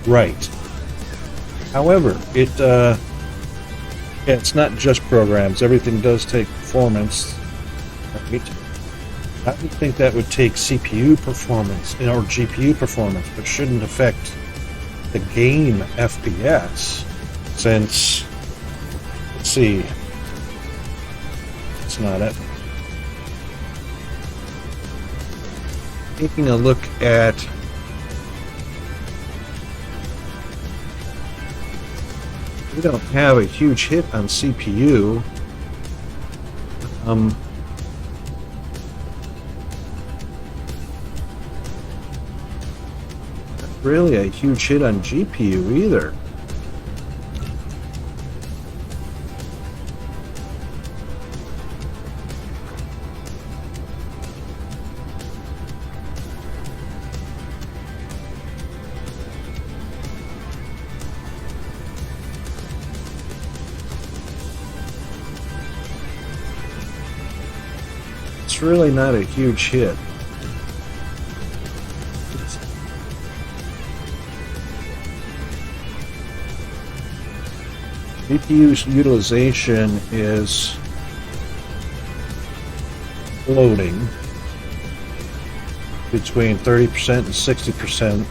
Right. However, it's not just programs. Everything does take performance. Right? I would think that would take CPU performance or GPU performance, but shouldn't affect the game FPS. Since, let's see, it's not it. Taking a look at we don't have a huge hit on CPU. Not really a huge hit on GPU either. It's really not a huge hit. GPU's utilization is floating between 30% and 60%.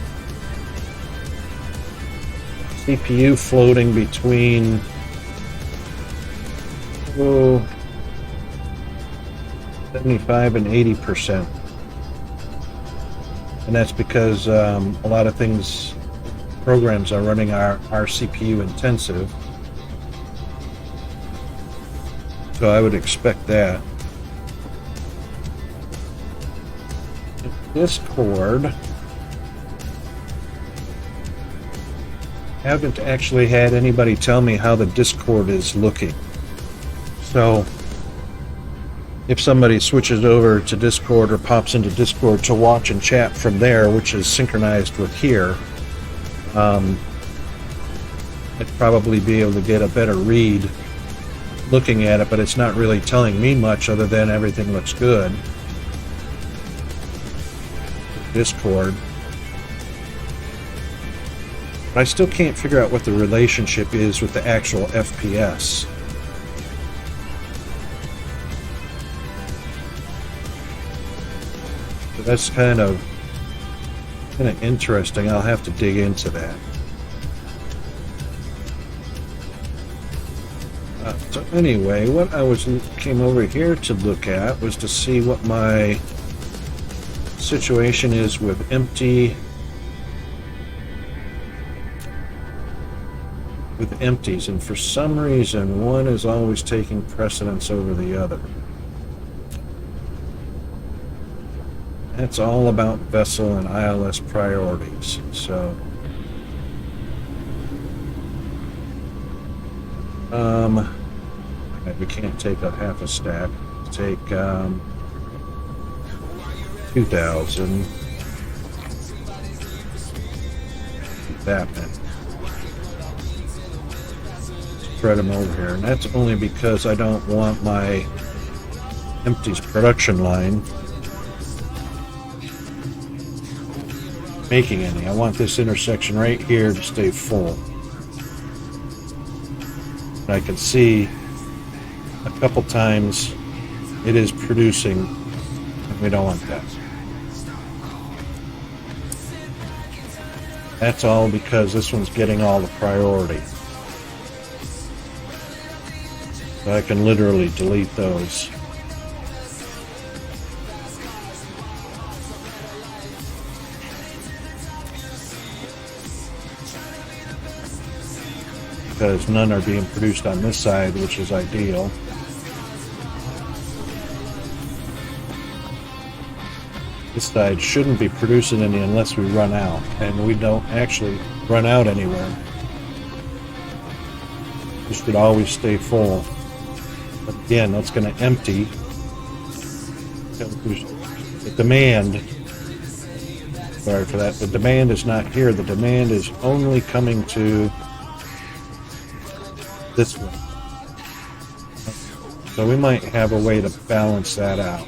CPU floating between 75 and 80%. And that's because a lot of things, programs are running are CPU intensive. So I would expect that. Discord, haven't actually had anybody tell me how the Discord is looking. So if somebody switches over to Discord or pops into Discord to watch and chat from there, which is synchronized with here, I'd probably be able to get a better read looking at it, but it's not really telling me much other than everything looks good. Discord. But I still can't figure out what the relationship is with the actual FPS. So that's kind of interesting. I'll have to dig into that. So anyway, what I came over here to look at was to see what my situation is with empties, and for some reason one is always taking precedence over the other. That's all about vessel and ILS priorities. So we can't take a half a stack. Take 2,000. That man. Spread them over here, and that's only because I don't want my empties production line making any. I want this intersection right here to stay full. And I can see a couple times it is producing, and we don't want that. That's all because this one's getting all the priority. So I can literally delete those. because none are being produced on this side, which is ideal. This side shouldn't be producing any unless we run out, and we don't actually run out anywhere. This should always stay full. But again, that's going to empty. The demand, sorry for that, the demand is not here. The demand is only coming to this one. So we might have a way to balance that out.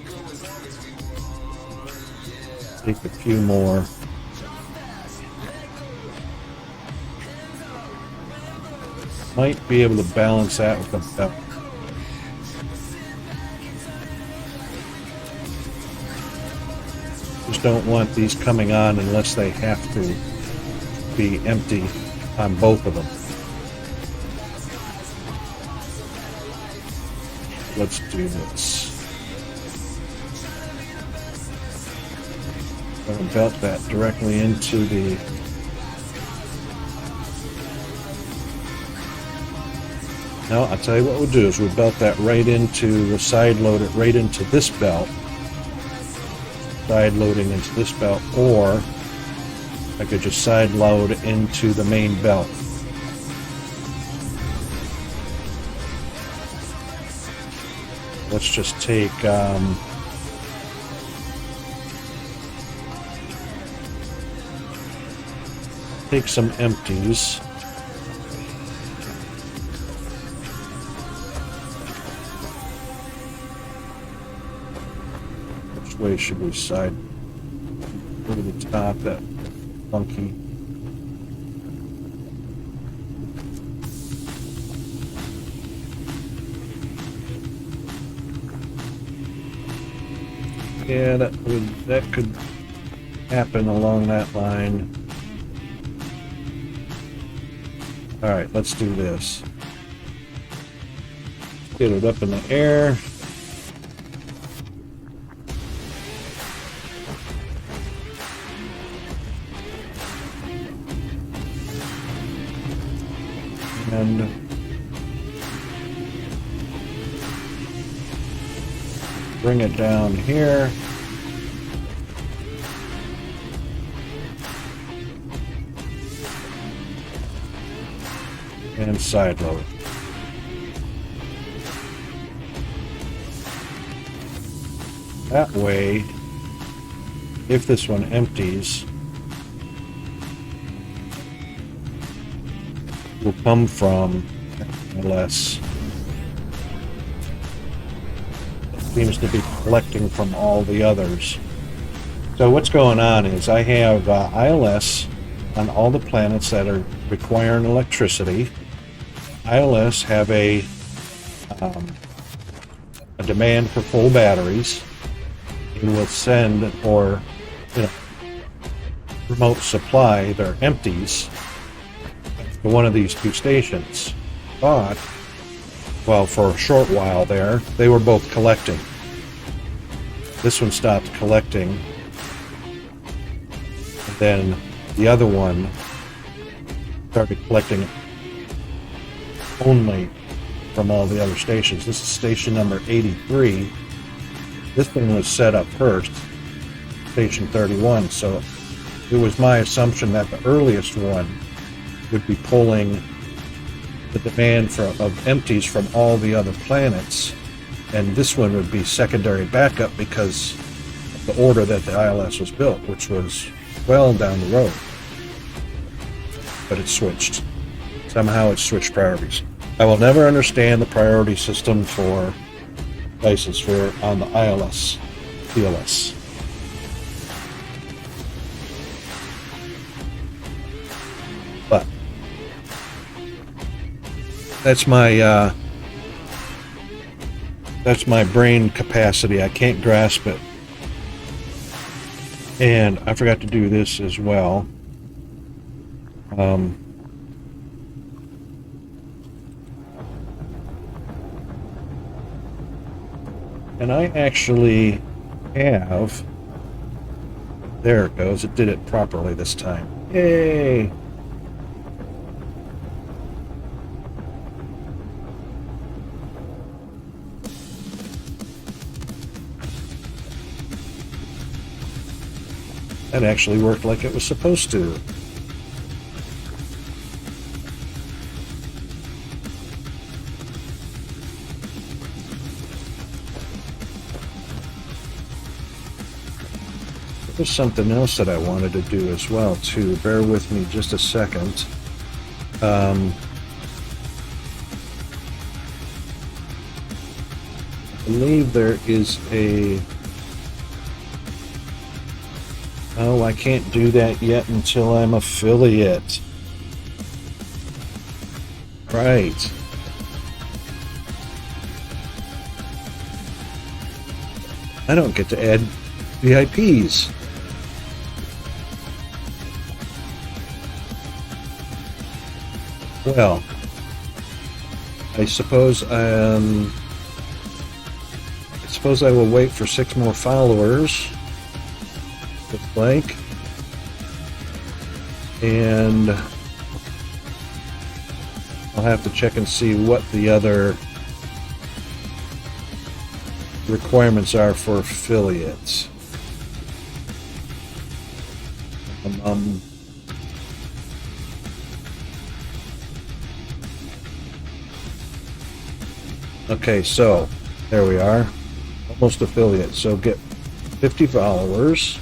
Take a few more. Might be able to balance that with the belt. Just don't want these coming on unless they have to be empty on both of them. Let's do this. I'm going to belt that directly into the No, I'll tell you what we'll do is we'll belt that right into the side load it right into this belt. Side loading into this belt, or I could just side load into the main belt. Let's just take some empties. Which way should we side? Go to the top, that funky. Yeah, that could happen along that line. All right, let's do this. Get it up in the air. And bring it down here. And side load. That way, if this one empties, will come from less. It seems to be collecting from all the others. So what's going on is I have ILS on all the planets that are requiring electricity. ILS have a demand for full batteries. It will send or remote supply their empties to one of these two stations. But, well, for a short while there, they were both collecting. This one stopped collecting, and then the other one started collecting only from all the other stations. This is station number 83. This one was set up first, station 31, so it was my assumption that the earliest one would be pulling the demand of empties from all the other planets, and this one would be secondary backup because of the order that the ILS was built, which was well down the road. But it switched. Somehow it switched priorities. I will never understand the priority system for Dysons on the ILS, PLS. But that's my brain capacity. I can't grasp it. And I forgot to do this as well. And I actually have, there it goes, it did it properly this time. Yay! That actually worked like it was supposed to. There's something else that I wanted to do as well, too. Bear with me just a second. I believe there is a... Oh, I can't do that yet until I'm affiliate. Right. I don't get to add VIPs. Well, I suppose I will wait for 6 more followers. Looks like, and I'll have to check and see what the other requirements are for affiliates. Okay, so there we are, almost affiliate. So get 50 followers,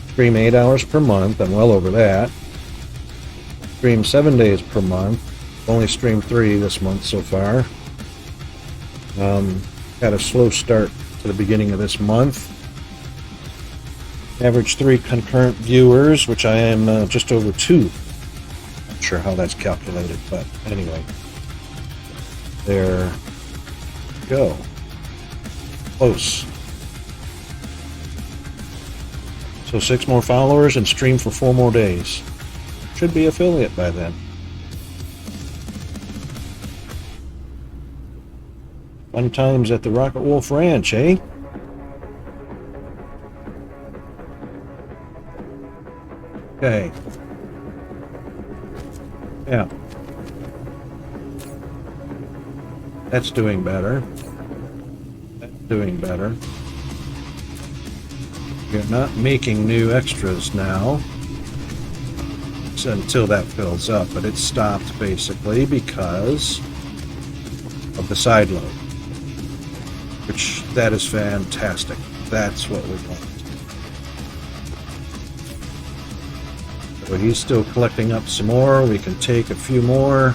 stream 8 hours per month, I'm well over that, stream 7 days per month, only streamed 3 this month so far. Had a slow start to the beginning of this month. Average 3 concurrent viewers, which I am just over 2. Not sure how that's calculated, but anyway. There we go. Close. So 6 more followers and stream for 4 more days. Should be affiliate by then. Fun times at the RocketWolf Ranch, eh? Okay. Yeah. That's doing better. That's doing better. We're not making new extras now. So until that fills up, but it stopped basically because of the side load. Which, that is fantastic. That's what we want. So he's still collecting up some more. We can take a few more.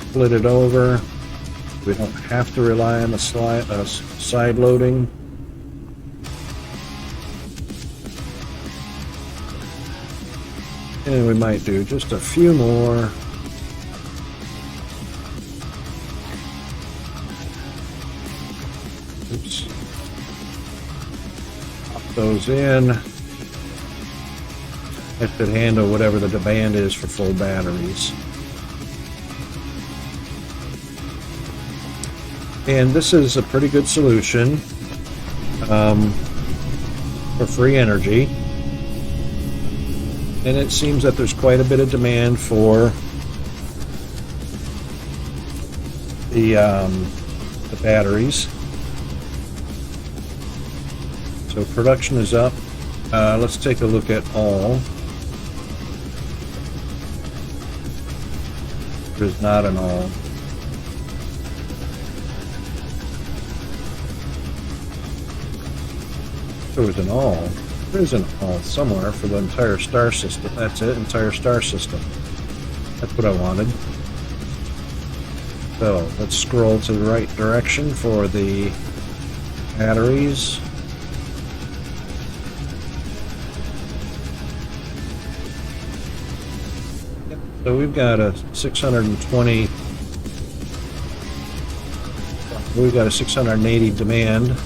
Split it over. We don't have to rely on the side loading. And we might do just a few more. Oops. Pop those in. That should handle whatever the demand is for full batteries. And this is a pretty good solution for free energy. And it seems that there's quite a bit of demand for the batteries. So production is up. Let's take a look at all. There's not an all. There was an all. There's an all somewhere for the entire star system. That's it, entire star system. That's what I wanted. So let's scroll to the right direction for the batteries. So we've got a 620. We've got a 680 demand.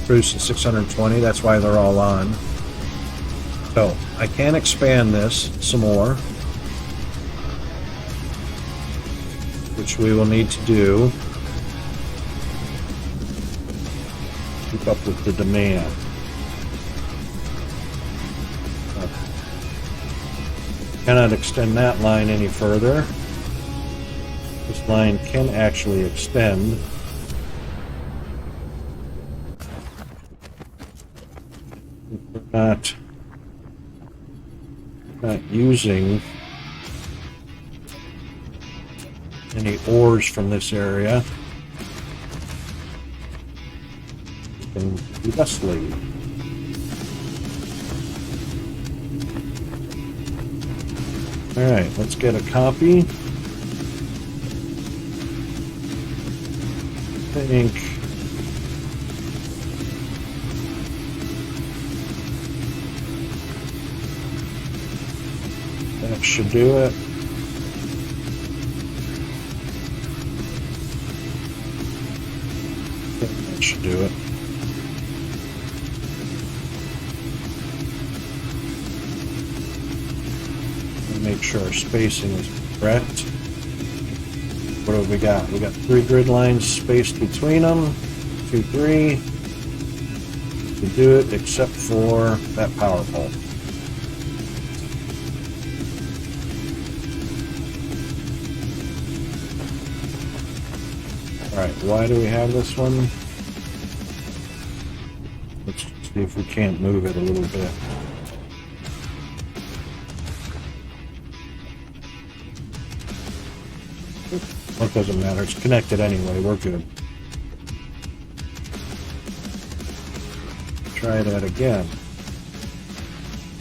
Produces 620, that's why they're all on. So I can expand this some more, which we will need to do. Keep up with the demand. Cannot extend that line any further. This line can actually extend. not using any ores from this area. We can thusly. Alright, let's get a copy. I think that should do it. That should do it. Make sure our spacing is correct. What have we got? We got 3 grid lines spaced between them. 2, 3. To do it except for that power pole. Alright, why do we have this one? Let's see if we can't move it a little bit. It doesn't matter, it's connected anyway, we're good. Try that again.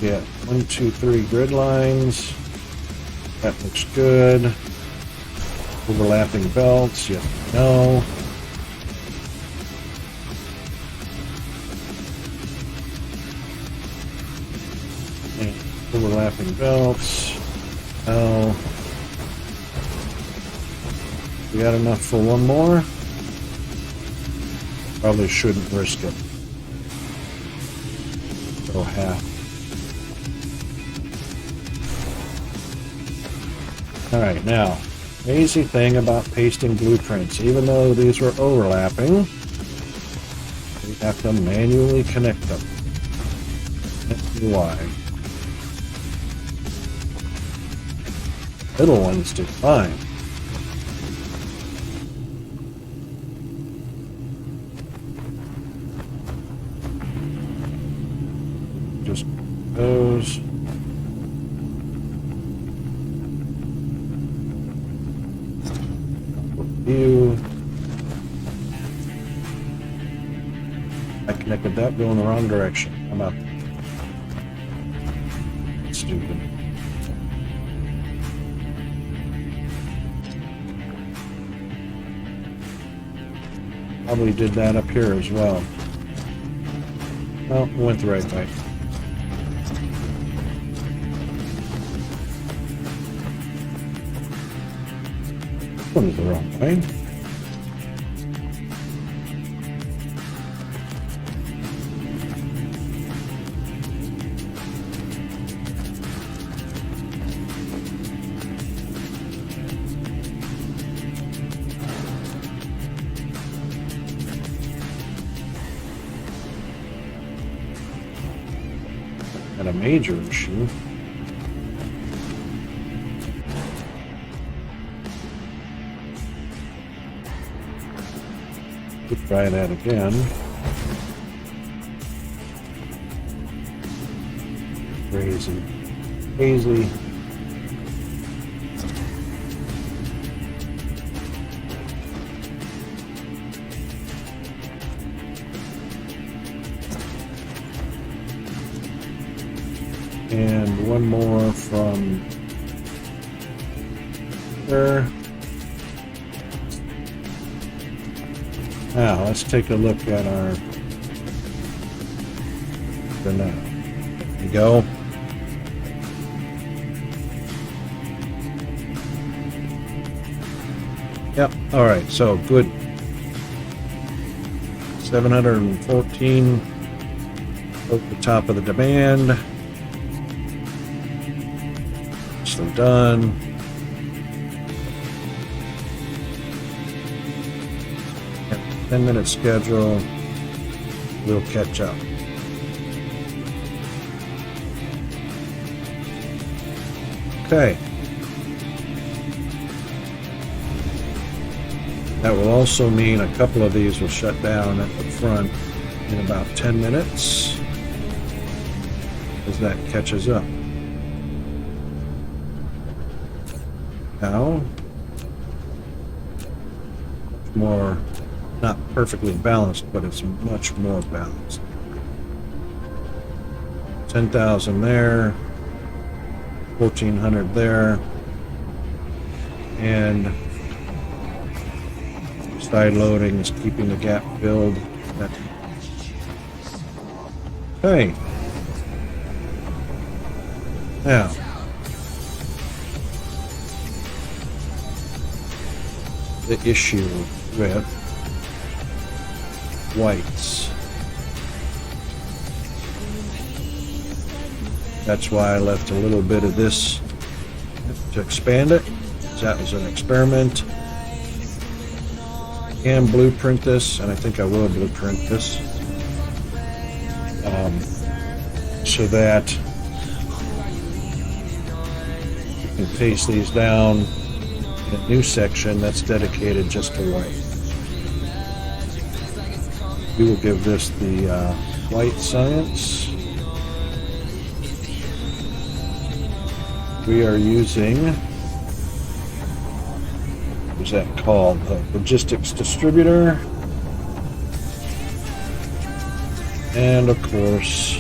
Yeah, 1, 2, 3 grid lines. That looks good. Overlapping belts, yes, no. And overlapping belts, no. We got enough for one more? Probably shouldn't risk it. Go half. Alright, now, crazy thing about pasting blueprints. Even though these were overlapping, we have to manually connect them. Let's see why. Little ones do fine. Just those. View. I connected that going the wrong direction. How about that? Stupid. Probably did that up here as well. Well, went the right way. One is the wrong way. Had a major issue. Let's try that again. Crazy. Crazy. And one more from there. Now, let's take a look at our... There you go. Yep, alright, so good. 714 at the top of the demand. So done. At 10-minute schedule, we'll catch up. Okay. That will also mean a couple of these will shut down at the front in about 10 minutes. as that catches up. Now, more, not perfectly balanced, but it's much more balanced. 10,000 there, 1,400 there, and side loading is keeping the gap filled. Okay. Now, the issue with whites. That's why I left a little bit of this to expand it. That was an experiment. I can blueprint this, and I think I will blueprint this, so that you can face these down in a new section that's dedicated just to white. We will give this the white science. We are using, what is that called? The logistics distributor. And of course,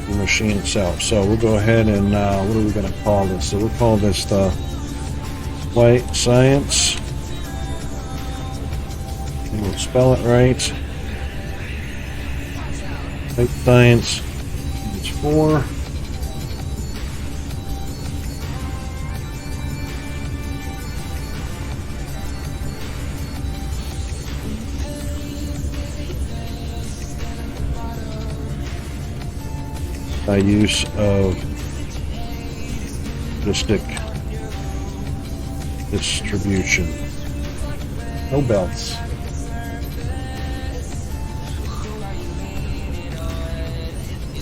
the machine itself. So we'll go ahead and, what are we going to call this? So we'll call this the white science. And we'll spell it right. White science. It's 4. By use of logistic distribution. No belts.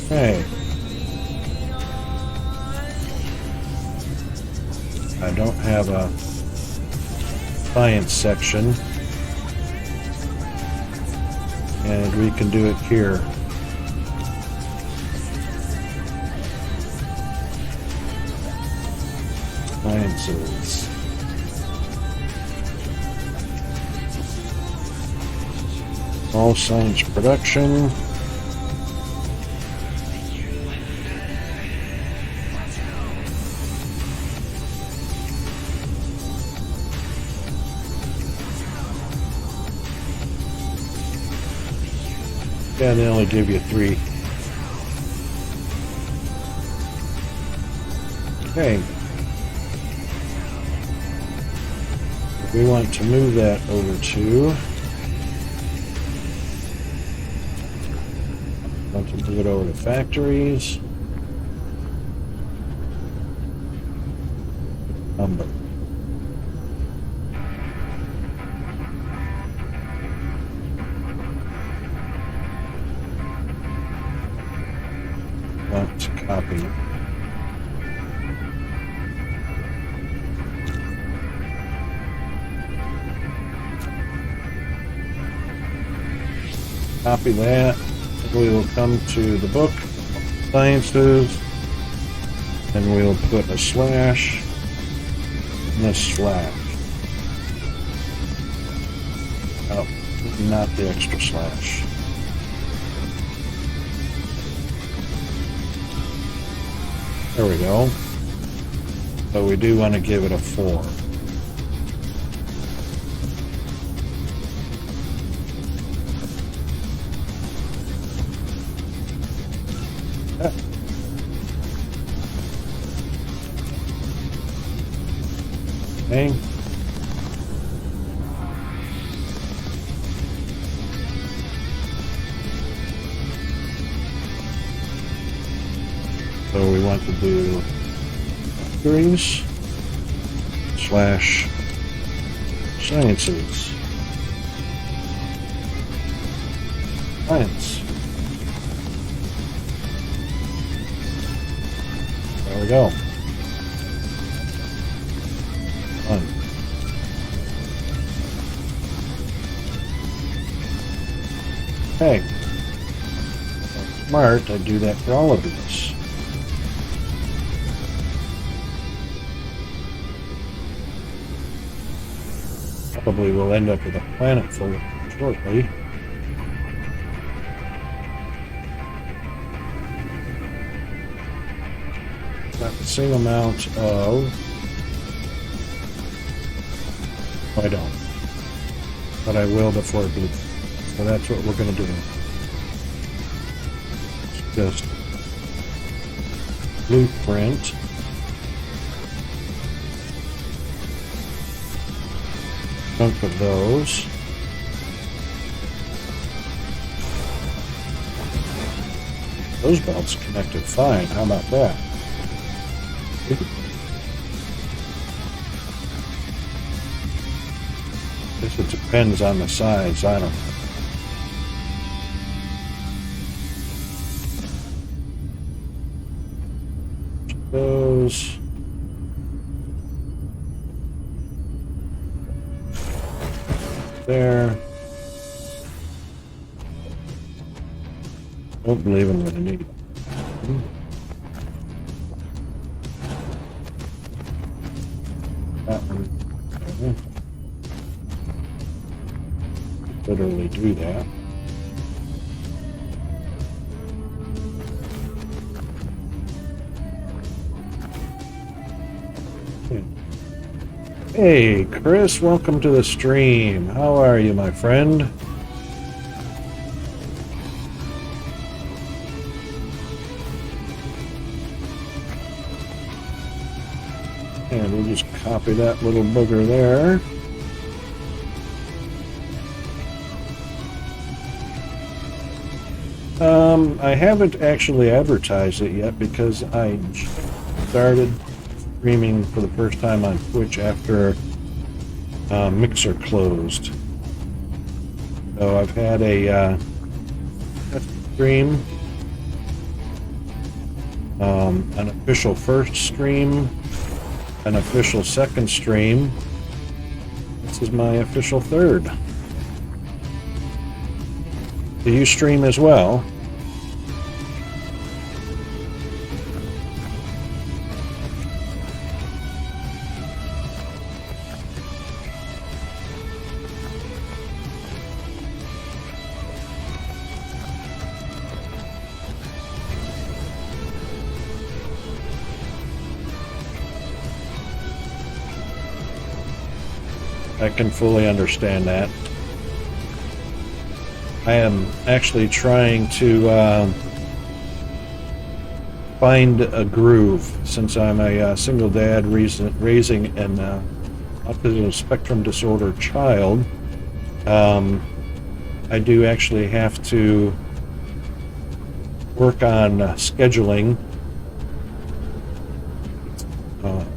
Okay. I don't have a science section, and we can do it here. Sciences. All science production. And they only give you 3. Okay. We want to move that over to, want to move it over to factories. Number. Want to copy. Copy that. We will come to the book, sciences, and we'll put a slash and a slash. Oh, not the extra slash. There we go. So we do want to give it a 4. Okay. So we want to do factories slash sciences. Science. There we go. Done. Okay. Smart, I do that for all of these. Probably will end up with a planet full of them shortly. Not the same amount of... I don't. But I will before blue. So that's what we're going to do. It's just blueprint. Chunk of those. Those belts connected fine. How about that? Guess it depends on the size. I don't know. Those. There. Don't believe I'm going to need it. That one. Okay. Literally do that. Hey, Chris, welcome to the stream. How are you, my friend? And we'll just copy that little booger there. I haven't actually advertised it yet because I started streaming for the first time on Twitch after Mixer closed. So I've had a stream, an official first stream, an official second stream. This is my official third. Do you stream as well? I can fully understand that. I am actually trying to find a groove since I'm a single dad raising an autism spectrum disorder child. I do actually have to work on scheduling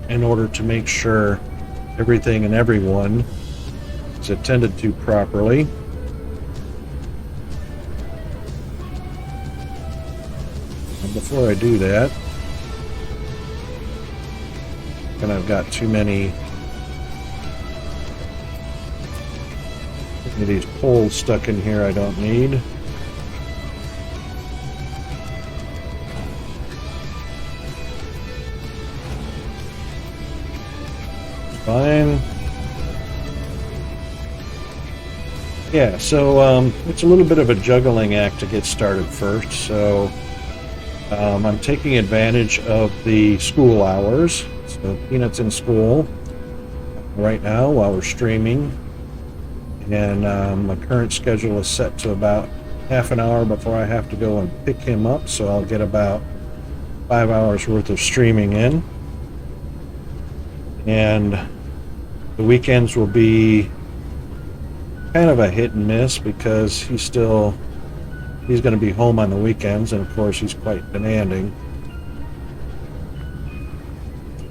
in order to make sure everything and everyone is attended to properly. And before I do that, and I've got too many of these poles stuck in here I don't need. Fine. Yeah, so it's a little bit of a juggling act to get started first. So I'm taking advantage of the school hours. So Peanut's in school right now while we're streaming. And my current schedule is set to about half an hour before I have to go and pick him up. So I'll get about 5 hours worth of streaming in. And the weekends will be kind of a hit and miss because he's going to be home on the weekends, and of course he's quite demanding.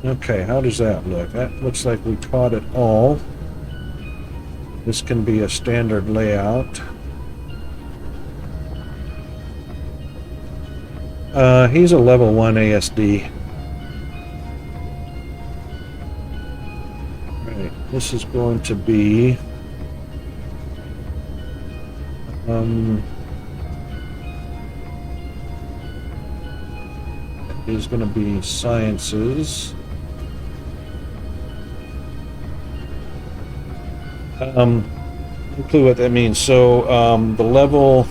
Okay, how does that look? That looks like we caught it all. This can be a standard layout. He's a level 1 ASD. This is going to be is going to be sciences. No clue what that means. So the level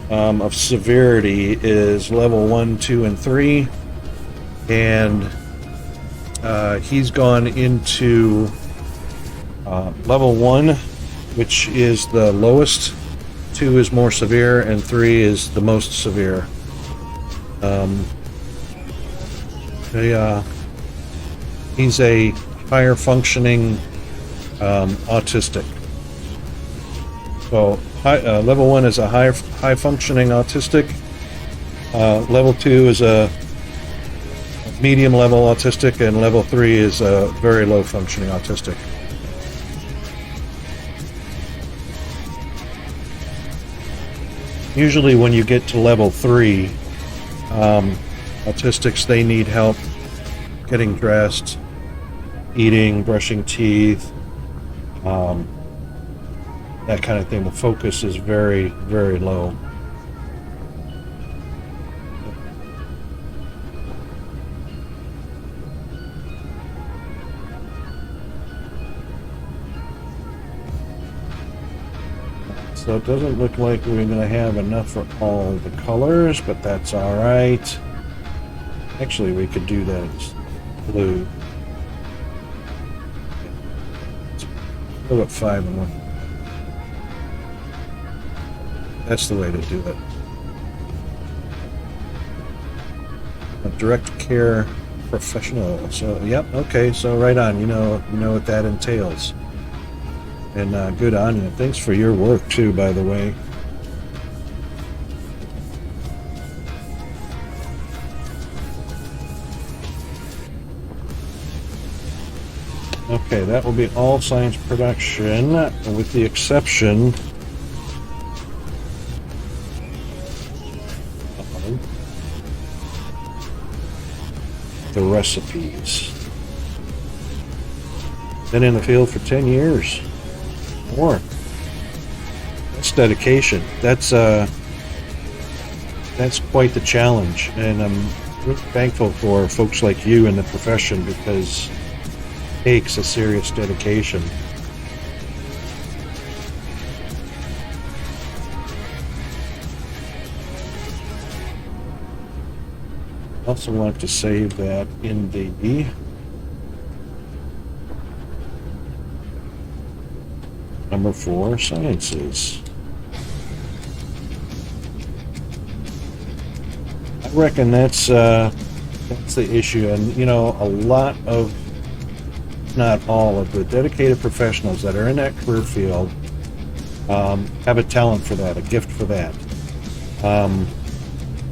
of severity is level 1, 2, and 3, and he's gone into level 1, which is the lowest, 2 is more severe, and 3 is the most severe. He's a higher functioning autistic. So level 1 is a high functioning autistic. Level 2 is a medium level autistic, and level 3 is a very low functioning autistic. Usually when you get to level 3, autistics, they need help getting dressed, eating, brushing teeth, that kind of thing. The focus is very, very low. So it doesn't look like we're going to have enough for all the colors, but that's all right. Actually, we could do that as blue. Put up 5 in 1. That's the way to do it. A direct care professional. So, yep, okay, so right on. You know what that entails. And good on you. Thanks for your work too, by the way. Okay, that will be all science production, with the exception of the recipes. Been in the field for 10 years. More. That's dedication. That's quite the challenge, and I'm really thankful for folks like you in the profession, because it takes a serious dedication. I also want to save that in the number 4, sciences. I reckon that's the issue, and a lot of, not all of, the dedicated professionals that are in that career field have a talent for that, a gift for that,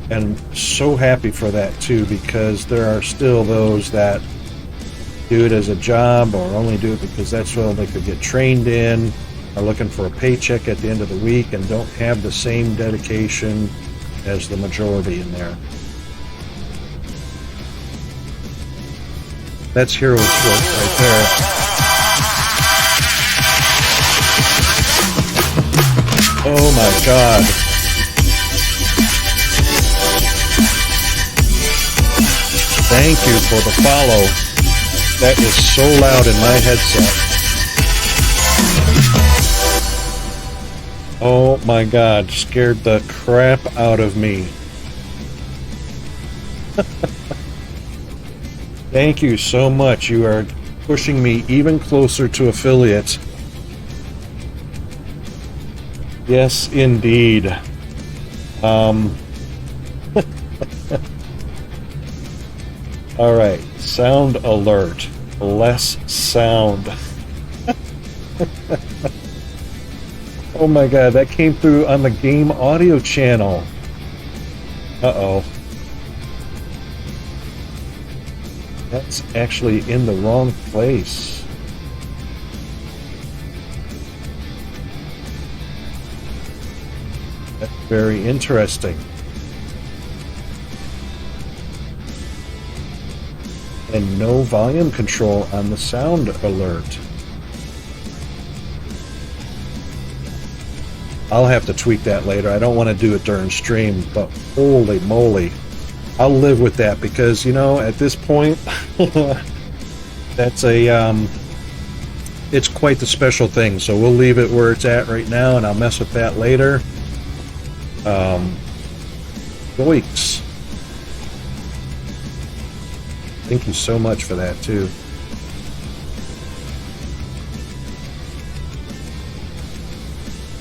and so happy for that too, because there are still those that do it as a job, or only do it because that's what they could get trained in, are looking for a paycheck at the end of the week, and don't have the same dedication as the majority in there. That's hero's work right there. Oh my God. Thank you for the follow. That is so loud in my headset. Oh my God, scared the crap out of me. Thank you so much. You are pushing me even closer to affiliate. Yes, indeed. All right, sound alert. Less sound. Oh my God, that came through on the game audio channel. Uh-oh. That's actually in the wrong place. That's very interesting. And no volume control on the sound alert. I'll have to tweak that later. I don't want to do it during stream, but holy moly. I'll live with that because, you know, at this point, that's it's quite the special thing. So we'll leave it where it's at right now, and I'll mess with that later. Yoicks. Thank you so much for that too.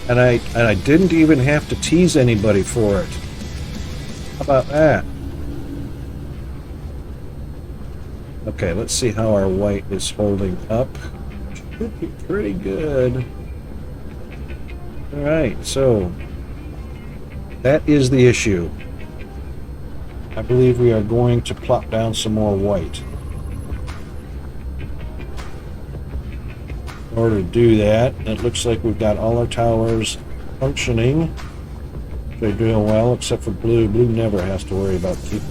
And I didn't even have to tease anybody for it. How about that? Okay, let's see how our white is holding up. Should be pretty good. Alright, so that is the issue. I believe we are going to plop down some more white. In order to do that, it looks like we've got all our towers functioning. They're doing well, except for blue. Blue never has to worry about keeping.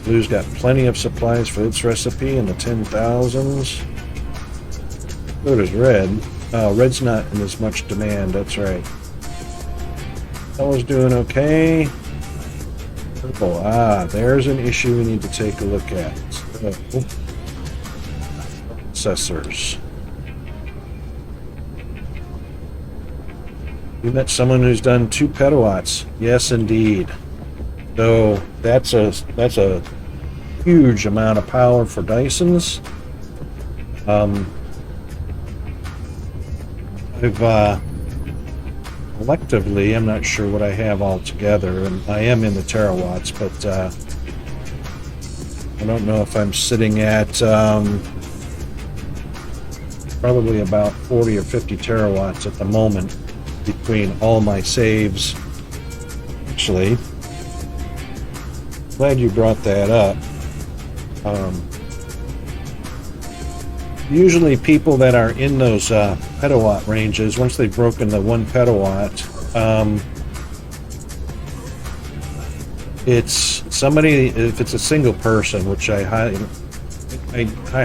Blue's got plenty of supplies for its recipe in the 10,000s. So does red. Red's not in as much demand, that's right. Yellow's doing okay. Purple, there's an issue we need to take a look at. Processors. You met someone who's done 2 petawatts. Yes, indeed. So that's a huge amount of power for Dysons. I've collectively, I'm not sure what I have all together, and I am in the terawatts, but I don't know if I'm sitting at probably about 40 or 50 terawatts at the moment between all my saves. Actually, glad you brought that up. Usually people that are in those petawatt ranges, once they've broken the 1 petawatt, it's somebody, if it's a single person, which I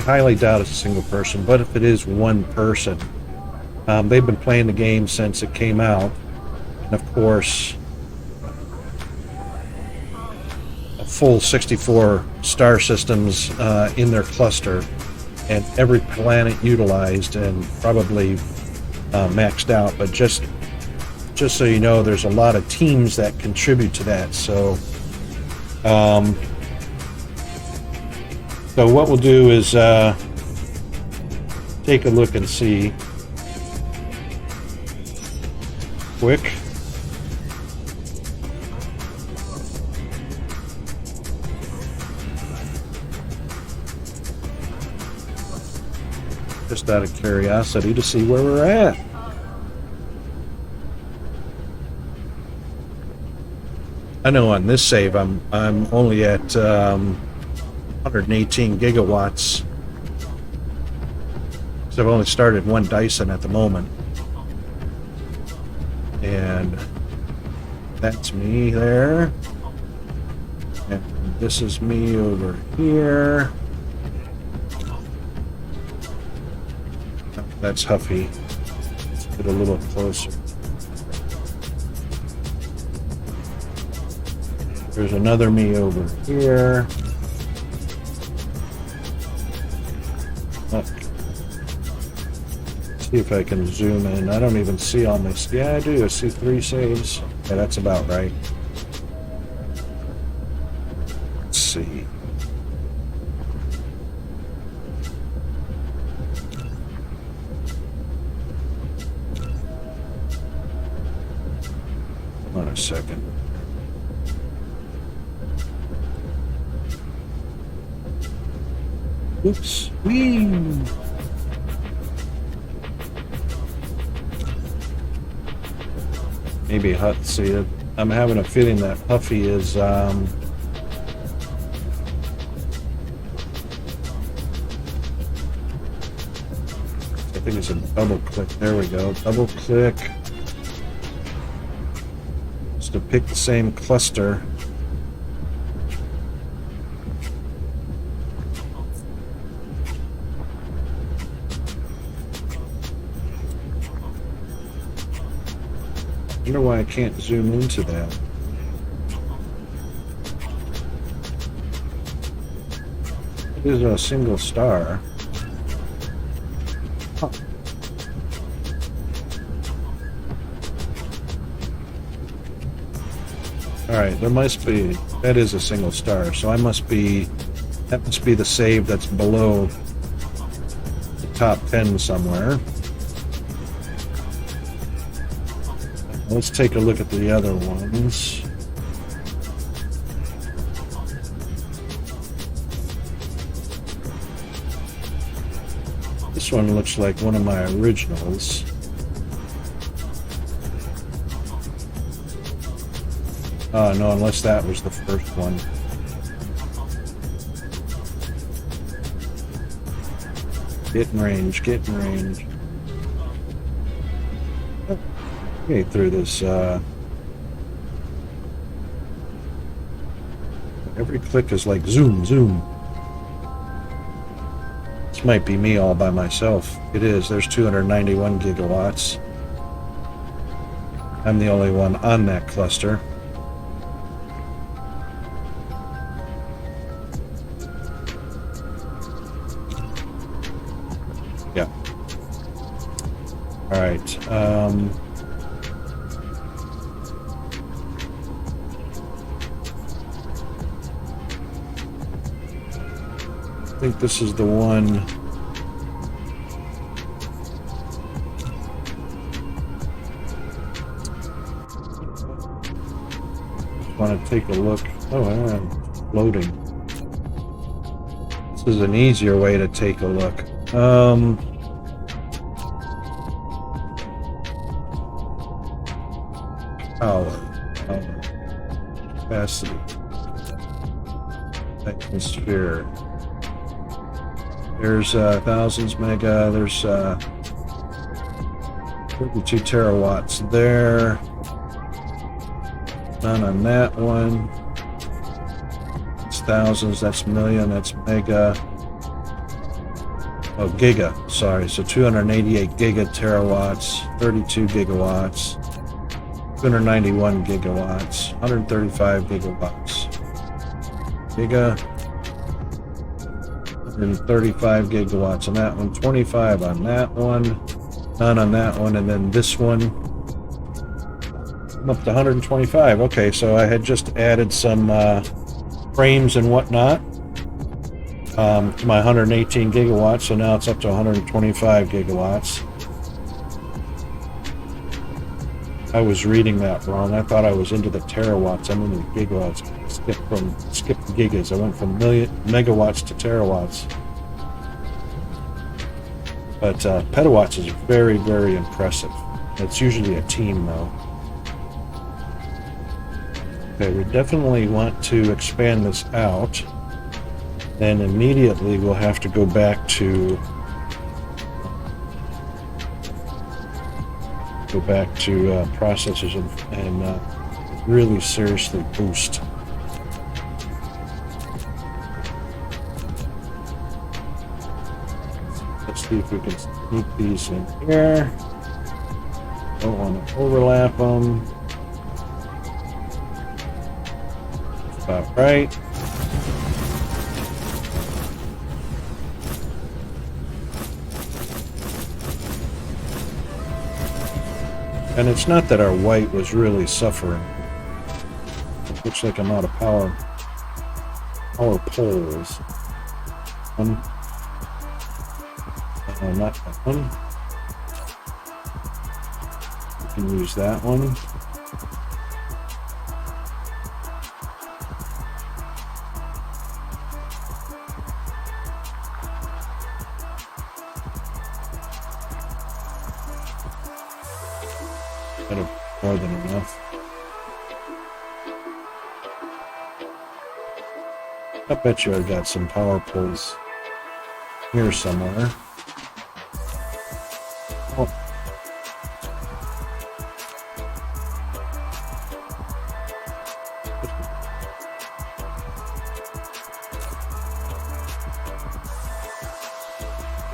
highly doubt it's a single person, but if it is one person, they've been playing the game since it came out, and of course a full 64 star systems in their cluster, and every planet utilized and probably maxed out. But just so you know, there's a lot of teams that contribute to that. So so what we'll do is take a look and see quick. Just out of curiosity to see where we're at. I know on this save I'm only at 118 gigawatts. So I've only started 1 Dyson at the moment. And that's me there. And this is me over here. That's Huffy. Let's get a little closer. There's another me over here. See if I can zoom in. I don't even see all my... Yeah, I do. I see 3 saves. Yeah, that's about right. Let's see. Hold on a second. Oops. Whee! Maybe see, I'm having a feeling that Huffy is I think it's a double click. There we go. Double click. Just to pick the same cluster. wonder why I can't zoom into that. It is a single star. Huh. Alright, there must be, that is a single star, so that must be the save that's below the top 10 somewhere. Let's take a look at the other ones. This one looks like one of my originals. Oh, no, unless that was the first one. Get in range, get in range. Okay, through this, every click is like zoom, zoom. This might be me all by myself. It is, there's 291 gigawatts. I'm the only one on that cluster. Yeah. All right. I think this is the one. Just want to take a look. Oh, I'm loading. This is an easier way to take a look. Power, capacity, atmosphere. There's thousands mega. There's 32 terawatts there. None on that one. It's thousands. That's million. That's mega. Oh, giga. Sorry. So 288 giga terawatts. 32 gigawatts. 291 gigawatts. 135 gigawatts. Giga. 135 gigawatts on that one, 25 on that one, none on that one, and then this one, I'm up to 125. Okay, so I had just added some frames and whatnot to my 118 gigawatts, so now it's up to 125 gigawatts. I was reading that wrong. I thought I was into the terawatts. I'm into the gigawatts. Skip gigas. I went from megawatts to terawatts. But petawatts is very, very impressive. It's usually a team, though. Okay, we definitely want to expand this out. Then immediately we'll have to go back to processors and really seriously boost. Let's see if we can sneak these in here. Don't want to overlap them. That's about right. And it's not that our white was really suffering. It looks like I'm out of power poles. Not that one. We can use that one. Kind of more than enough. I bet you I got some power poles here somewhere. Oh.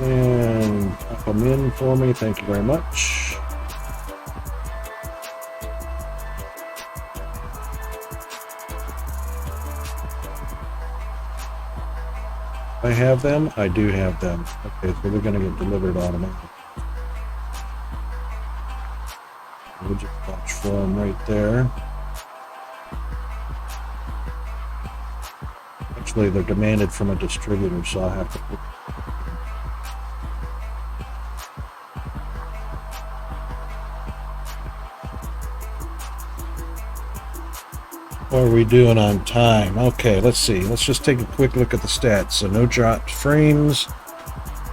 And pop them in for me. Thank you very much. I have them? I do have them. Okay, so they're going to get delivered automatically. We'll just watch for them right there. Actually, they're demanded from a distributor, so I'll have to put. What are we doing on time? Okay, let's see. Let's just take a quick look at the stats. So no dropped frames.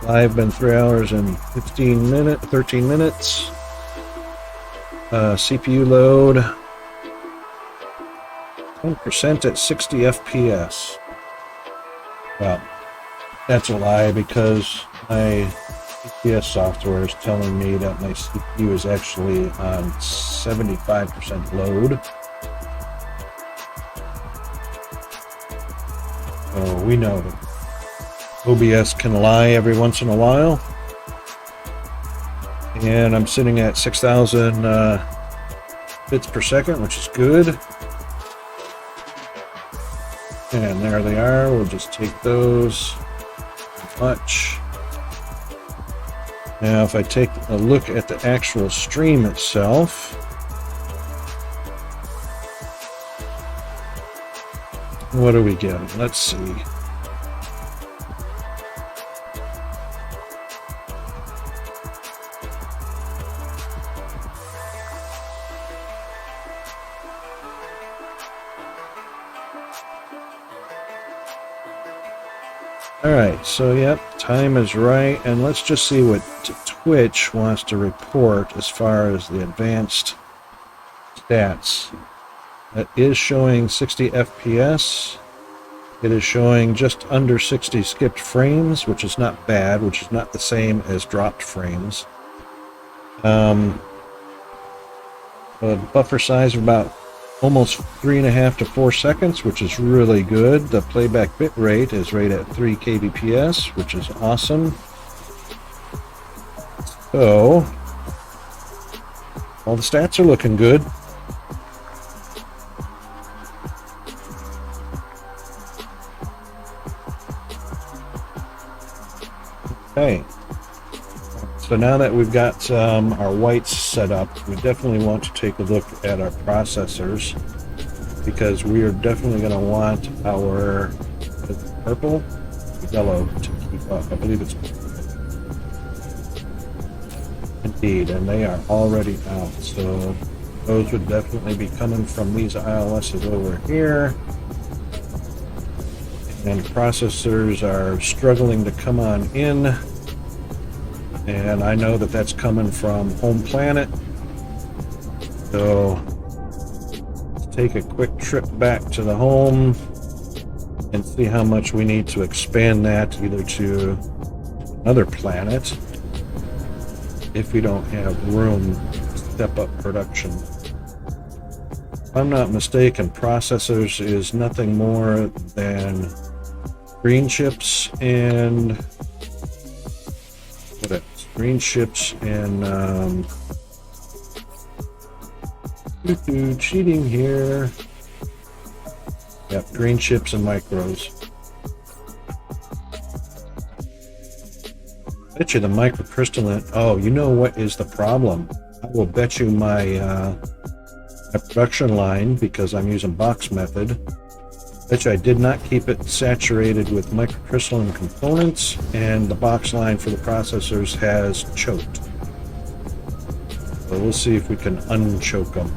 Live been 3 hours and 13 minutes. CPU load 10% at 60 FPS. Well, that's a lie because my GPS software is telling me that my CPU is actually on 75% load. So we know that OBS can lie every once in a while. And I'm sitting at 6,000 bits per second, which is good. And there they are. We'll just take those. Much. Now, if I take a look at the actual stream itself, what do we get? Let's see. Alright, so yep, time is right, and let's just see what Twitch wants to report as far as the advanced stats. It is showing 60 FPS. It is showing just under 60 skipped frames, which is not bad, which is not the same as dropped frames. A buffer size of about almost 3.5 to 4 seconds, which is really good. The playback bit rate is right at 3 kbps, which is awesome. So, all the stats are looking good. Okay. So now that we've got our whites set up, we definitely want to take a look at our processors, because we are definitely going to want our purple, yellow to keep up. I believe it's indeed, and they are already out. So those would definitely be coming from these ILSs over here. And processors are struggling to come on in. And I know that that's coming from Home Planet. So let's take a quick trip back to the home and see how much we need to expand that either to another planet if we don't have room to step up production. If I'm not mistaken, processors is nothing more than green chips and green chips and cheating here. Yep, green chips and micros. I bet you the microcrystalline. Oh, you know what is the problem? I will bet you my production line, because I'm using box method. Bet you I did not keep it saturated with microcrystalline components, and the box line for the processors has choked. So we'll see if we can unchoke them.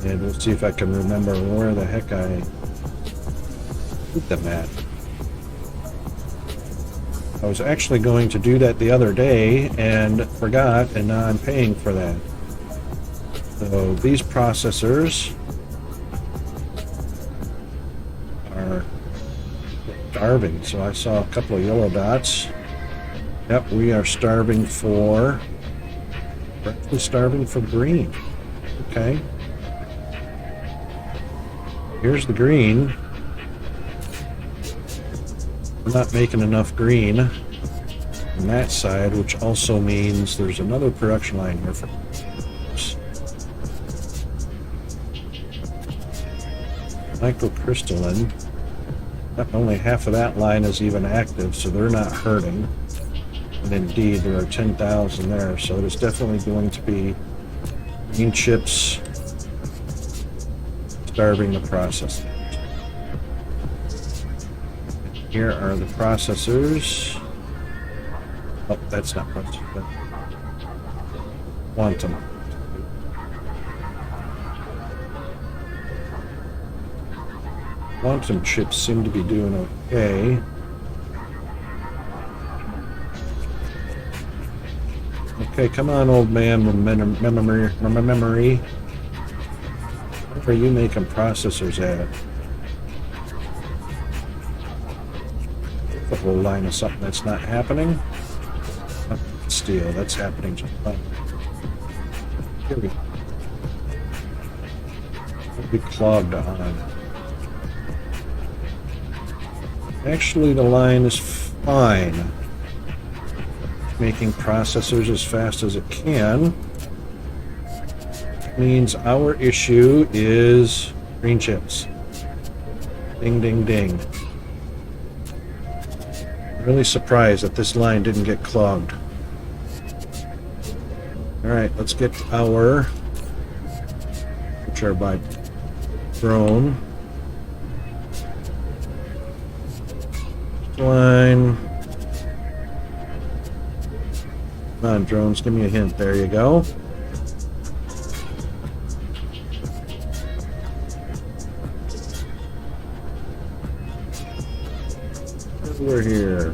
And we'll see if I can remember where the heck I put them at. I was actually going to do that the other day and forgot, and now I'm paying for that. So these processors are starving. So I saw a couple of yellow dots. Yep, we are starving for... We're actually starving for green. Okay. Here's the green. We're not making enough green on that side, which also means there's another production line here for microcrystalline. Only half of that line is even active, so they're not hurting. And indeed, there are 10,000 there, so there's definitely going to be green chips starving the processors. Here are the processors. Oh, that's not processor. Quantum. Quantum chips seem to be doing okay. Okay, come on, old man. Memory. Where are you making processors at? The whole line of something that's not happening. Steel, that's happening just fine. Here we go. It'll be clogged on. Actually, the line is fine. Making processors as fast as it can. Means our issue is green chips. Ding, ding, ding. Really surprised that this line didn't get clogged. Alright, let's get our, which are by drone. Line. Come on, drones, give me a hint. There you go. We're here.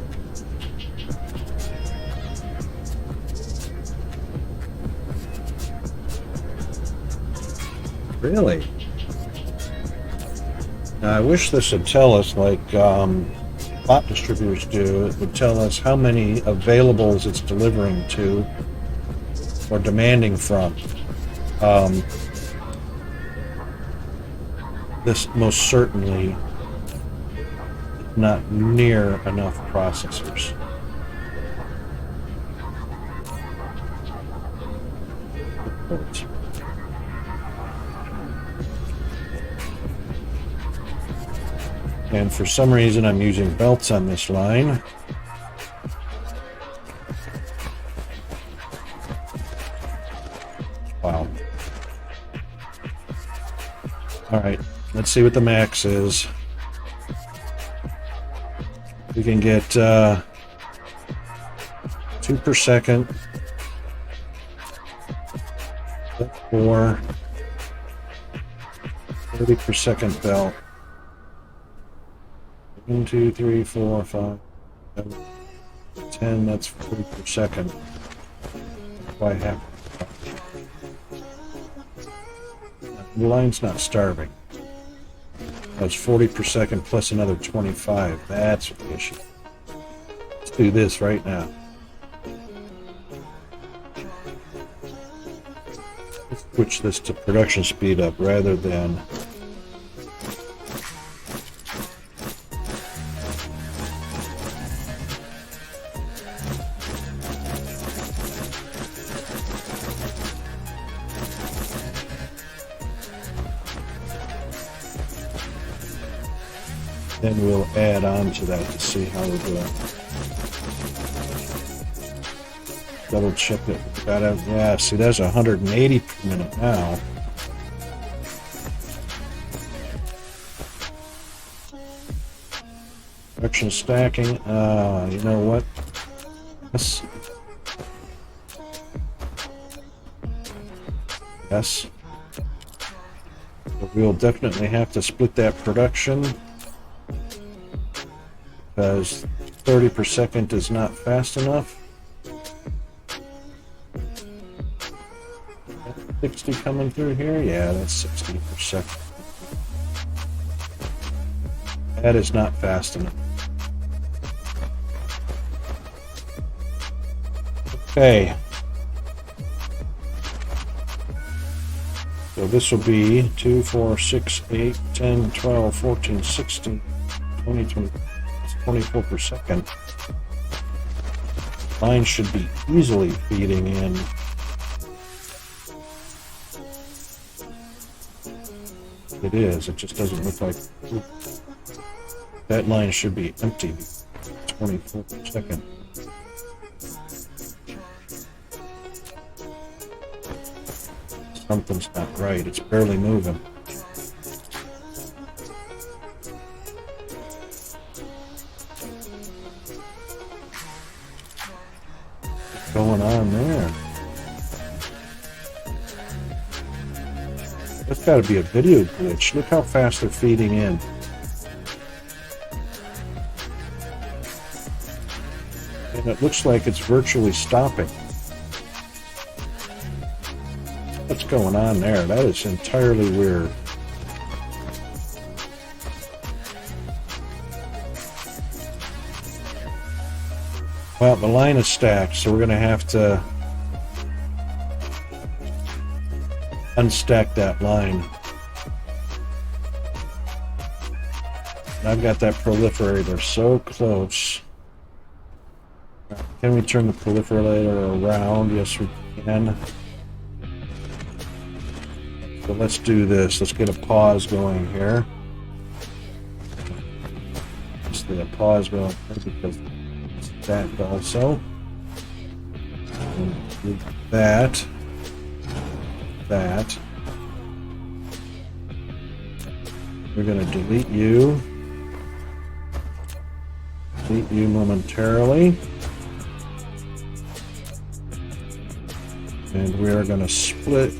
Really? Now, I wish this would tell us, like bot distributors do. It would tell us how many availables it's delivering to or demanding from. This most certainly not near enough processors. And for some reason I'm using belts on this line. Wow. Alright, let's see what the max is. We can get 2 per second. 4. 30 per second belt. 1, 2, 3, 4, 5, 7, 10. That's 40 per second. Why half? The line's not starving. That's 40 per second plus another 25. That's the issue. Let's do this right now. Let's switch this to production speed up rather than then we'll add on to that to see how we're doing. Double check it. Gotta, yeah, see, there's 180 per minute now. Production stacking. You know what? Yes. But we'll definitely have to split that production, because 30 per second is not fast enough. 60 coming through here? Yeah, that's 60 per second. That is not fast enough. Okay. So this will be 2, 4, 6, 8, 10, 12, 14, 16, 20, 24 per second. Line should be easily feeding in. It is. It just doesn't look like. Okay, That line should be empty. 24 seconds. Something's not right. It's barely moving. What's going on there? That's got to be a video glitch. Look how fast they're feeding in. And it looks like it's virtually stopping. What's going on there? That is entirely weird. Well, the line is stacked, so we're going to have to unstack that line. And I've got that proliferator so close. Can we turn the proliferator around? Yes, we can. So let's do this. Let's get a pause going here. Let's get a pause going here because it's stacked also. And do that. That. We're going to delete you. Delete you momentarily. And we are going to split.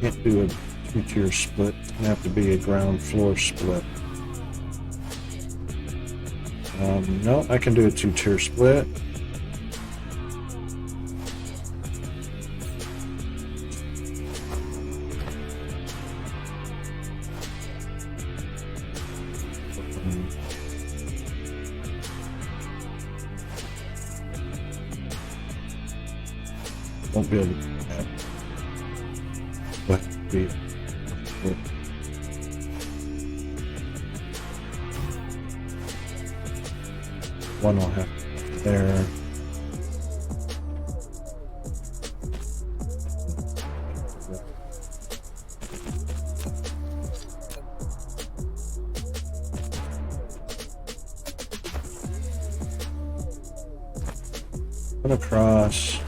Can't do a two-tier split. It's going to have to be a ground floor split. No, I can do a two-tier split. Won't be able to do that. But one will have to be there. Put across.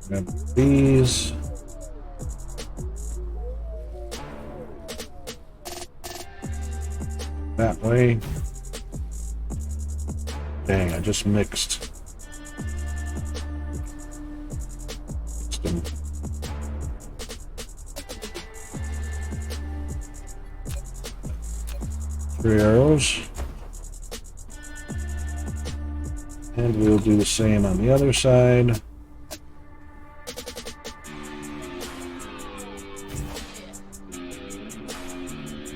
Grab these. That way. Dang, I just mixed them. Three arrows. And we'll do the same on the other side.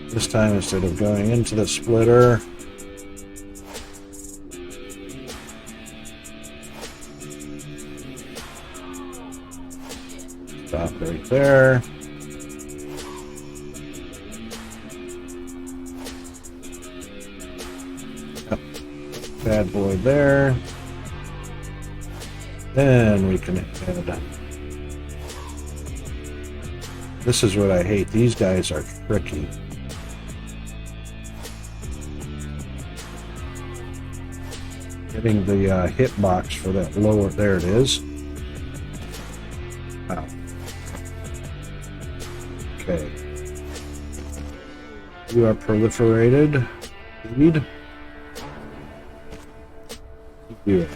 This time, instead of going into the splitter, stop right there. Yep. Bad boy there. Then we can add. This is what I hate. These guys are tricky. Getting the hitbox for that lower, there it is. Wow. Okay. You are proliferated. Lead. You.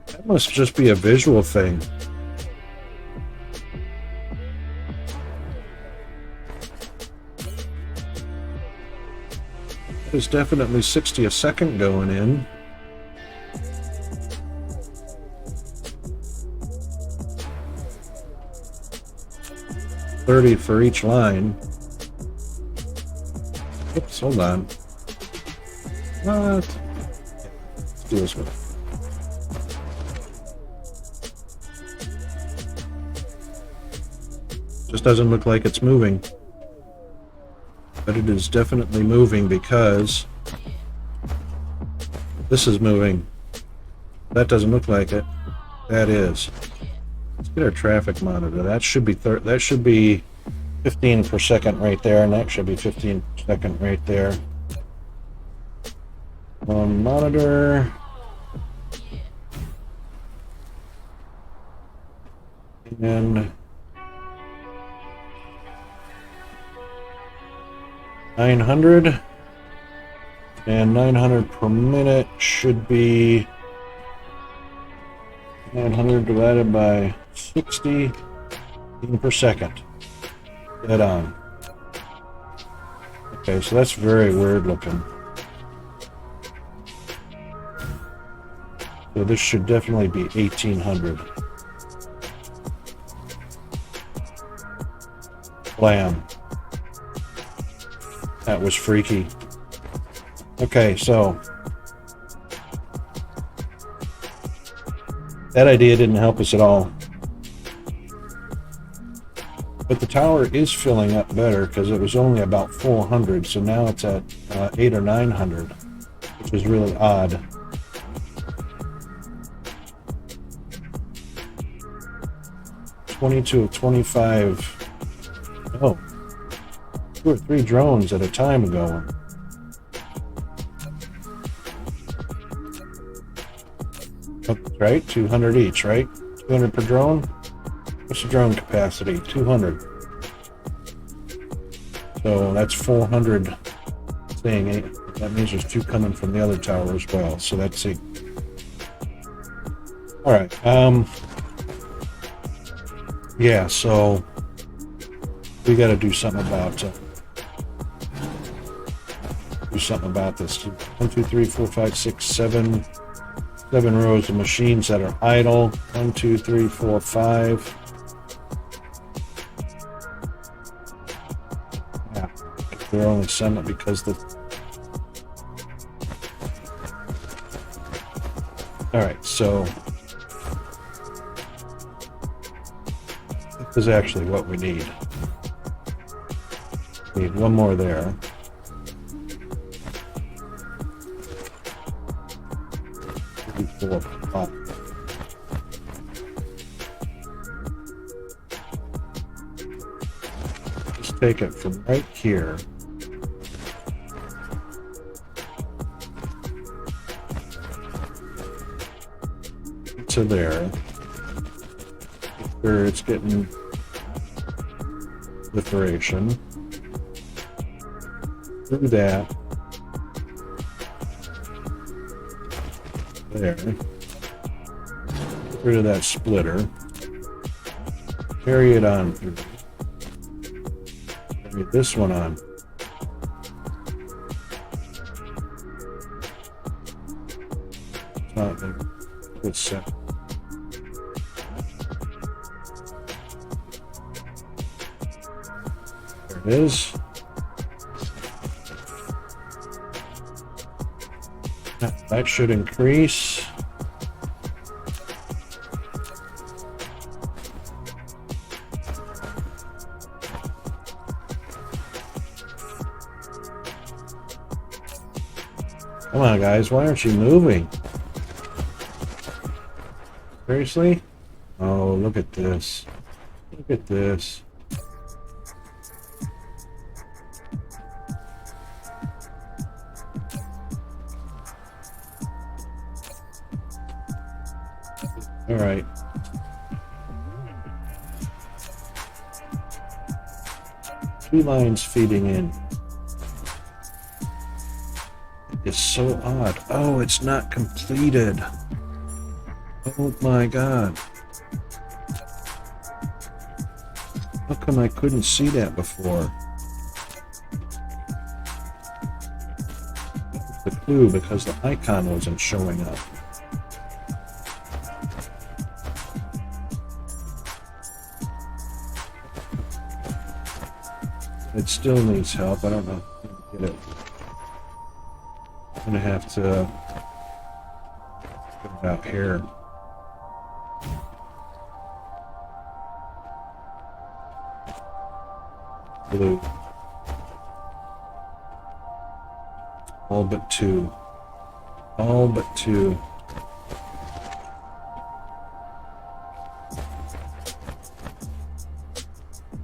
That must just be a visual thing. There's definitely 60 a second going in. $30 for each line. Oops, hold on. What? Let's do this one. Just doesn't look like it's moving. But it is definitely moving because this is moving. That doesn't look like it. That is. Get our traffic monitor. That should be 15 per second right there, and that should be 15 per second right there. Monitor. And 900. And 900 per minute should be 900 divided by 60 per second. Dead on. Okay, so that's very weird looking. So this should definitely be 1800. Blam. That was freaky. Okay, so that idea didn't help us at all. But the tower is filling up better because it was only about 400, so now it's at 800 or 900, which is really odd. (22 of 25). Oh, 2 or 3 drones at a time going. Right, 200 each, right? 200 per drone. What's the drone capacity? 200. So that's 400 staying in. That means there's 2 coming from the other tower as well. So that's it. All right. Yeah. So we got to do something about this. 1, 2, 3, 4, 5, 6, 7. 7 rows of machines that are idle. 1, 2, 3, 4, 5. Yeah, they're only 7 because the. All right, so this is actually what we need. We need 1 more there. Just take it from right here to there. Where it's getting proliferation. Do that. There. Get rid of that splitter. Carry it on through. Carry this one on. It's not a good set. There it is. That should increase. Come on, guys, why aren't you moving? Seriously? Oh, look at this. Look at this. All right. Two lines feeding in. It's so odd. Oh, it's not completed. Oh my God. How come I couldn't see that before? That's the clue, because the icon wasn't showing up. It still needs help. I don't know how to get it. I'm gonna have to put it out here. Blue. All but 2. All but 2.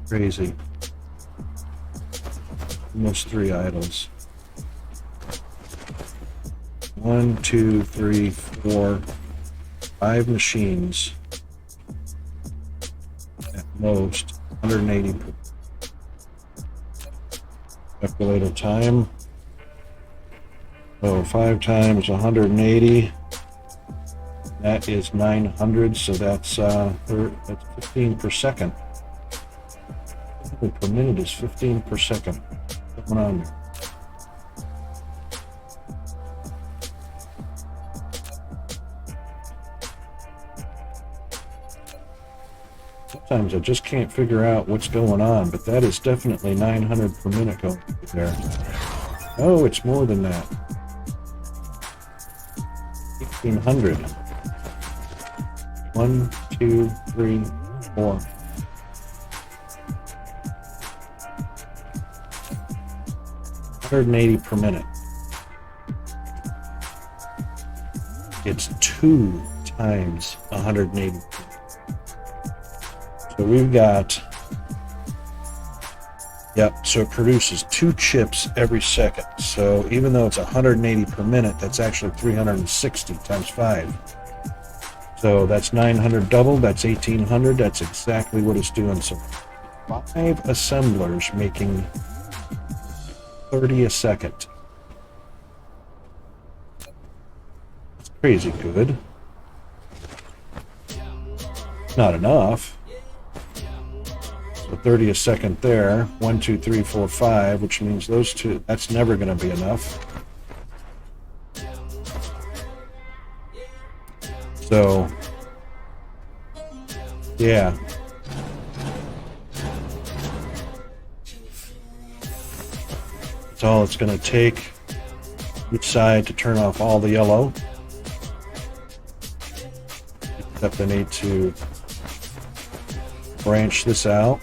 Crazy. Almost 3 idles. 1, 2, 3, 4, 5 machines. At most 180 per calculator time. So 5 times 180. That is 900, so that's 15 per second. Per minute is 15 per second. What's going on there? Sometimes I just can't figure out what's going on, but that is definitely 900 per minute going there. Oh, it's more than that. 1,800. 1, 2, 3, 4. 180 per minute. It's 2 times 180. So we've got, yep, so it produces 2 chips every second. So even though it's 180 per minute, that's actually 360 times 5. So that's 900 double, that's 1,800, that's exactly what it's doing. So 5 assemblers making 30 a second. That's crazy good. Not enough. So 30 a second there. 1, 2, 3, 4, 5, which means those two, that's never going to be enough. So, yeah. That's all it's going to take each side to turn off all the yellow. Except I need to branch this out.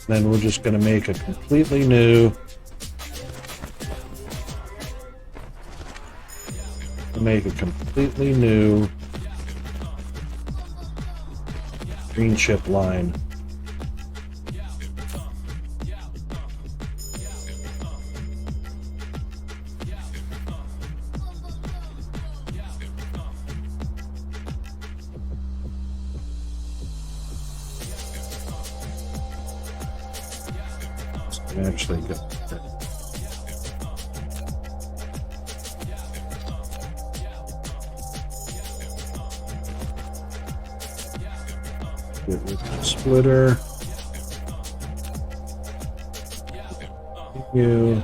Then we're just going to make a completely new green chip line. Actually go. Get with the splitter. Continue.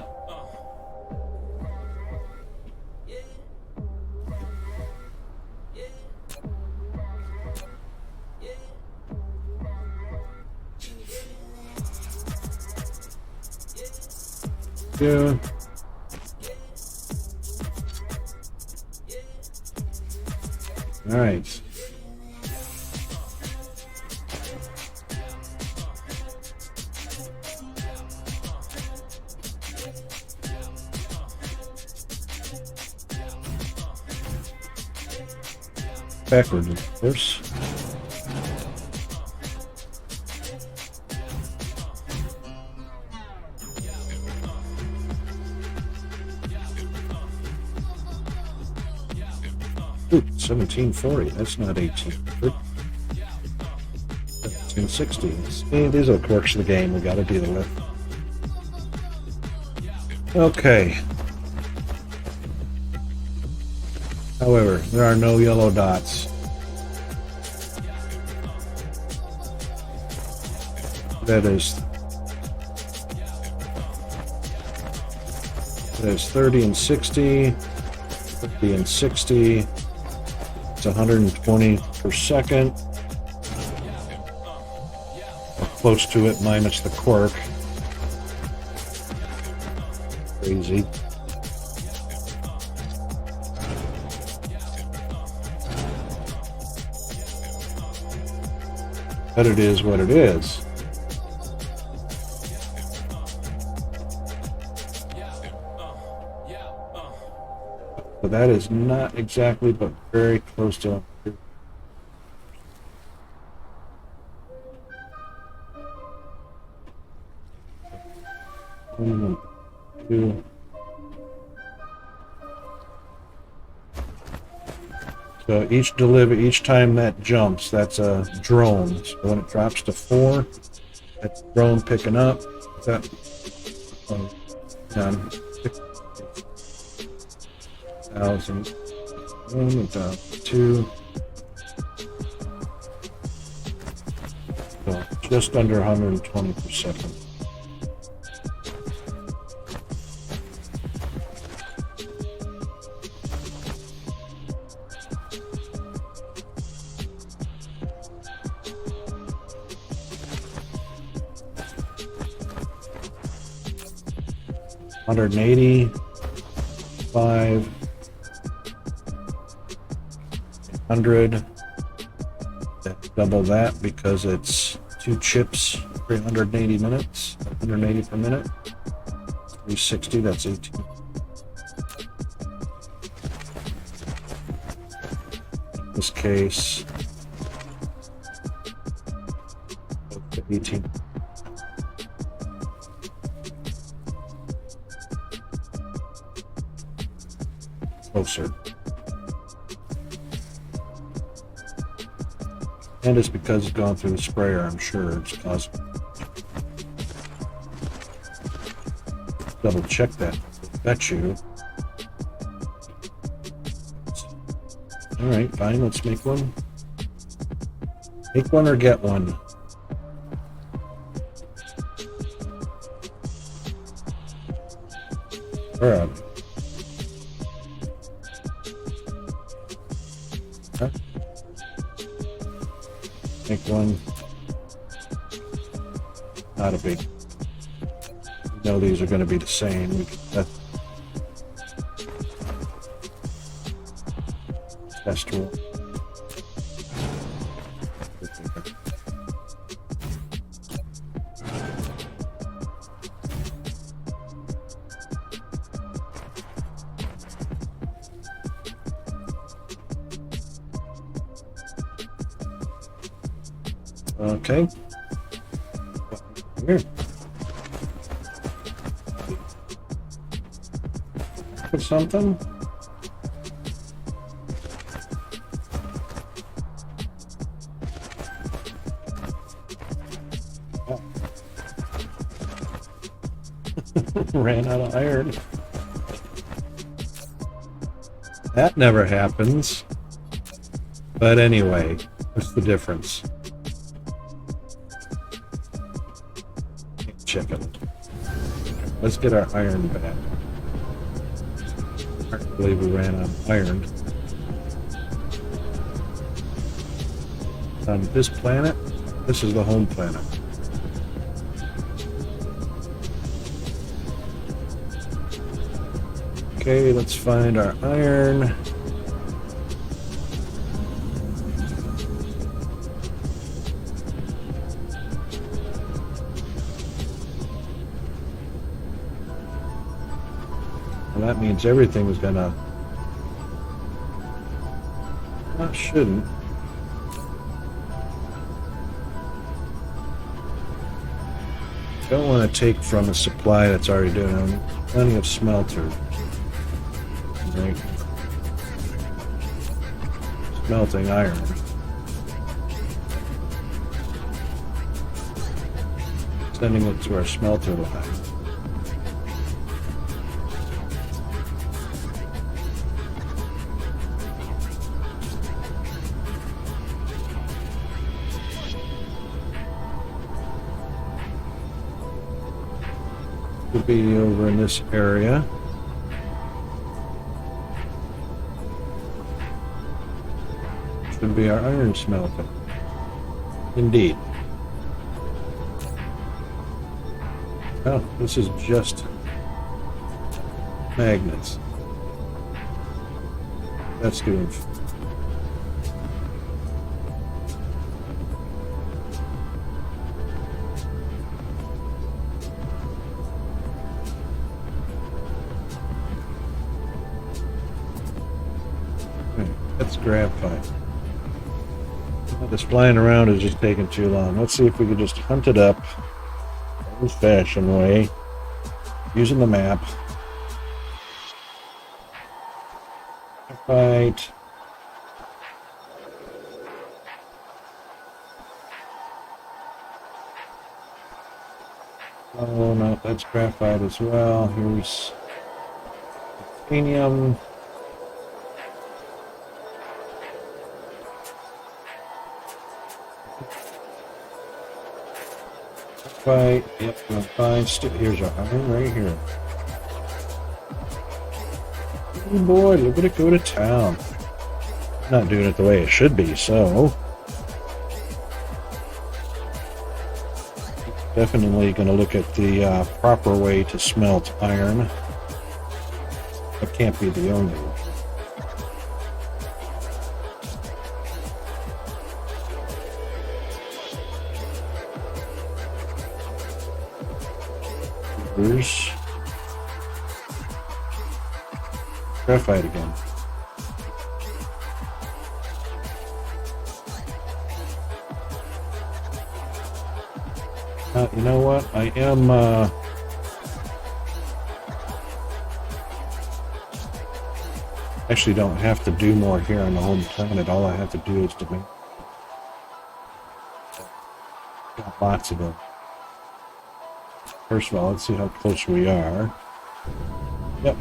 Yeah. All right. Backwards, of course. Ooh, 1740. That's not 1800. 1760. See, these are the quirks of the game we got to deal with. Okay. However, there are no yellow dots. There's 30 and 60, 50 and 60. It's 120 per second. Or close to it, minus the quirk. Crazy. But it is what it is. So that is not exactly, but very close to 1, 2. So each time that jumps, that's a drone. So when it drops to 4, that's a drone picking up. That done. 6,000. 1, 2. So just under 120 per second. $185, $100. Double that because it's 2 chips, 380 minutes, 180 per minute. 360, that's 18. In this case, 18. Closer. And it's because it's gone through the sprayer, I'm sure it's causing. Double check that. Bet you. Alright, fine, let's make one. Make one or get one. Where are we? Huh? Make one. Not a big. We know these are going to be the same. We can test one. Okay. Here. Put something. Oh. Ran out of iron. That never happens. But anyway, what's the difference? Check it. Let's get our iron back. I believe we ran out of iron. On this planet, this is the home planet. Okay, let's find our iron. Well, that means everything was gonna. Well, shouldn't. Don't want to take from a supply that's already doing plenty of smelter. Right. Smelting iron. Sending it to our smelter line. Could be over in this area. Should be our iron smelter. Indeed. Oh, this is just magnets. That's doing. That's graphite. This flying around is just taking too long. Let's see if we can just hunt it up old-fashioned way. using the map. Right. Oh no, that's graphite as well. Here's titanium. Graphite. Yep, we're fine. Here's our iron right here. Oh boy, look at it go to town. Not doing it the way it should be, so definitely going to look at the proper way to smelt iron. That can't be the only way. Here's graphite again. You know what? I am actually don't have to do more here on the home planet. All I have to do is to make lots of them. First of all, let's see how close we are. Yep.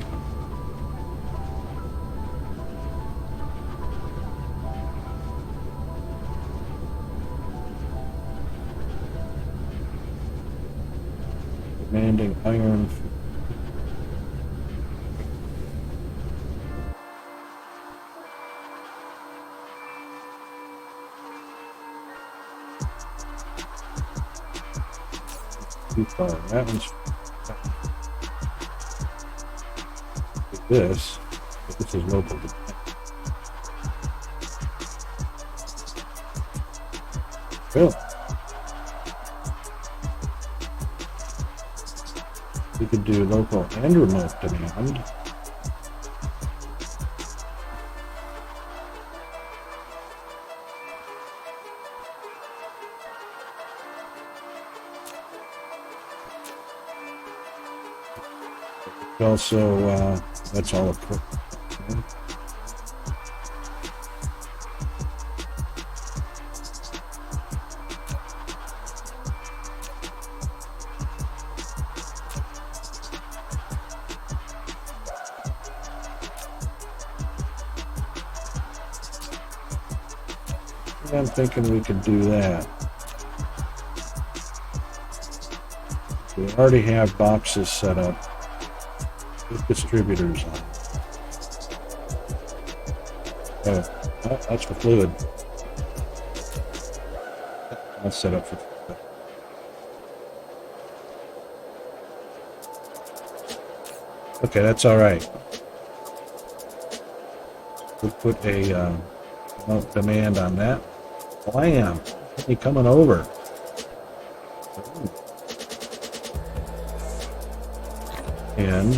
Demanding iron. Too far. That one's this. But this is local. Really? We could do local and remote demand. Also, that's all equipment. I'm thinking we could do that. We already have boxes set up with distributors on. Oh, that's for fluid. That's set up for fluid. Okay, that's all right. We'll put a demand on that. Blam! He coming over. Ooh. And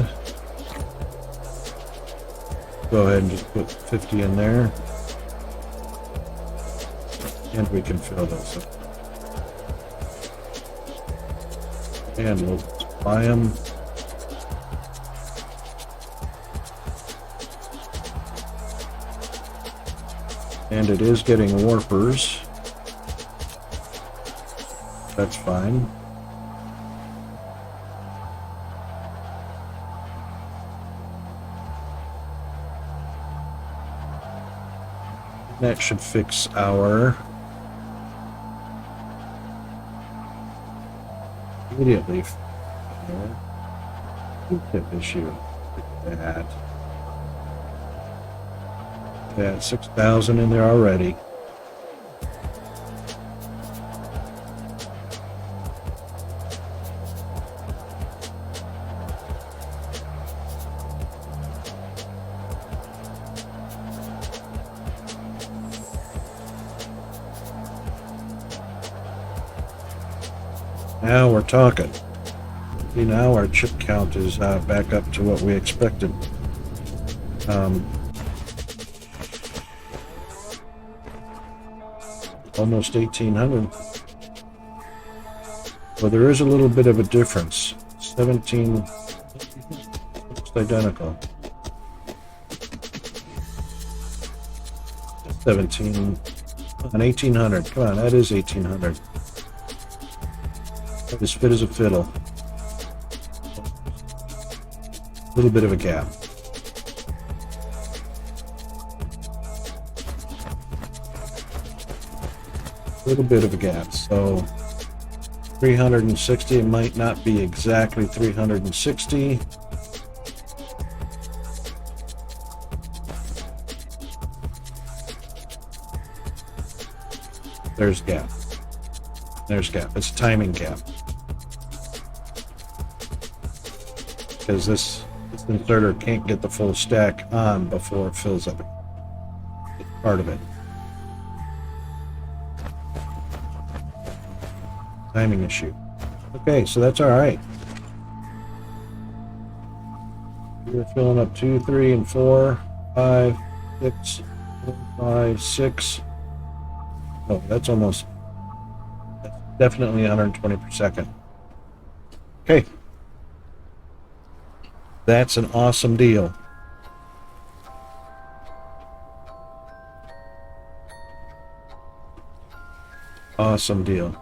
go ahead and just put 50 in there. And we can fill those up. And we'll buy them. And it is getting warpers. That's fine. That should fix our immediately tip issue. That. Yeah, 6,000 in there already. Now we're talking. See, now our chip count is back up to what we expected. Almost 1,800. Well, there is a little bit of a difference. 17 Looks identical. 17 on 1800. Come on, that is 1800. That is fit as a fiddle. A little bit of a gap. A little bit of a gap. So 360, it might not be exactly 360. There's gap. There's gap. It's a timing gap. Because this inserter can't get the full stack on before it fills up. It's part of it. Timing issue. Okay, so that's all right. We're filling up 2, 3, and 4, 5, 6, 5, 6. Oh, that's definitely 120 per second. Okay. That's an awesome deal. Awesome deal.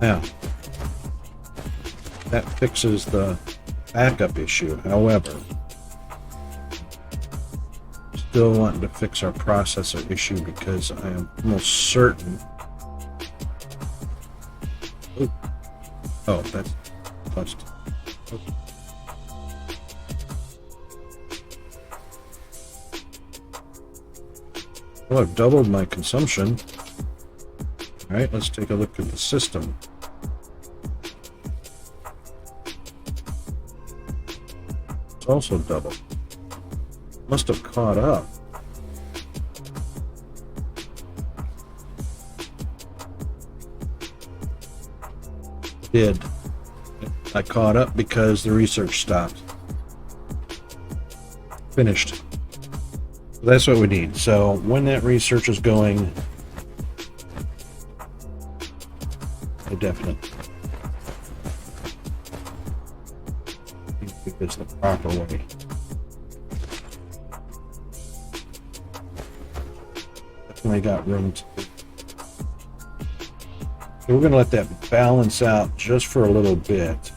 Now, that fixes the backup issue. However, still wanting to fix our processor issue because I am almost certain. Oh, that's touched. Well, I've doubled my consumption. All right, let's take a look at the system. It's also doubled. Must have caught up. Did. I caught up because the research stopped. Finished. That's what we need. So when that research is going, I definitely think it's the proper way. Definitely got room to. So we're going to let that balance out just for a little bit.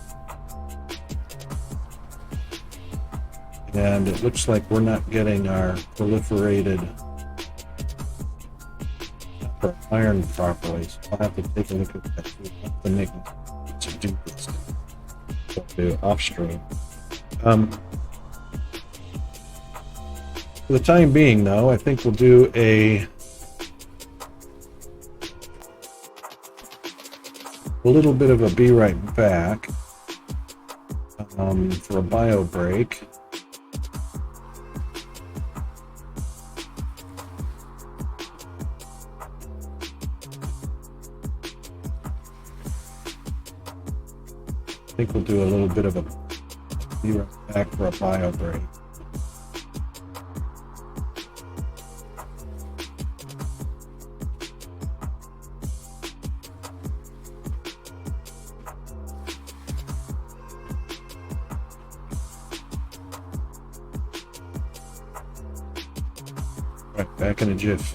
And it looks like we're not getting our proliferated iron properly. So I'll have to take a look at that to make it to do this. To offstream. For the time being, though, I think we'll do a little bit of a be right back for a bio break. I think we'll do a little bit of a be right back for a bio break. Right, back in a jiff.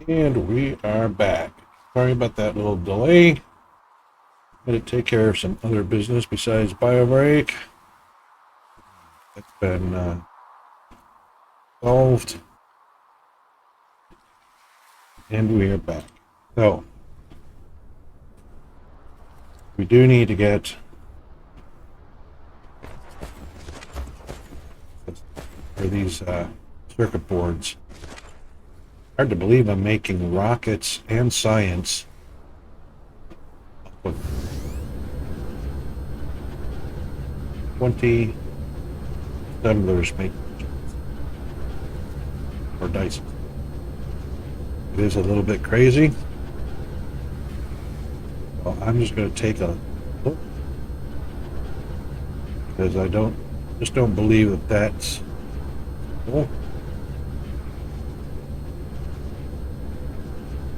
And we are back. Sorry about that little delay. Had to take care of some other business besides BioBreak. That's been solved. And we are back. So, we do need to get for these circuit boards. Hard to believe I'm making rockets and science. 20 assemblers make or Dyson. It is a little bit crazy. Well, I'm just going to take a look because I just don't believe that that's cool.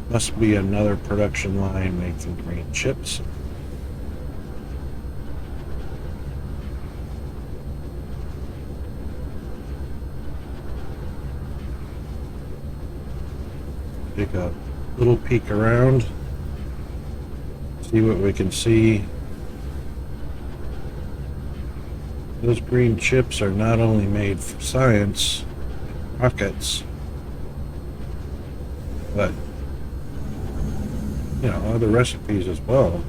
Must be another production line making green chips. Take a little peek around, see what we can see. Those green chips are not only made for science, rockets, but you know, other recipes as well.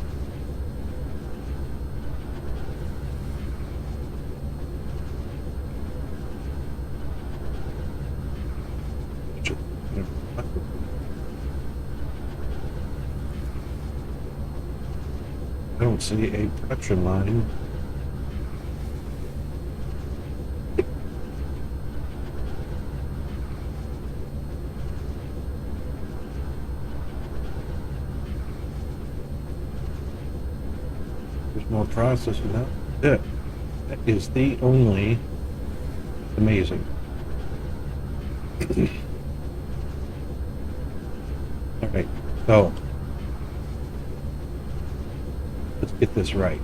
I don't see a production line. There's more processing now. Yeah, that is the only amazing. All right, so let's get this right.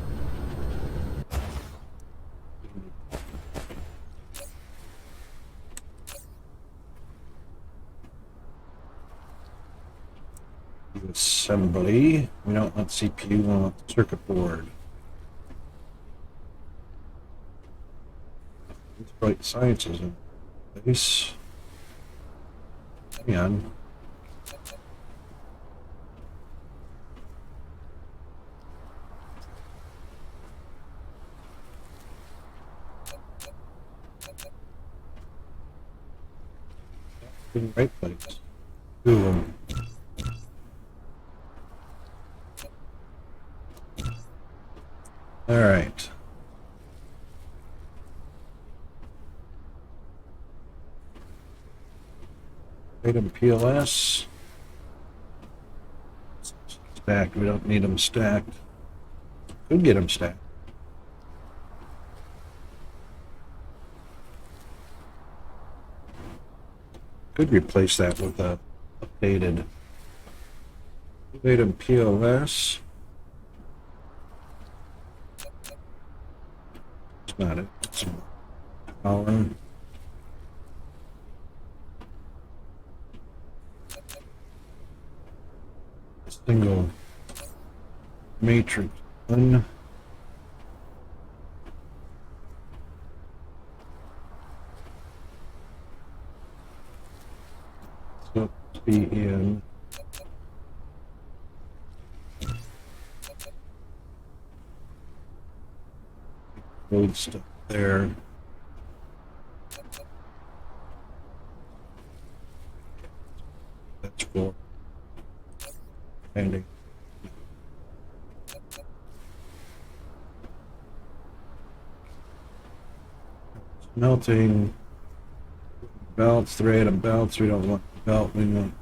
Assembly. We don't want CPU, we want circuit board. Integrate sciences in place. Hang on. In the right place. Two of them. All right. Item PLS. Stacked. We don't need them stacked. Could get them stacked. Could replace that with a updated item PLS. It's not it. It's power. Single matrix 1. So be in load stuff there. That's for ending. Melting belts, thread and belts. We don't want belt. We want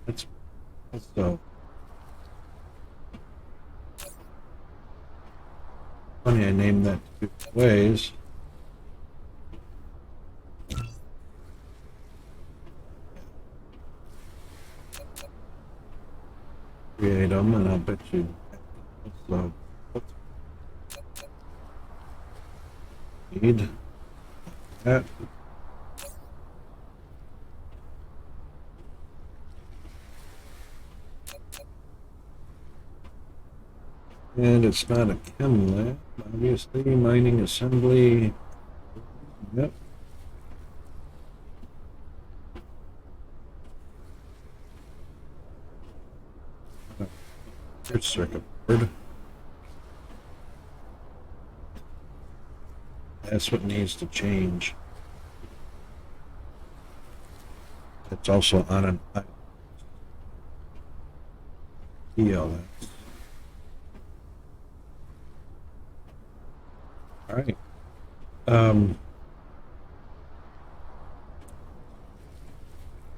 that's so funny. I named that two ways. Create them, and I'll bet you. So, need that. And it's not a chem lab, obviously. Mining assembly. Yep. Here's circuit board. That's what needs to change. It's also on an ELS. All right.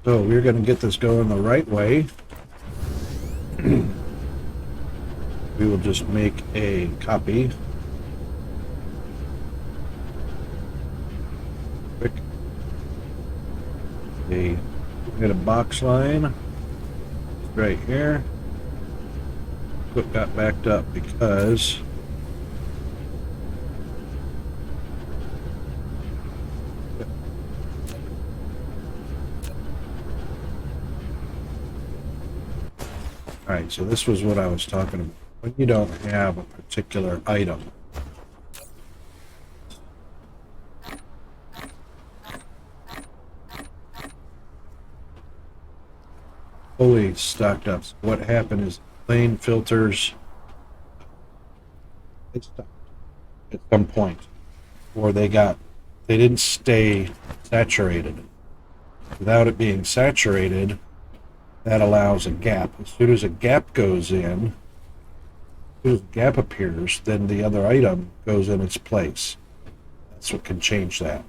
So we're going to get this going the right way. We will just make a copy. Quick. We get a box line right here. What got backed up because all right, so this was what I was talking about. When you don't have a particular item, fully stocked up. So what happened is lane filters, they stopped at some point, or they didn't stay saturated. Without it being saturated, that allows a gap. As soon as a gap goes in, as soon as a gap appears, then the other item goes in its place. That's what can change that.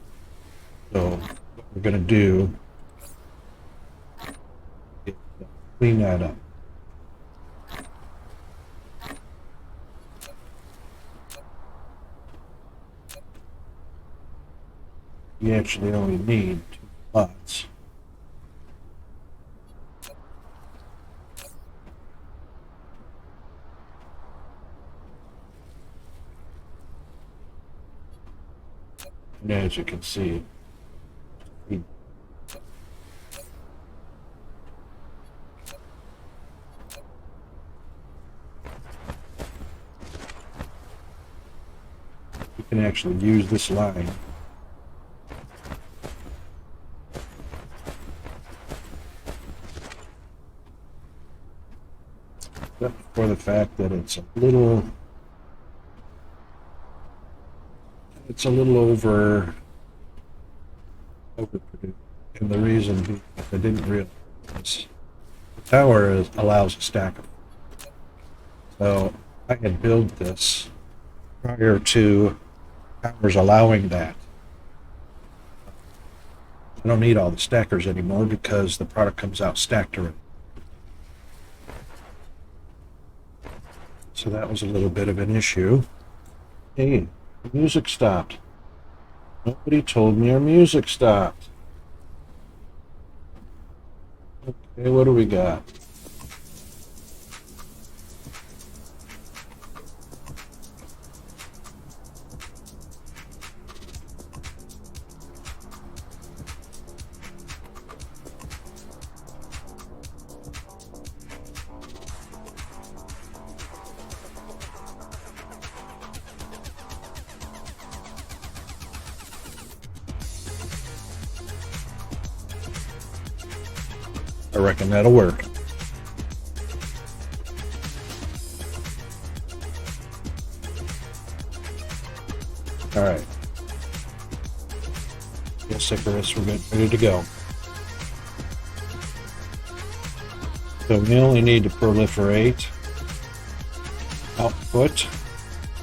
So what we're going to do is clean that up. You actually only need 2 slots. And as you can see, you can actually use this line except for the fact that it's a little overproduced. And the reason being, I didn't realize the tower allows a stack of. So I had built this prior to towers allowing that. I don't need all the stackers anymore because the product comes out stacked already. So that was a little bit of an issue. Hey, the music stopped. Nobody told me our music stopped. Okay, what do we got? I reckon that'll work. All right. Get sick of this. We're ready to go. So we only need to proliferate output.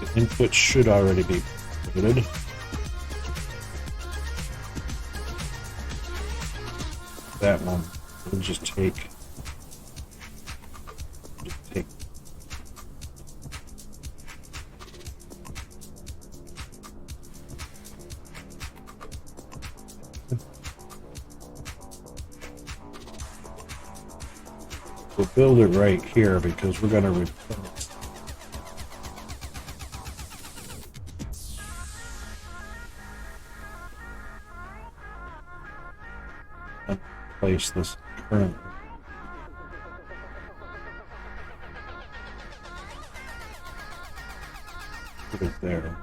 The input should already be created. That one. We'll just take we'll build it right here because we're going to replace place this current. Put it there.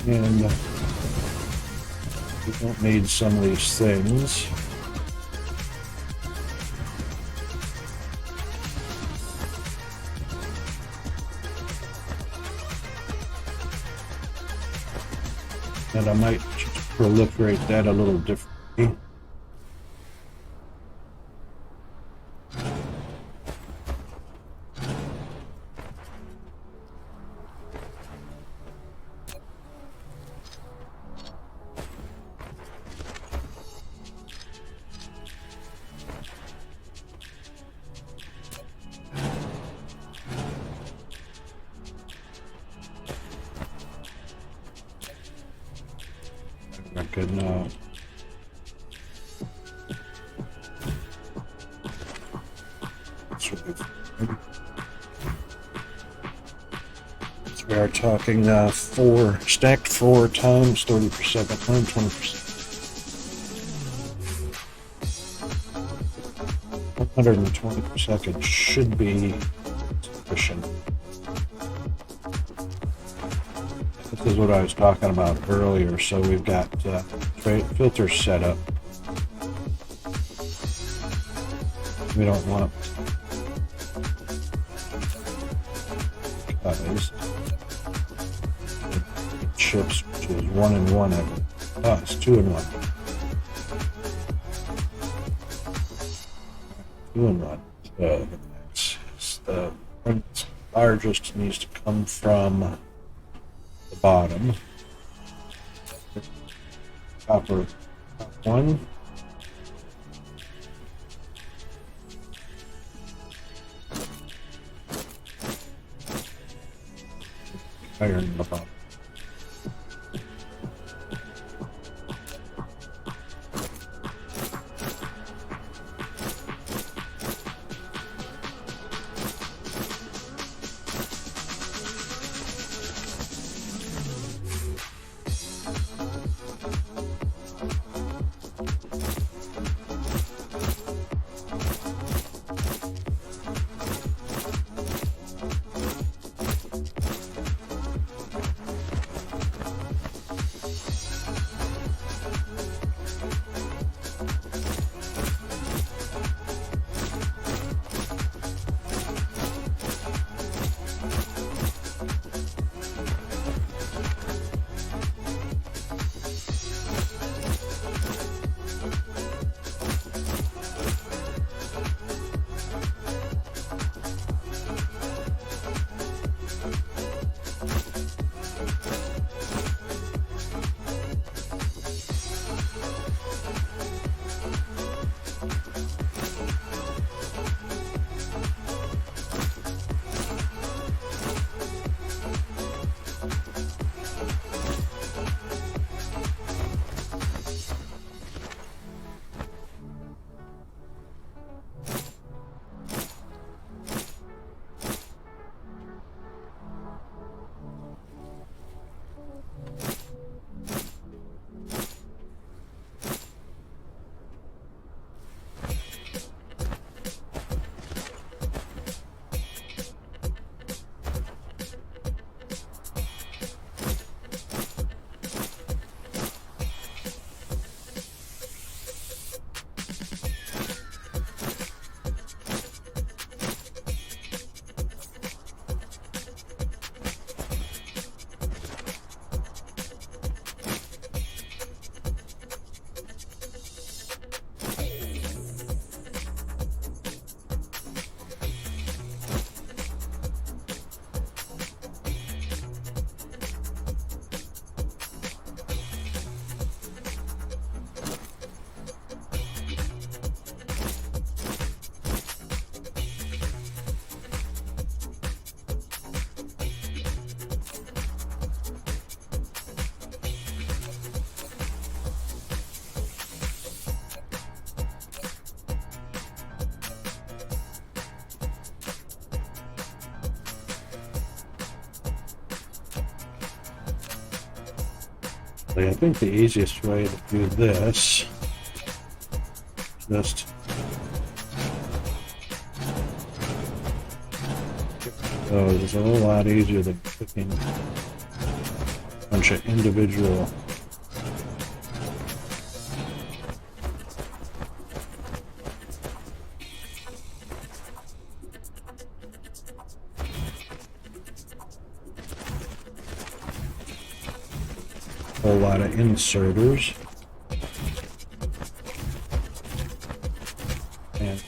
And we don't need some of these things. And I might just proliferate that a little differently. Not good enough. So we are talking stacked 4 times 30 per second, 120%. 120 per second should be sufficient. This is what I was talking about earlier. So we've got filters set up. We don't want chips, which is 1 and 1 of it. Oh, it's 2 and 1. 2 and 1. The largest needs to come from the bottom. Top 1. Higher in the bottom. I think the easiest way to do this, just it's a whole lot easier than picking a bunch of individual inserters. And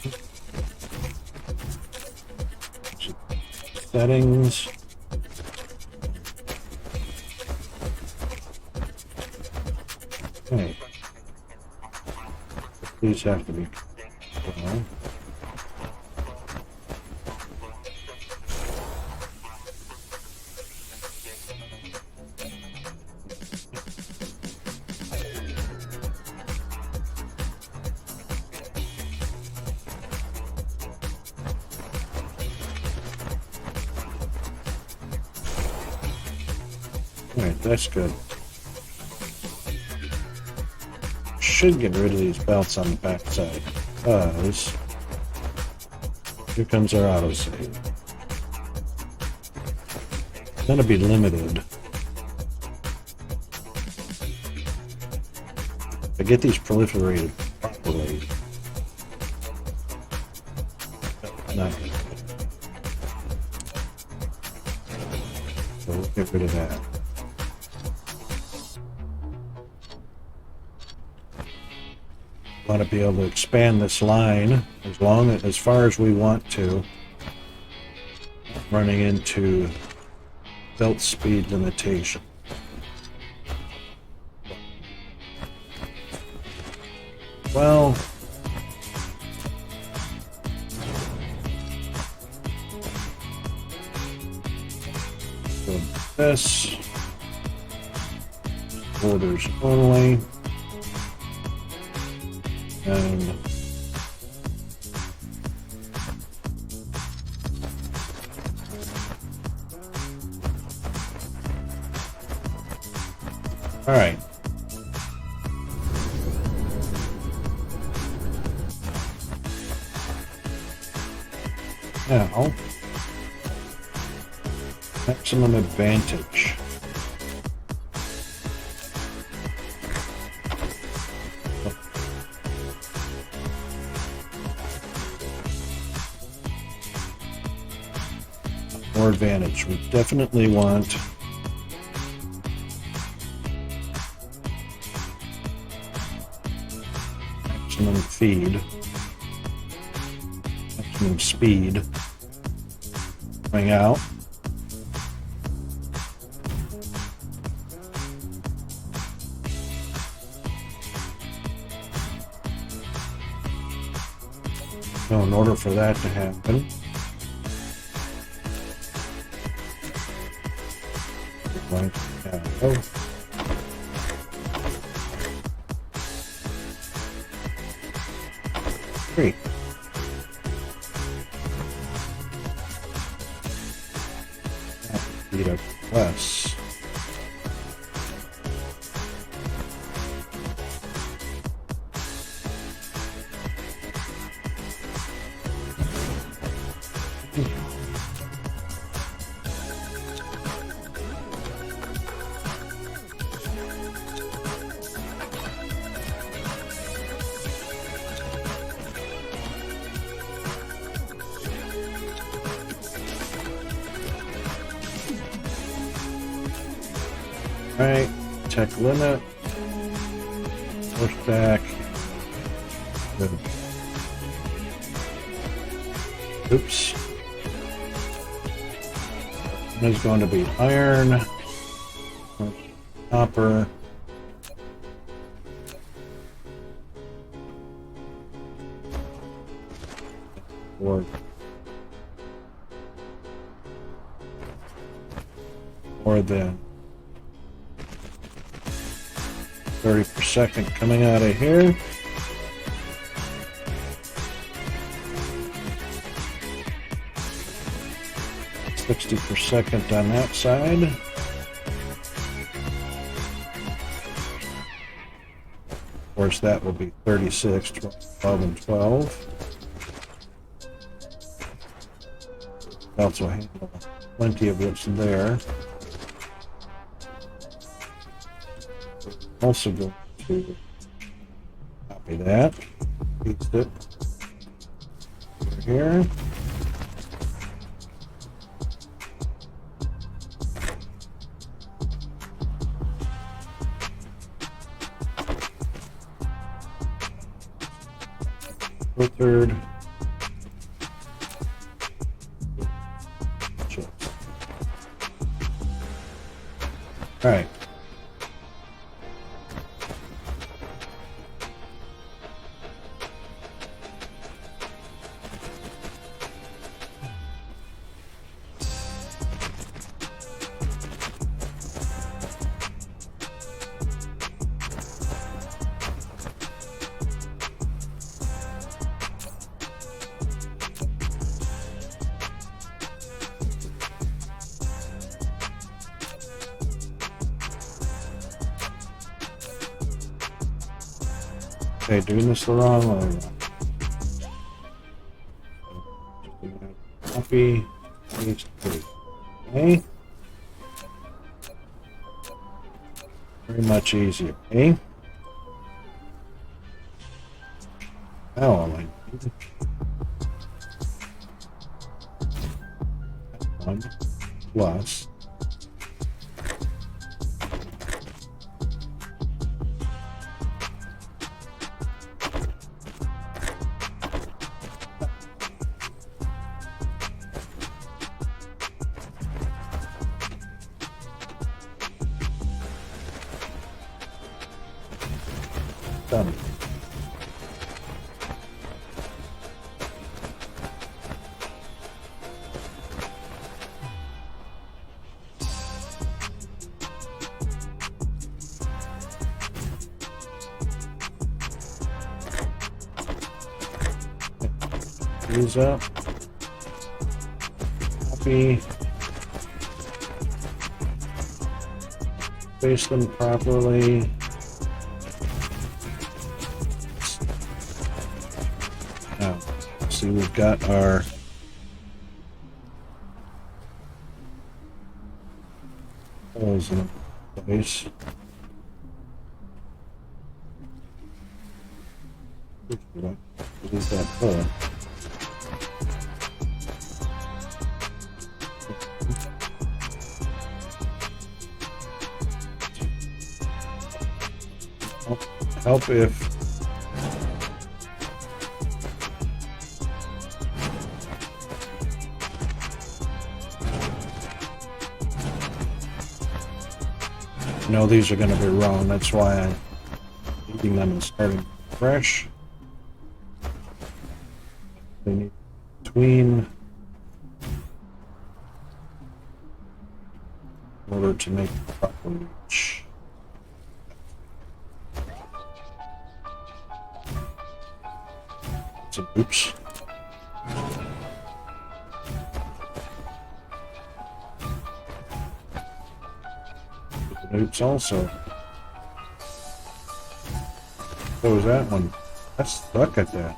settings. Okay. These have to be well. Alright, that's good. Should get rid of these belts on the back side, because here comes our autosave. It's gonna be limited. I get these proliferated properly. Not good. So we'll get rid of that. Want to be able to expand this line as far as we want to, running into belt speed limitation. Well, so this orders only. And all right. Now, maximum advantage. More advantage. We definitely want maximum feed, maximum speed coming out. So in order for that to happen, right now, three. Speed up less. Right, tech limit, push back, good. Oops. There's going to be iron, copper, more than 30 per second coming out of here. $60 per second on that side. course, that will be 36, 12, and 12. Also handle plenty of what's there. Also going to copy that, paste it over here. Third. All right. Okay, doing this the wrong way. Copy, paste, paste. Okay. Very much easier, okay? Now all I need. One plus. Done. These up. Copy. Paste them properly. Now, see, we've got our holes in place. Delete that hole. Help if no, these are going to be wrong. That's why I'm leaving them and starting fresh. They need between in order to make the proper reach. So, oops. Oops, also. So was that one. That's stuck at that.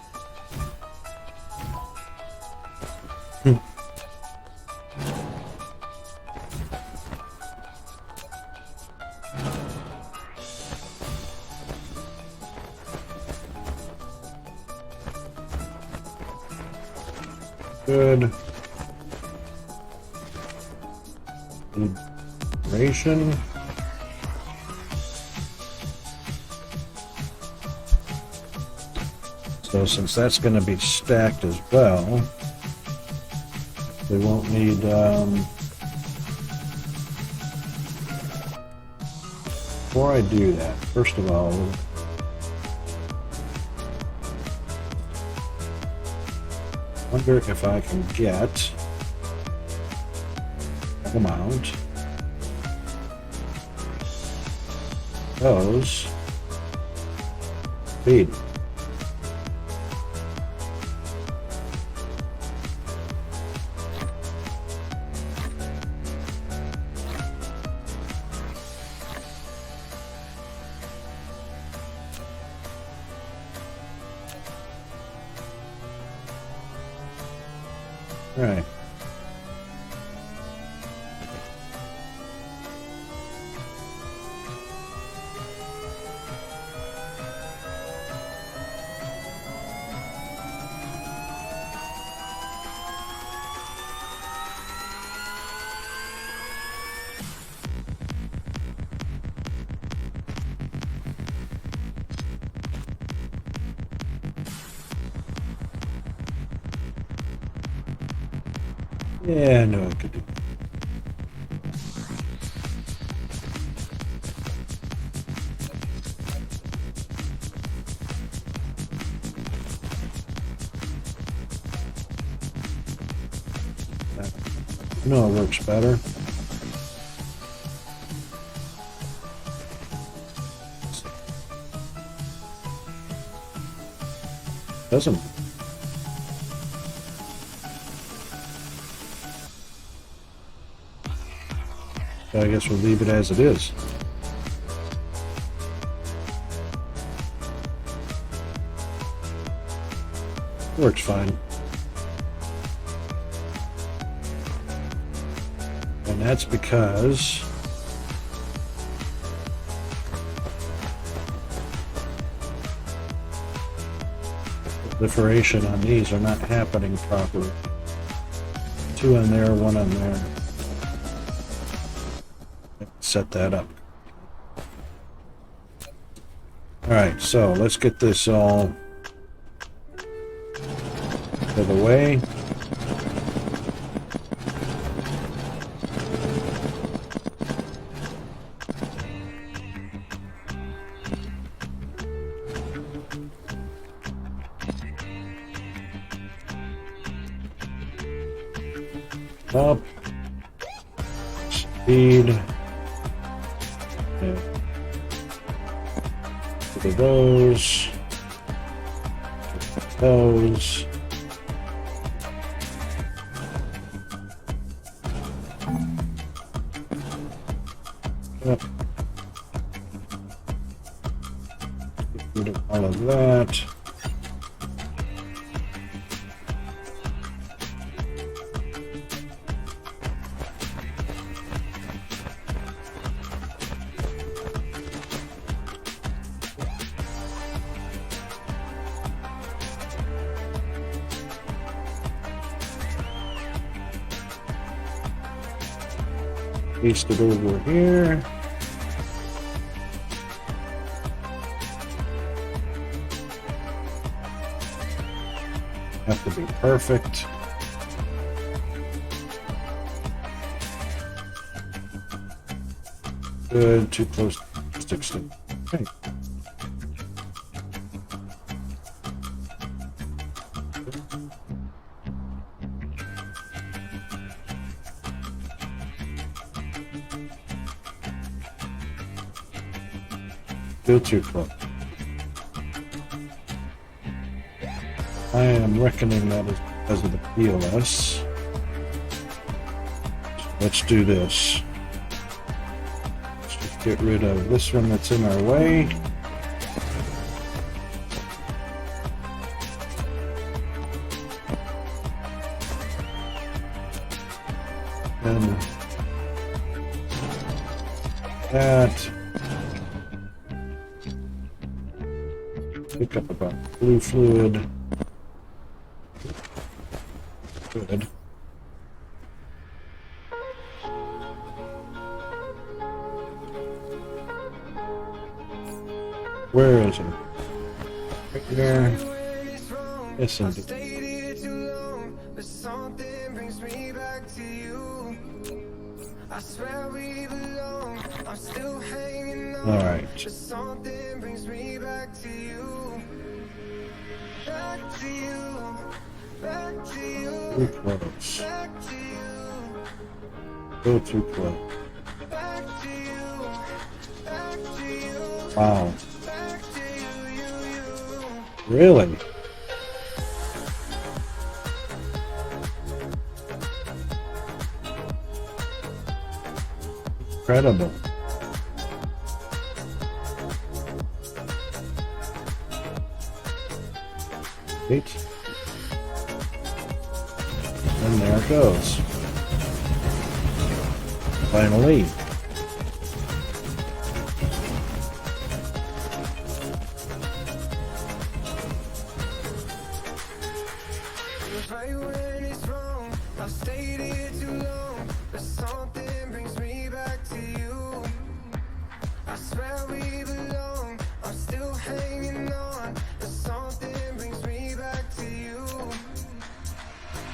Good. Duration. So since that's going to be stacked as well, we won't need before I do that, first of all, I wonder if I can get that amount those feed. Right. Yeah, I know I could do that. No, it works better. Doesn't. So I guess we'll leave it as it is. Works fine. And that's because proliferation on these are not happening properly. 2 on there, 1 on there. Set that up. Alright, so let's get this all to the way. Up. Speed. To those. Those. Yep. Get rid of all of that. Paste it over here. Have to be perfect. Good, too close to sticks to. Okay. Still too close. I am reckoning that is because of the PLS. Let's do this. Let's just get rid of this one that's in our way. And that. Pick up about blue fluid. Good. Where is it? Right there. Yes, indeed. All right. Too close. Go too close. Wow. Really? Incredible. Wait. And there it goes. Finally. Right when it's wrong, I've stayed here too long, but something brings me back to you. I swear we belong, I'm still hanging on, but something brings me back to you.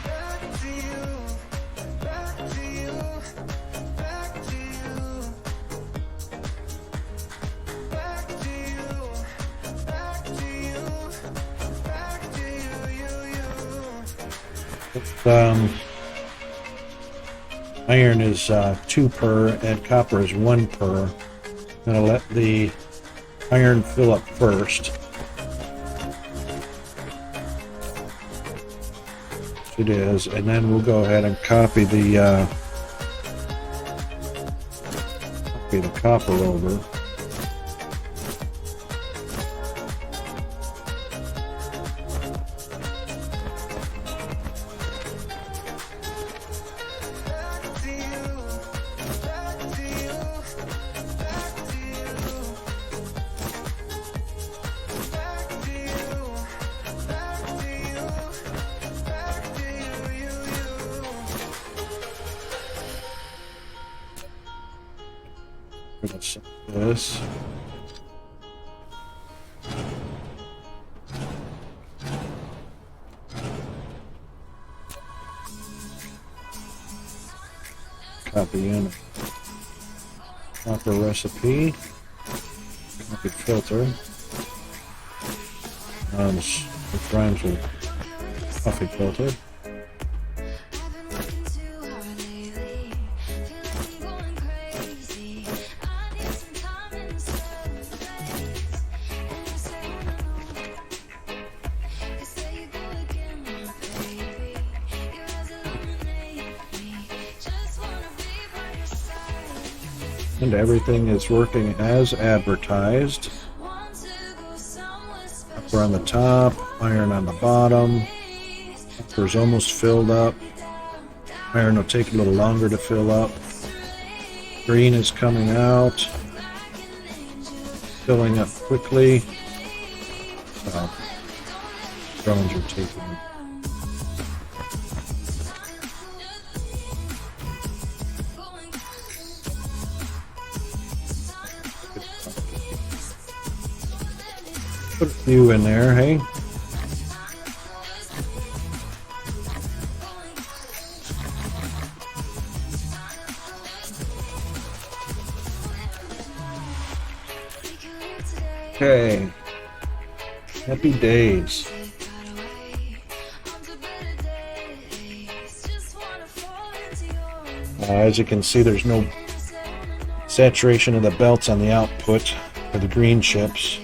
Back to you, back to you, back to you. Back to you, back to you, back to you. Iron is 2 per and copper is 1 per. I'm gonna let the iron fill up first. It is, and then we'll go ahead and copy the copper over. This. Copy in copper recipe. Copy filter. It rhymes with coffee filter. And everything is working as advertised. Copper on the top, iron on the bottom. Copper's almost filled up. Iron will take a little longer to fill up. Green is coming out. Filling up quickly. So, drones are taking put a few in there, hey? Okay. Happy days. As you can see, there's no saturation of the belts on the output for the green chips.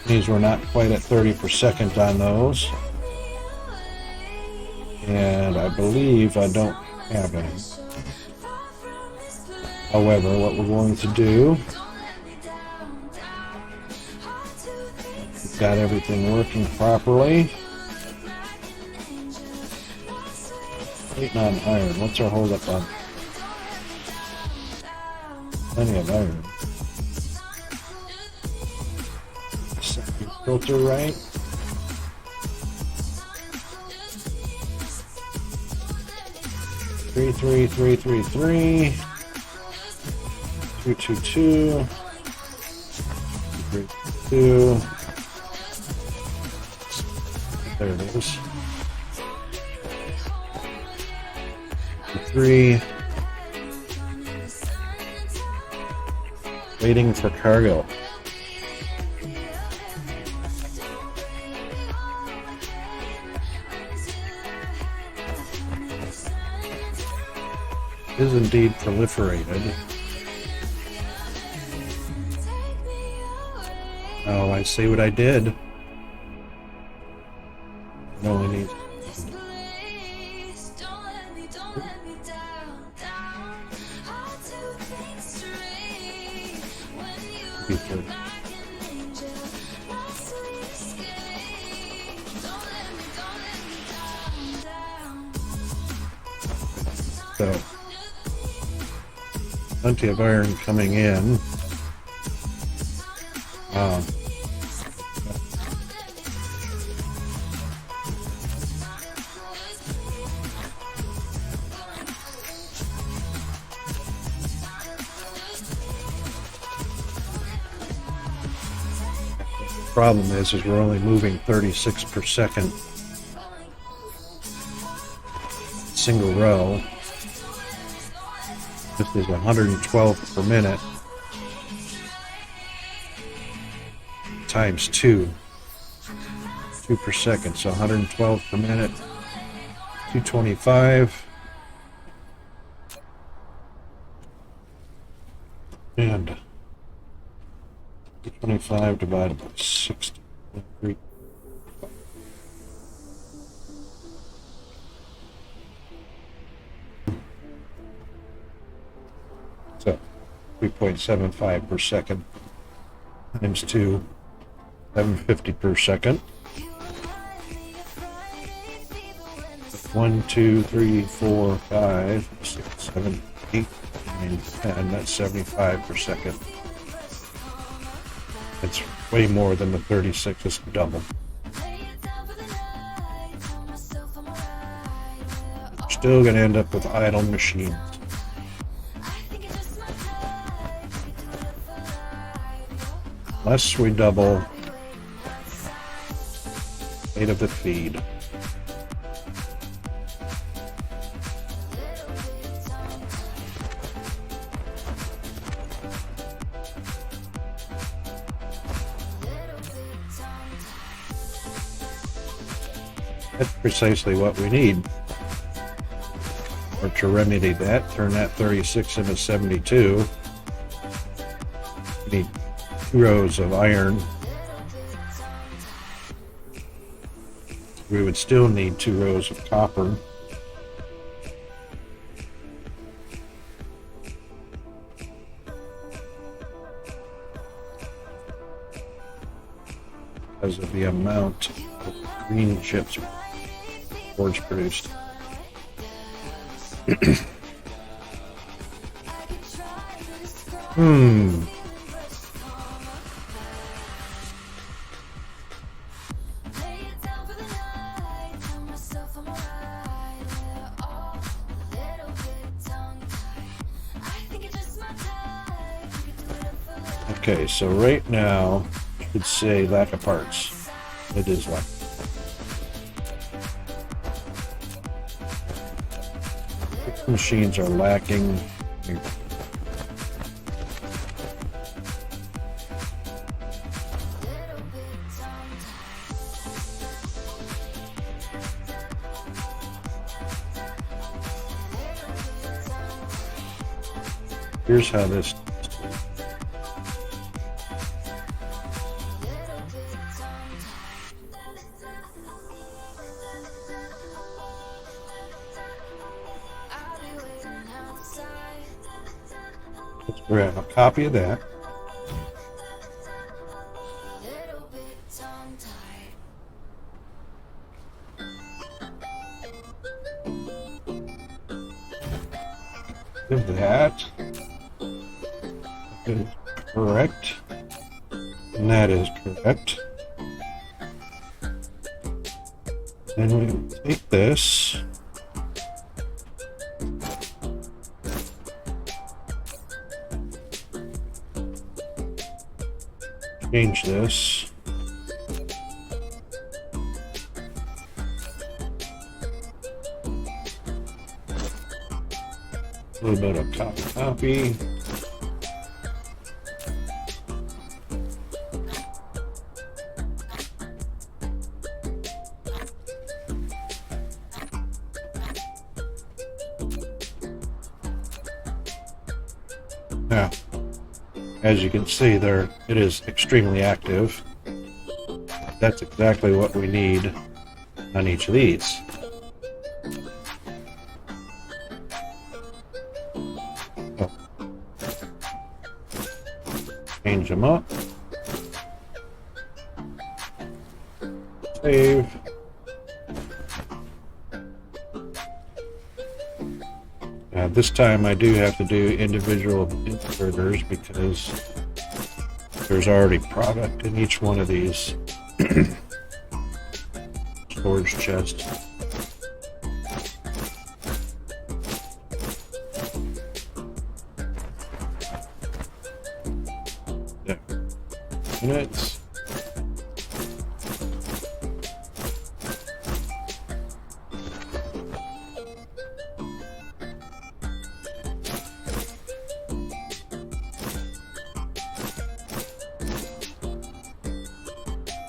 These were not quite at 30 per second on those. And I believe I don't have any. However, what we're going to do, we've got everything working properly. Waiting on iron. What's our hold up on? Plenty of iron. Second filter right. Three, 222. 2. There it is. 3. Waiting for cargo. Is indeed proliferated. Oh, I see what I did. It only needs So, plenty of iron coming in. Problem is we're only moving 36 per second. Single row. This is 112 per minute times 2 per second, so 112 per minute, 225, and 225 divided by 60. So 3.75 per second times 2, 750 per second. 1, 2, 3, 4, 5, 6, 7, 8, 9, 10. That's 75 per second. It's way more than the 36. It's double. Still going to end up with idle machines. Unless we double rate of the feed. That's precisely what we need. Or to remedy that, turn that 36 into 72. We need 2 rows of iron. We would still need 2 rows of copper. Because of the amount of green chips boards produced. Okay, so right now, you could say lack of parts. It is lack. Machines are lacking. Here's how this. Let's grab a copy of that. Give that. That is correct. And that is correct. Then we take this. Change this. A little bit of copy. Now, as you can see there, it is extremely active. That's exactly what we need on each of these. So, change them up. Save. This time I do have to do individual inverters because there's already product in each one of these storage chests. Yeah. Units.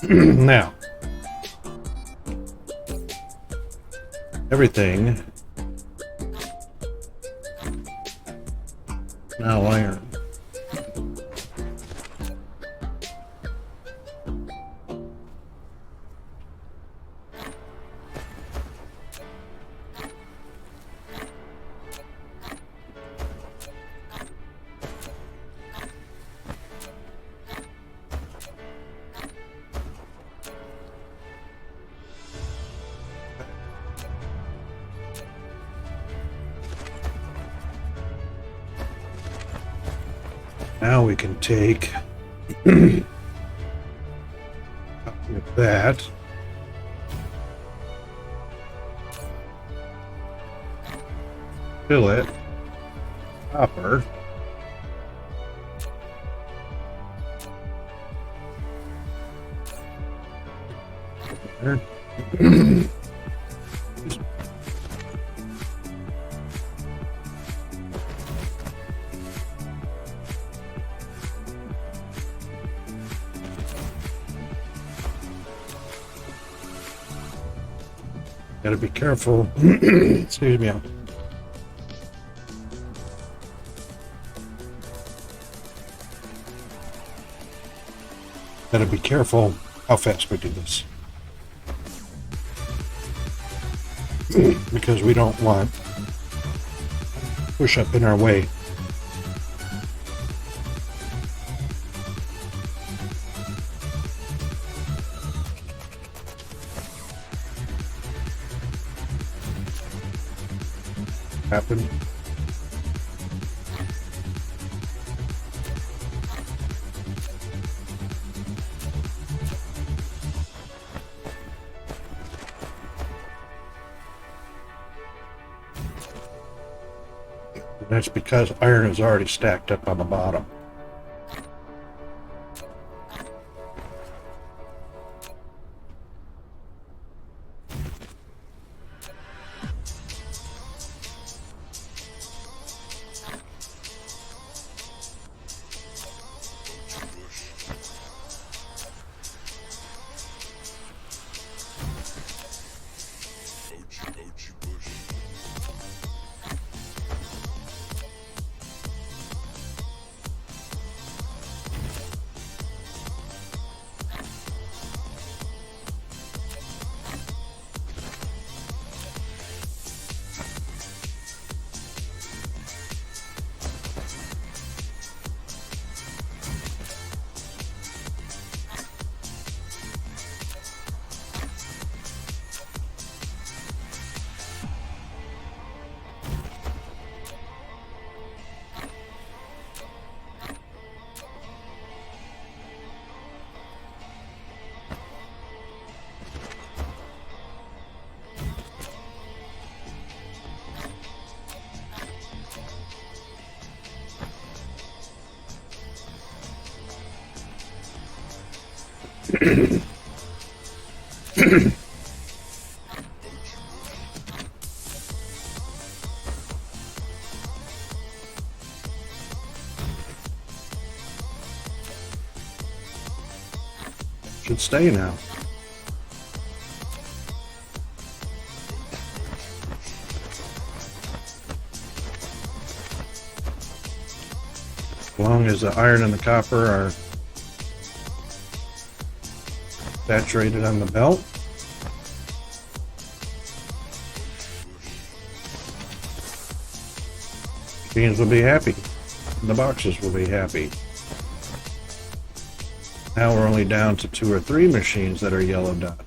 Now, everything now iron. Now we can take copy of that. Fill it. Copper. There. Gotta be careful. Excuse me. Gotta be careful how fast we do this. Because we don't want push up in our way. Happen. That's because iron is already stacked up on the bottom. Should stay now. As long as the iron and the copper are saturated on the belt. Machines will be happy. The boxes will be happy. Now we're only down to 2 or 3 machines that are yellow dot.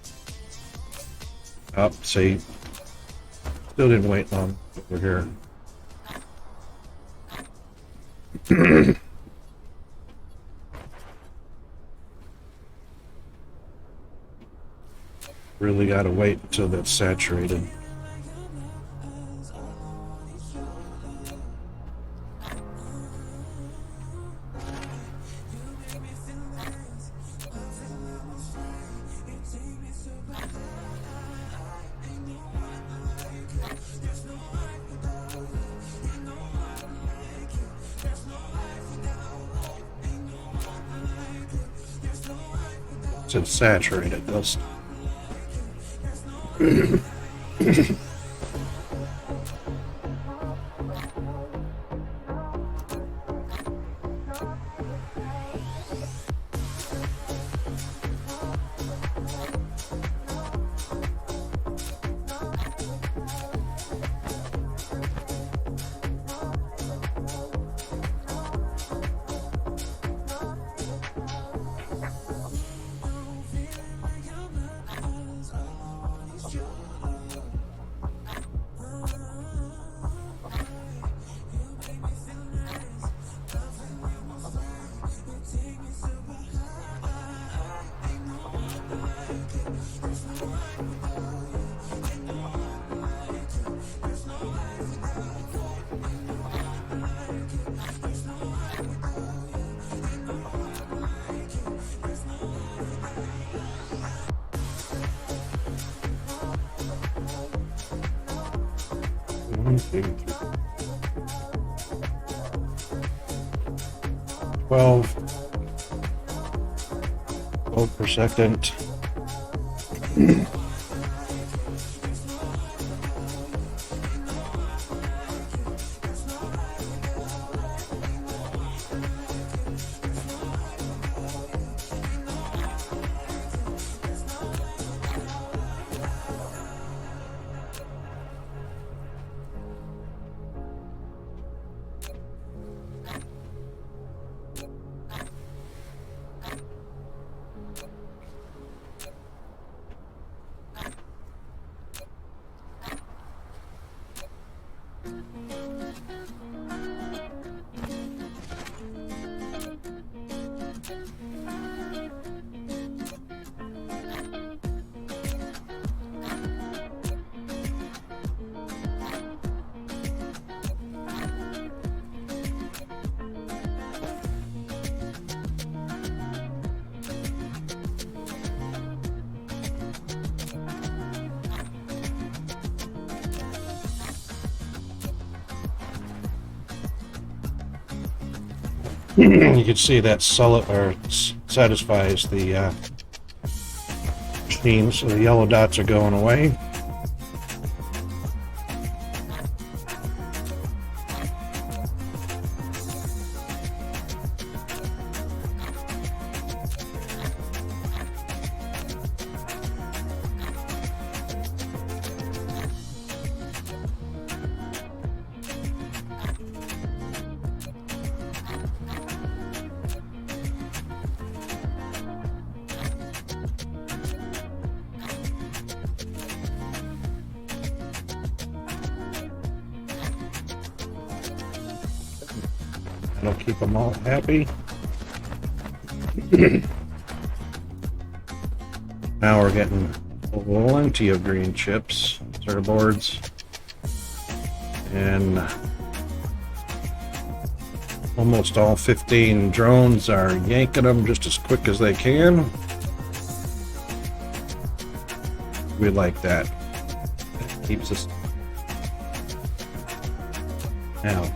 Oh, see, still didn't wait long over here. Really gotta wait until that's saturated. It's saturated. Those. One, two, three. 12 per second. You can see that satisfies the machine, so the yellow dots are going away. That'll keep them all happy. Now we're getting plenty of green chips, boards, and almost all 15 drones are yanking them just as quick as they can. We like that. It keeps us now.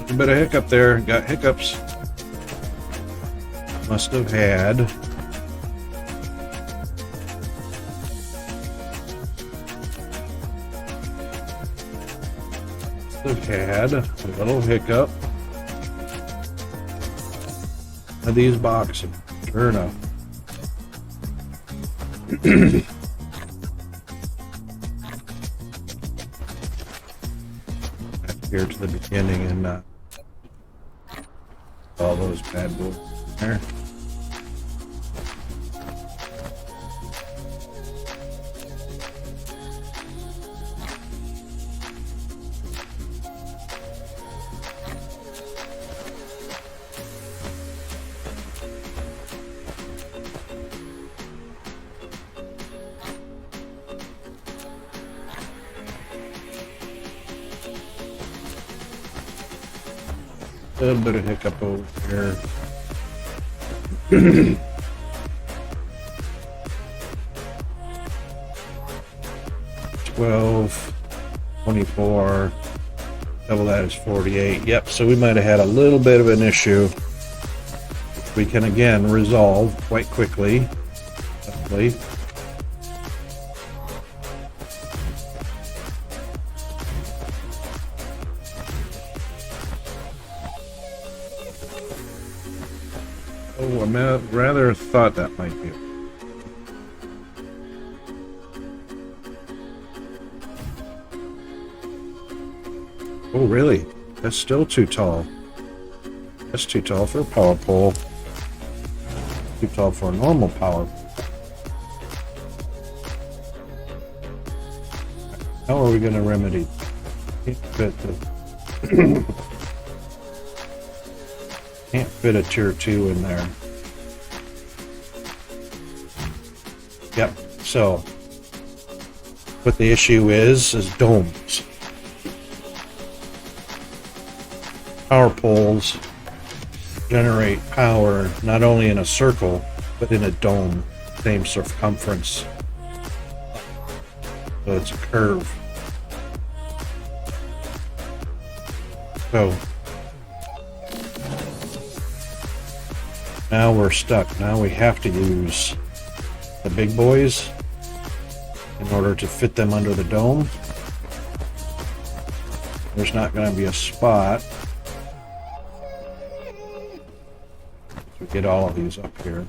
A bit of hiccup there. Got hiccups. Must have had. A little hiccup. Of these boxes. Sure enough. Back here to the beginning and all those bad boys there. A little bit of hiccup over here. 12, 24, double that is 48. Yep, so we might have had a little bit of an issue, which we can again resolve quite quickly. Hopefully. Oh, I rather thought that might be. Oh, really? That's still too tall. That's too tall for a power pole. Too tall for a normal power. How are we going to remedy? Can't fit a tier 2 in there. Yep. So, what the issue is domes. Power poles generate power not only in a circle, but in a dome, same circumference. So it's a curve. So now we're stuck. Now we have to use the big boys in order to fit them under the dome. There's not going to be a spot. So get all of these up here.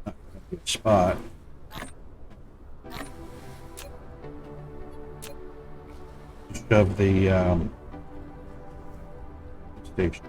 Not going to be a spot. Shove the station.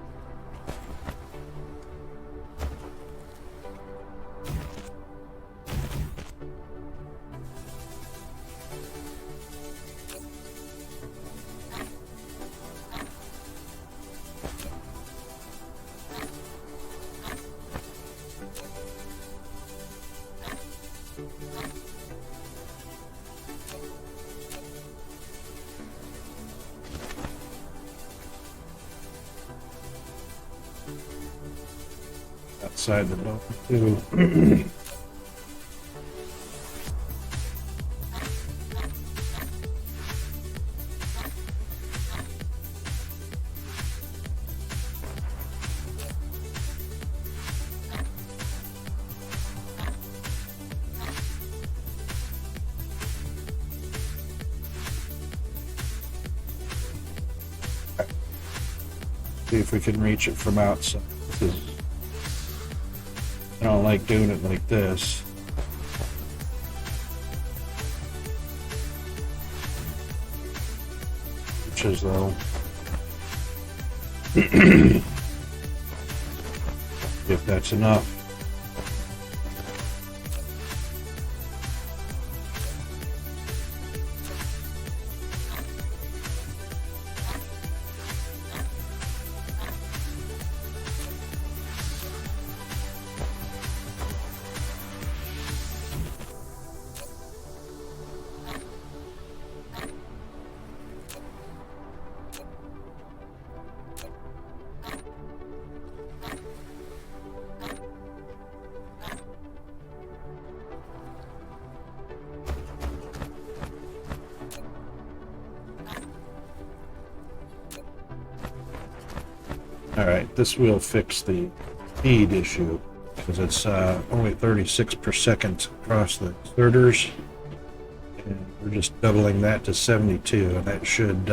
Outside the dome too. See if we can reach it from outside. This is, I don't like doing it like this. Inches though. If that's enough. Alright, this will fix the speed issue because it's only 36 per second across the inserters, and we're just doubling that to 72, and that should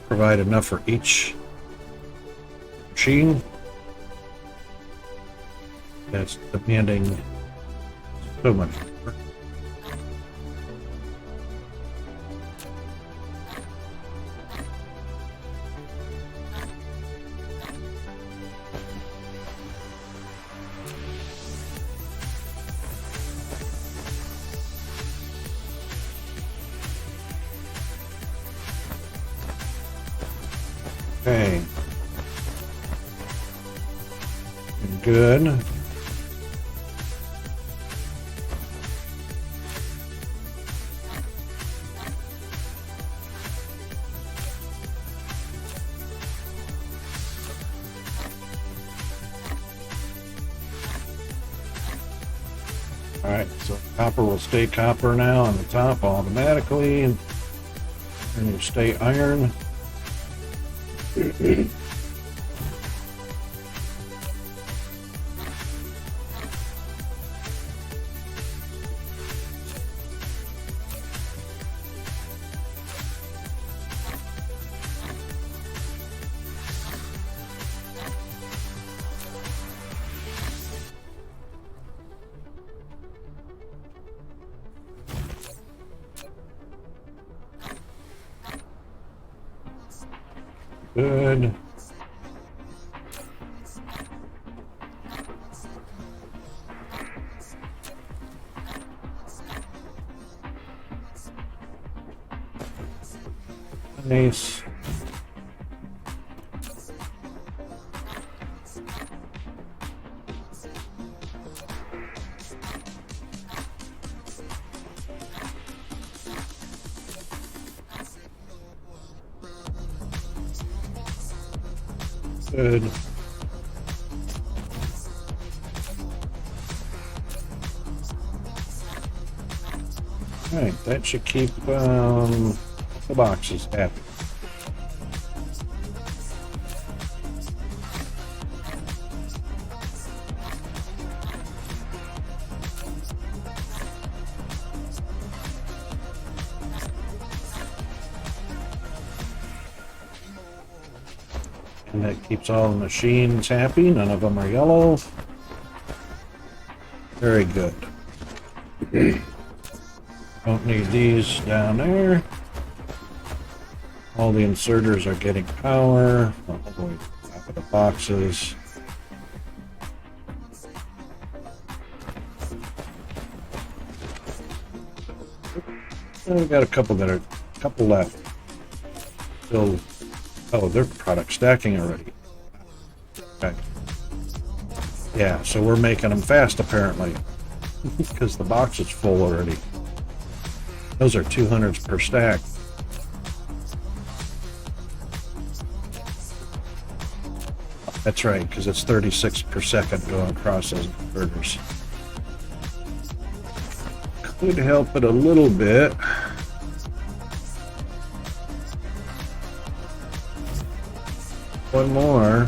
provide enough for each machine. That's demanding so much work. Okay. Good. Alright, so copper will stay copper now on the top automatically, and will stay iron. Good. Nice. Good. Alright, that should keep the boxes happy. And that keeps all the machines happy. None of them are yellow. Very good. Don't need these down there. All the inserters are getting power. All the way to the top of the boxes. We've got a couple left. Still. Oh, they're product stacking already. Okay. Yeah, so we're making them fast apparently, because the box is full already. Those are 200s per stack. That's right, because it's 36 per second going across those inverters. Could help it a little bit. One more.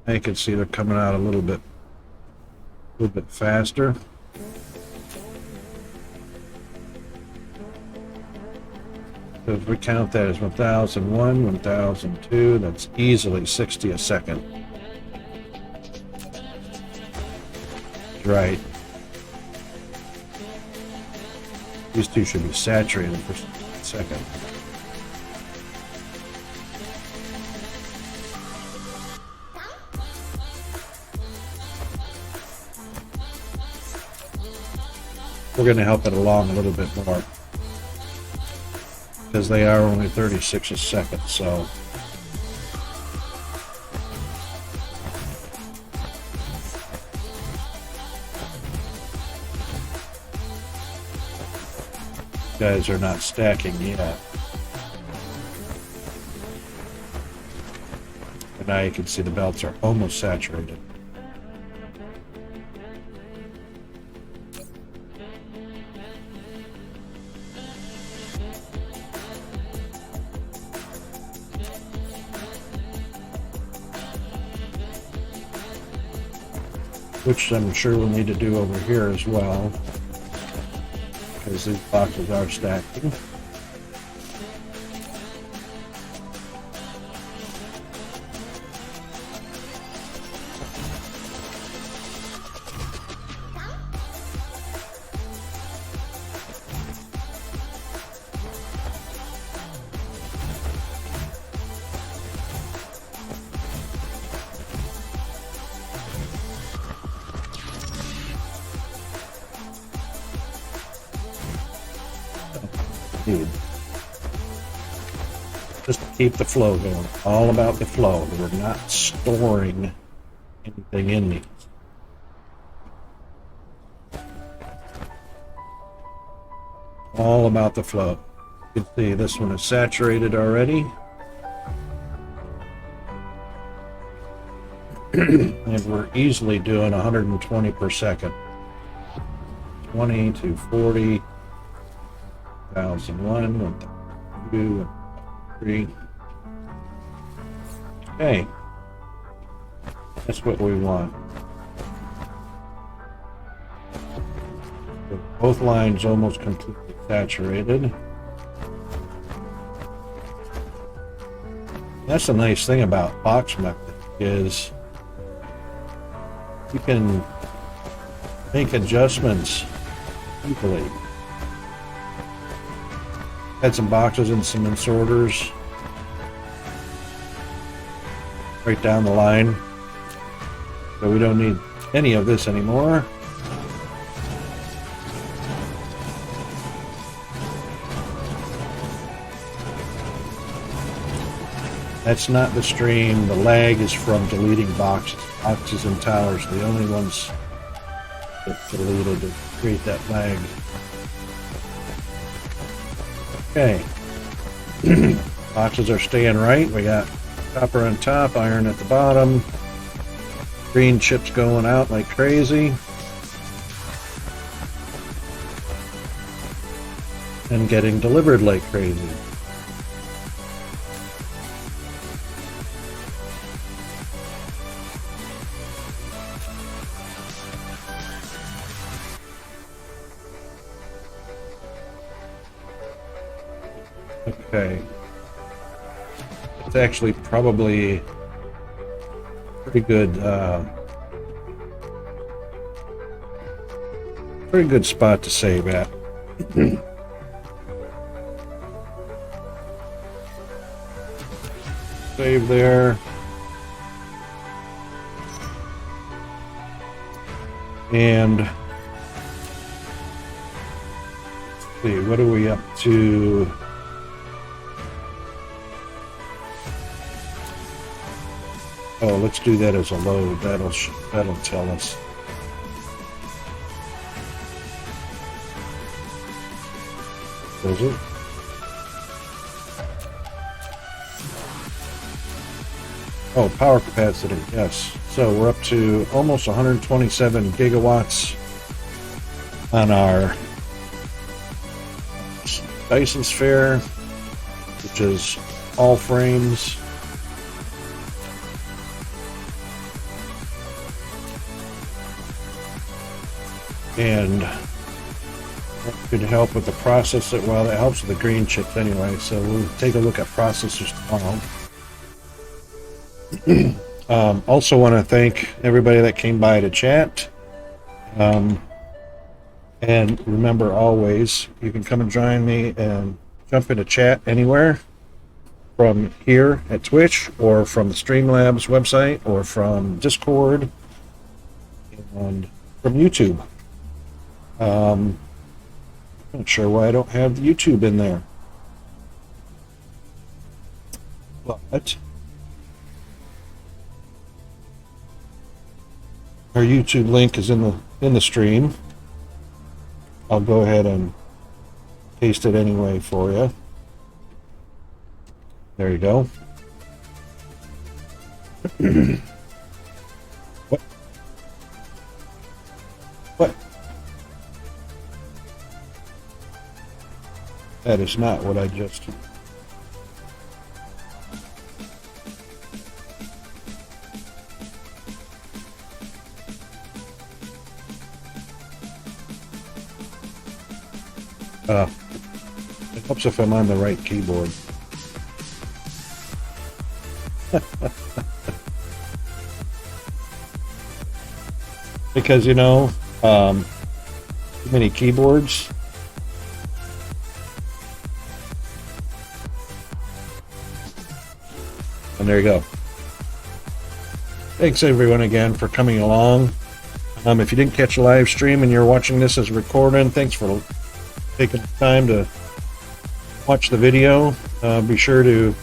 I can see they're coming out a little bit faster. So if we count that as 1001, 1002, that's easily 60 a second. Right. These two should be saturated for a second. We're going to help it along a little bit more, because they are only 36 a second, so guys are not stacking yet. But now you can see the belts are almost saturated. Which I'm sure we'll need to do over here as well, because these boxes are stacking. Just to keep the flow going. All about the flow. We're not storing anything in these. All about the flow. You can see this one is saturated already. And we're easily doing 120 per second. 20 to 40, 1001, 1002, 3. Okay. That's what we want. Both lines almost completely saturated. That's the nice thing about box method is you can make adjustments easily. Had some boxes and some inserters right down the line, so we don't need any of this anymore. That's not the stream. The lag is from deleting boxes. Boxes and towers, the only ones that deleted to create that lag. Okay. Boxes are staying right. We got copper on top, iron at the bottom. Green chips going out like crazy. And getting delivered like crazy. Okay. It's actually probably pretty good spot to save at. Save there. And let's see, what are we up to? Oh, let's do that as a load. That'll tell us. Does it? Oh, power capacity. Yes. So we're up to almost 127 gigawatts on our Dyson Sphere, which is all frames. And that could help with the processor. Well, that helps with the green chips anyway, so we'll take a look at processors tomorrow. Also want to thank everybody that came by to chat. And remember, always, you can come and join me and jump into chat anywhere from here at Twitch or from the Streamlabs website or from Discord and from YouTube. I'm not sure why I don't have the YouTube in there. But our YouTube link is in the stream. I'll go ahead and paste it anyway for you. There you go. What? What? That is not what I just... it helps if I'm on the right keyboard. Because, you know, too many keyboards. And there you go. Thanks everyone again for coming along. If you didn't catch a live stream and you're watching this as a recording, thanks for taking the time to watch the video. Be sure to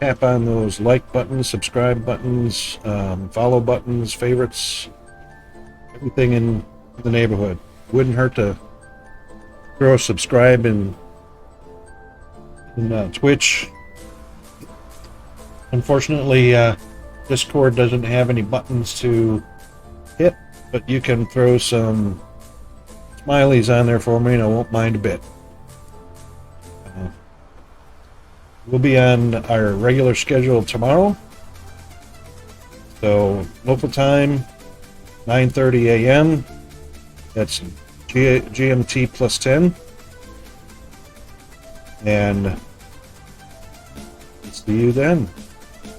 tap on those like buttons, subscribe buttons, follow buttons, favorites, everything in the neighborhood. Wouldn't hurt to throw a subscribe in Twitch. Unfortunately, Discord doesn't have any buttons to hit, but you can throw some smileys on there for me and I won't mind a bit. We'll be on our regular schedule tomorrow. So local time, 9:30 a.m. That's GMT plus 10. And see you then.